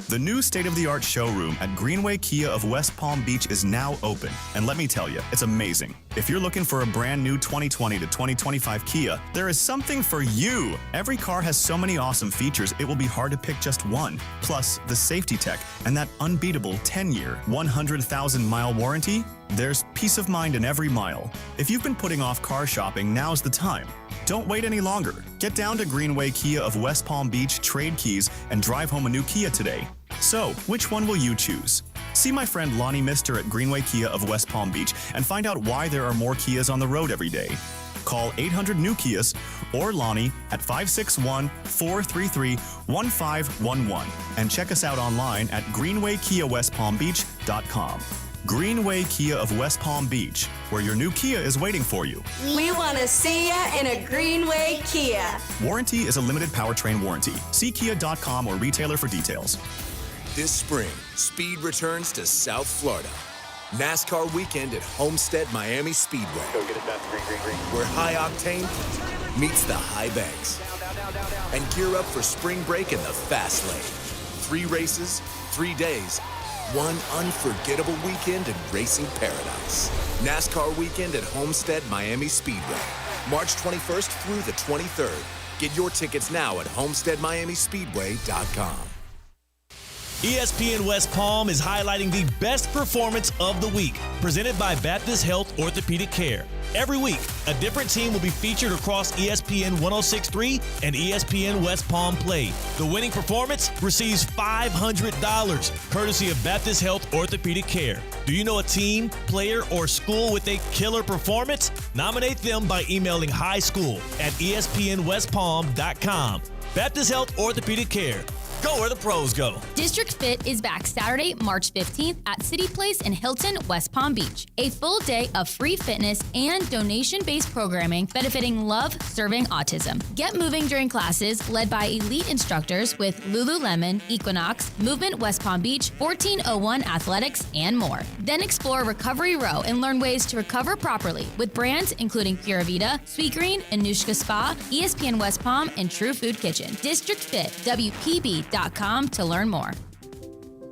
The new state-of-the-art showroom at Greenway Kia of West Palm Beach is now open. And let me tell you, it's amazing. If you're looking for a brand new 2020 to 2025 Kia, there is something for you. Every car has so many awesome features, it will be hard to pick just one. Plus, the safety tech and that unbeatable 10-year, 100,000-mile warranty. There's peace of mind in every mile. If you've been putting off car shopping, now's the time. Don't wait any longer. Get down to Greenway Kia of West Palm Beach, trade keys, and drive home a new Kia today. So, which one will you choose? See my friend Lonnie Mister at Greenway Kia of West Palm Beach and find out why there are more Kias on the road every day. Call 800-NEW-KIAS or Lonnie at 561-433-1511 and check us out online at greenwaykiawestpalmbeach.com. Greenway Kia of West Palm Beach, where your new Kia is waiting for you. We want to see ya in a Greenway Kia. Warranty is a limited powertrain warranty. See kia.com or retailer for details. This spring, speed returns to South Florida. NASCAR weekend at Homestead Miami Speedway. Go get it done. Green. Where high octane meets the high banks. And gear up for spring break in the fast lane. 3 races, 3 days, one unforgettable weekend in racing paradise. NASCAR weekend at Homestead Miami Speedway. March 21st through the 23rd. Get your tickets now at HomesteadMiamiSpeedway.com. ESPN West Palm is highlighting the best performance of the week, presented by Baptist Health Orthopedic Care. Every week, a different team will be featured across ESPN 106.3 and ESPN West Palm Play. The winning performance receives $500, courtesy of Baptist Health Orthopedic Care. Do you know a team, player, or school with a killer performance? Nominate them by emailing highschool@espnwestpalm.com. Baptist Health Orthopedic Care. Go where the pros go. District Fit is back Saturday, March 15th at City Place in Hilton, West Palm Beach. A full day of free fitness and donation-based programming benefiting Love Serving Autism. Get moving during classes led by elite instructors with Lululemon, Equinox, Movement West Palm Beach, 1401 Athletics, and more. Then explore Recovery Row and learn ways to recover properly with brands including Pura Vida, Sweetgreen, Anushka Spa, ESPN West Palm, and True Food Kitchen. District Fit, WPB.com to learn more.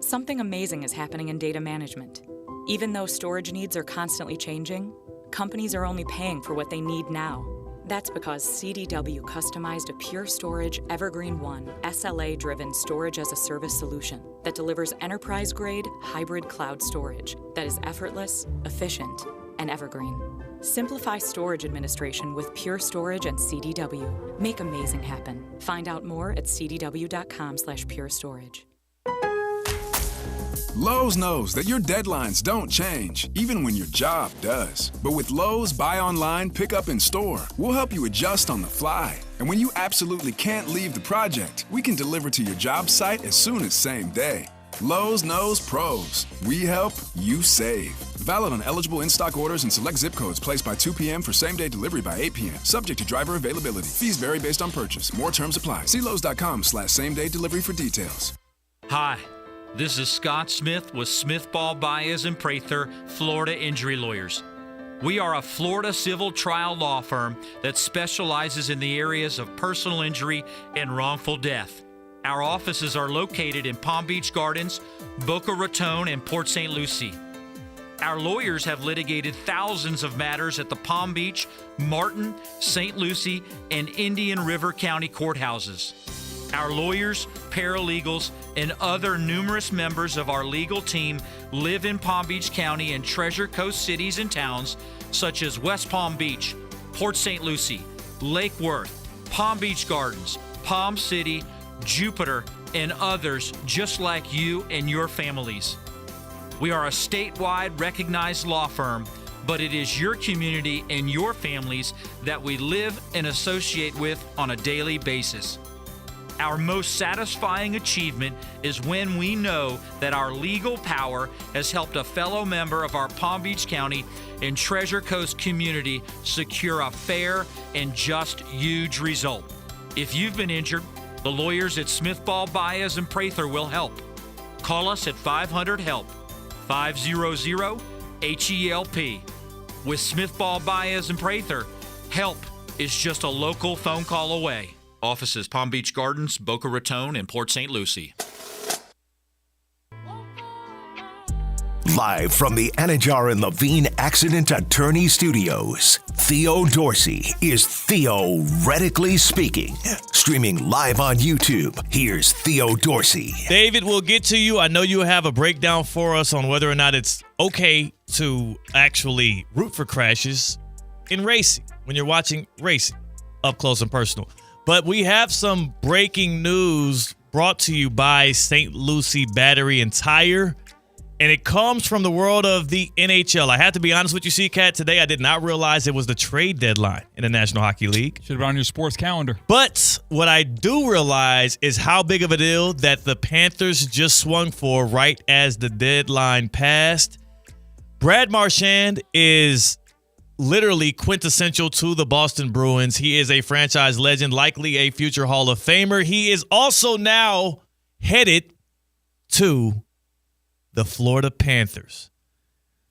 Something amazing is happening in data management. Even though storage needs are constantly changing, companies are only paying for what they need now. That's because CDW customized a Pure Storage Evergreen One SLA-driven storage as a service solution that delivers enterprise-grade hybrid cloud storage that is effortless, efficient, and evergreen. Simplify storage administration with Pure Storage and CDW. Make amazing happen. Find out more at cdw.com/purestorage. Lowe's knows that your deadlines don't change, even when your job does. But with Lowe's Buy Online, Pick Up in Store, we'll help you adjust on the fly. And when you absolutely can't leave the project, we can deliver to your job site as soon as same day. Lowe's knows pros. We help, you save. Valid on eligible in-stock orders and select zip codes placed by 2 p.m. for same-day delivery by 8 p.m. Subject to driver availability. Fees vary based on purchase. More terms apply. See Lowe's.com/same-day delivery for details. Hi, this is Scott Smith with Smith Ball Baez and Prather, Florida Injury Lawyers. We are a Florida civil trial law firm that specializes in the areas of personal injury and wrongful death. Our offices are located in Palm Beach Gardens, Boca Raton, and Port St. Lucie. Our lawyers have litigated thousands of matters at the Palm Beach, Martin, St. Lucie, and Indian River County courthouses. Our lawyers, paralegals, and other numerous members of our legal team live in Palm Beach County and Treasure Coast cities and towns such as West Palm Beach, Port St. Lucie, Lake Worth, Palm Beach Gardens, Palm City, Jupiter, and others just like you and your families. We are a statewide recognized law firm, but it is your community and your families that we live and associate with on a daily basis. Our most satisfying achievement is when we know that our legal power has helped a fellow member of our Palm Beach County and Treasure Coast community secure a fair and just huge result. If you've been injured, the lawyers at Smith Ball Baez and Prather will help. Call us at 500-HELP. 500-HELP. With Smith Ball Baez and Prather, help is just a local phone call away. Offices Palm Beach Gardens, Boca Raton, and Port St. Lucie. Live from the Anajar and Levine Accident Attorney Studios, Theo Dorsey is theoretically speaking. Streaming live on YouTube, here's Theo Dorsey. David, we'll get to you. I know you have a breakdown for us on whether or not it's okay to actually root for crashes in racing when you're watching racing up close and personal. But we have some breaking news brought to you by St. Lucie Battery and Tire. And it comes from the world of the NHL. I have to be honest with you, C-Cat. Today, I did not realize it was the trade deadline in the National Hockey League. Should have been on your sports calendar. But what I do realize is how big of a deal that the Panthers just swung for right as the deadline passed. Brad Marchand is literally quintessential to the Boston Bruins. He is a franchise legend, likely a future Hall of Famer. He is also now headed to the Florida Panthers.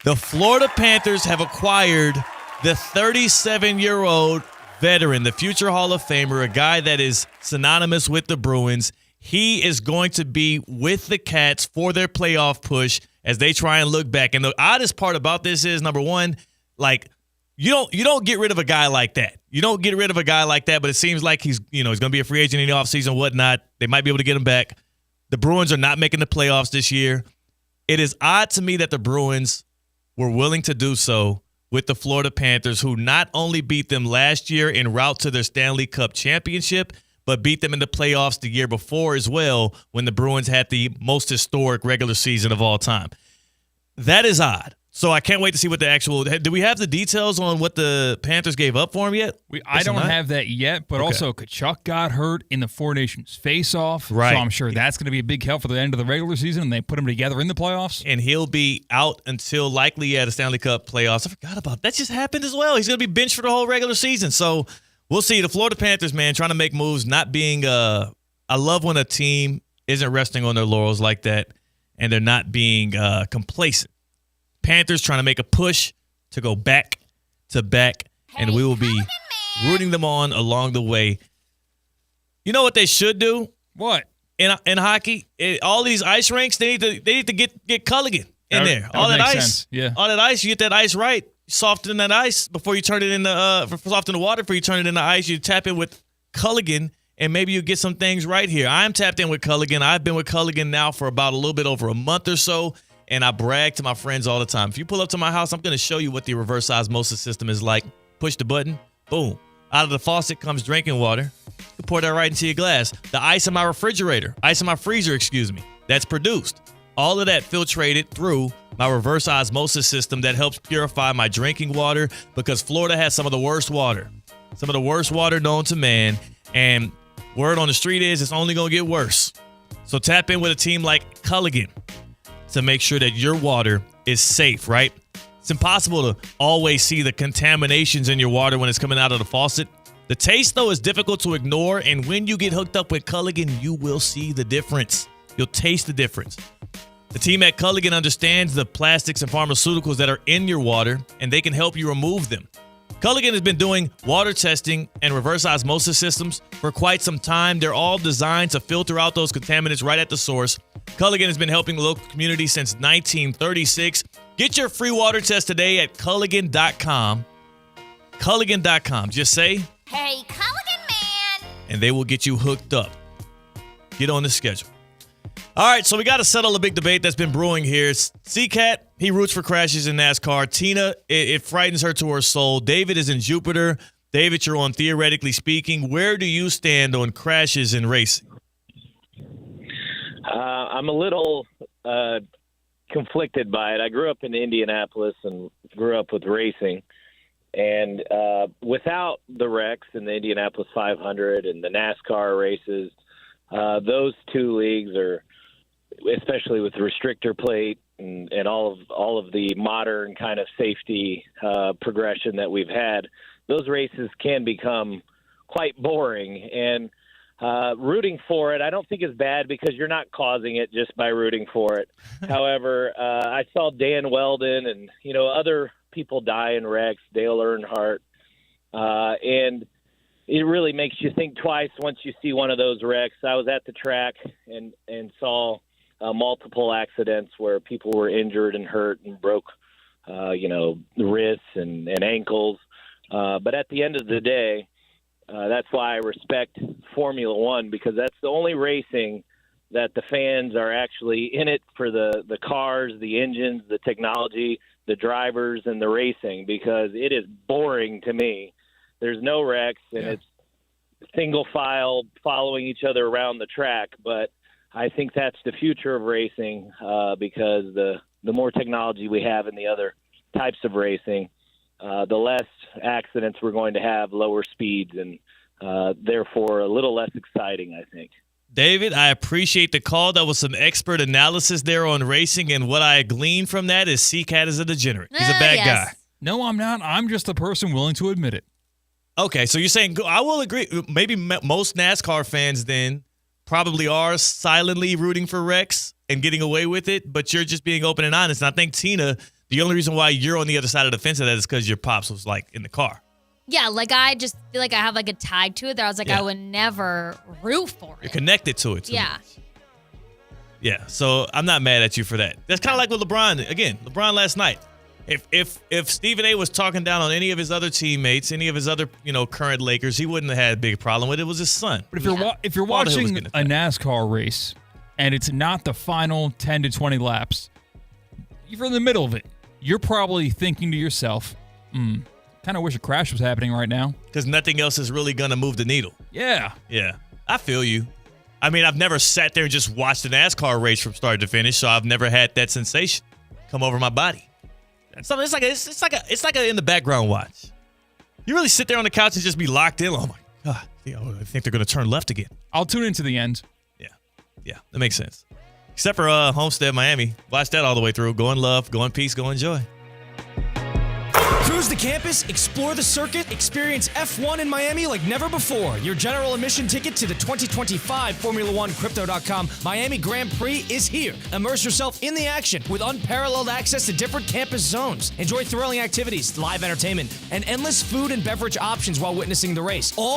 The Florida Panthers have acquired the 37-year-old veteran, the future Hall of Famer, a guy that is synonymous with the Bruins. He is going to be with the Cats for their playoff push as they try and look back. And the oddest part about this is, number one, like, you don't get rid of a guy like that. You don't get rid of a guy like that, but it seems like he's going to be a free agent in the offseason and whatnot. They might be able to get him back. The Bruins are not making the playoffs this year. It is odd to me that the Bruins were willing to do so with the Florida Panthers, who not only beat them last year en route to their Stanley Cup championship, but beat them in the playoffs the year before as well when the Bruins had the most historic regular season of all time. That is odd. So I can't wait to see what the actual – do we have the details on what the Panthers gave up for him yet? I don't have that yet, but also Kachuk got hurt in the Four Nations face-off. Right. So I'm sure that's going to be a big help for the end of the regular season, and they put them together in the playoffs. And he'll be out until likely the Stanley Cup playoffs. I forgot about that. Just happened as well. He's going to be benched for the whole regular season. So we'll see. The Florida Panthers, man, trying to make moves, not being I love when a team isn't resting on their laurels like that and they're not being complacent. Panthers trying to make a push to go back to back, and we will be rooting them on along the way. You know what they should do? What? In hockey, all these ice rinks, they need to get Culligan in there. All that ice, sense. Yeah. All that ice, you get that ice right. Soften that ice before you turn it into soften the water before you turn it into ice. You tap in with Culligan, and maybe you get some things right here. I'm tapped in with Culligan. I've been with Culligan now for about a little bit over a month or so. And I brag to my friends all the time. If you pull up to my house, I'm going to show you what the reverse osmosis system is like. Push the button, boom. Out of the faucet comes drinking water. You pour that right into your glass. The ice in my refrigerator, ice in my freezer, that's produced. All of that filtrated through my reverse osmosis system that helps purify my drinking water because Florida has some of the worst water. Some of the worst water known to man. And word on the street is it's only going to get worse. So tap in with a team like Culligan to make sure that your water is safe, right? It's impossible to always see the contaminations in your water when it's coming out of the faucet. The taste, though, is difficult to ignore, and when you get hooked up with Culligan, you will see the difference. You'll taste the difference. The team at Culligan understands the plastics and pharmaceuticals that are in your water, and they can help you remove them. Culligan has been doing water testing and reverse osmosis systems for quite some time. They're all designed to filter out those contaminants right at the source. Culligan has been helping the local community since 1936. Get your free water test today at Culligan.com. Culligan.com. Just say, "Hey, Culligan man," and they will get you hooked up. Get on the schedule. All right, so we got to settle a big debate that's been brewing here. C-Cat, he roots for crashes in NASCAR. Tina, it frightens her to her soul. David is in Jupiter. David, you're on Theoretically Speaking. Where do you stand on crashes in racing? I'm a little conflicted by it. I grew up in Indianapolis and grew up with racing. And without the wrecks in the Indianapolis 500 and the NASCAR races, those two leagues are, especially with the restrictor plate and all of the modern kind of safety progression that we've had, those races can become quite boring. And rooting for it, I don't think is bad because you're not causing it just by rooting for it. However, I saw Dan Weldon and other people die in wrecks, Dale Earnhardt, and it really makes you think twice once you see one of those wrecks. I was at the track and saw multiple accidents where people were injured and hurt and broke, wrists and ankles. But at the end of the day, that's why I respect Formula One, because that's the only racing that the fans are actually in it for the cars, the engines, the technology, the drivers, and the racing, because it is boring to me. There's no wrecks, and it's single file following each other around the track. But I think that's the future of racing because the more technology we have in the other types of racing, the less accidents we're going to have, lower speeds, and therefore a little less exciting, I think. David, I appreciate the call. That was some expert analysis there on racing, and what I gleaned from that is C-Cat is a degenerate. He's a bad guy. No, I'm not. I'm just a person willing to admit it. Okay, so you're saying, I will agree, maybe most NASCAR fans then probably are silently rooting for wrecks and getting away with it, but you're just being open and honest. And I think, Tina, the only reason why you're on the other side of the fence of that is because your pops was, in the car. Yeah, I just feel like I have, a tag to it that I was I would never root for it. You're connected to it, too. Yeah. Yeah, so I'm not mad at you for that. That's kind of like with LeBron. Again, LeBron last night. If Stephen A. was talking down on any of his other teammates, any of his other current Lakers, he wouldn't have had a big problem with it. It was his son. But if you're watching a NASCAR race and it's not the final 10 to 20 laps, you're in the middle of it. You're probably thinking to yourself, kind of wish a crash was happening right now. Because nothing else is really going to move the needle. Yeah. Yeah. I feel you. I mean, I've never sat there and just watched a NASCAR race from start to finish, so I've never had that sensation come over my body. It's like a in the background watch. You really sit there on the couch and just be locked in. Oh my God, I think they're going to turn left again. I'll tune into the end. Yeah, that makes sense. Except for Homestead, Miami. Watch that all the way through. Go in love, go in peace, go in joy. Cruise the campus, explore the circuit, experience F1 in Miami like never before. Your general admission ticket to the 2025 Formula One Crypto.com Miami Grand Prix is here. Immerse yourself in the action with unparalleled access to different campus zones. Enjoy thrilling activities, live entertainment, and endless food and beverage options while witnessing the race. All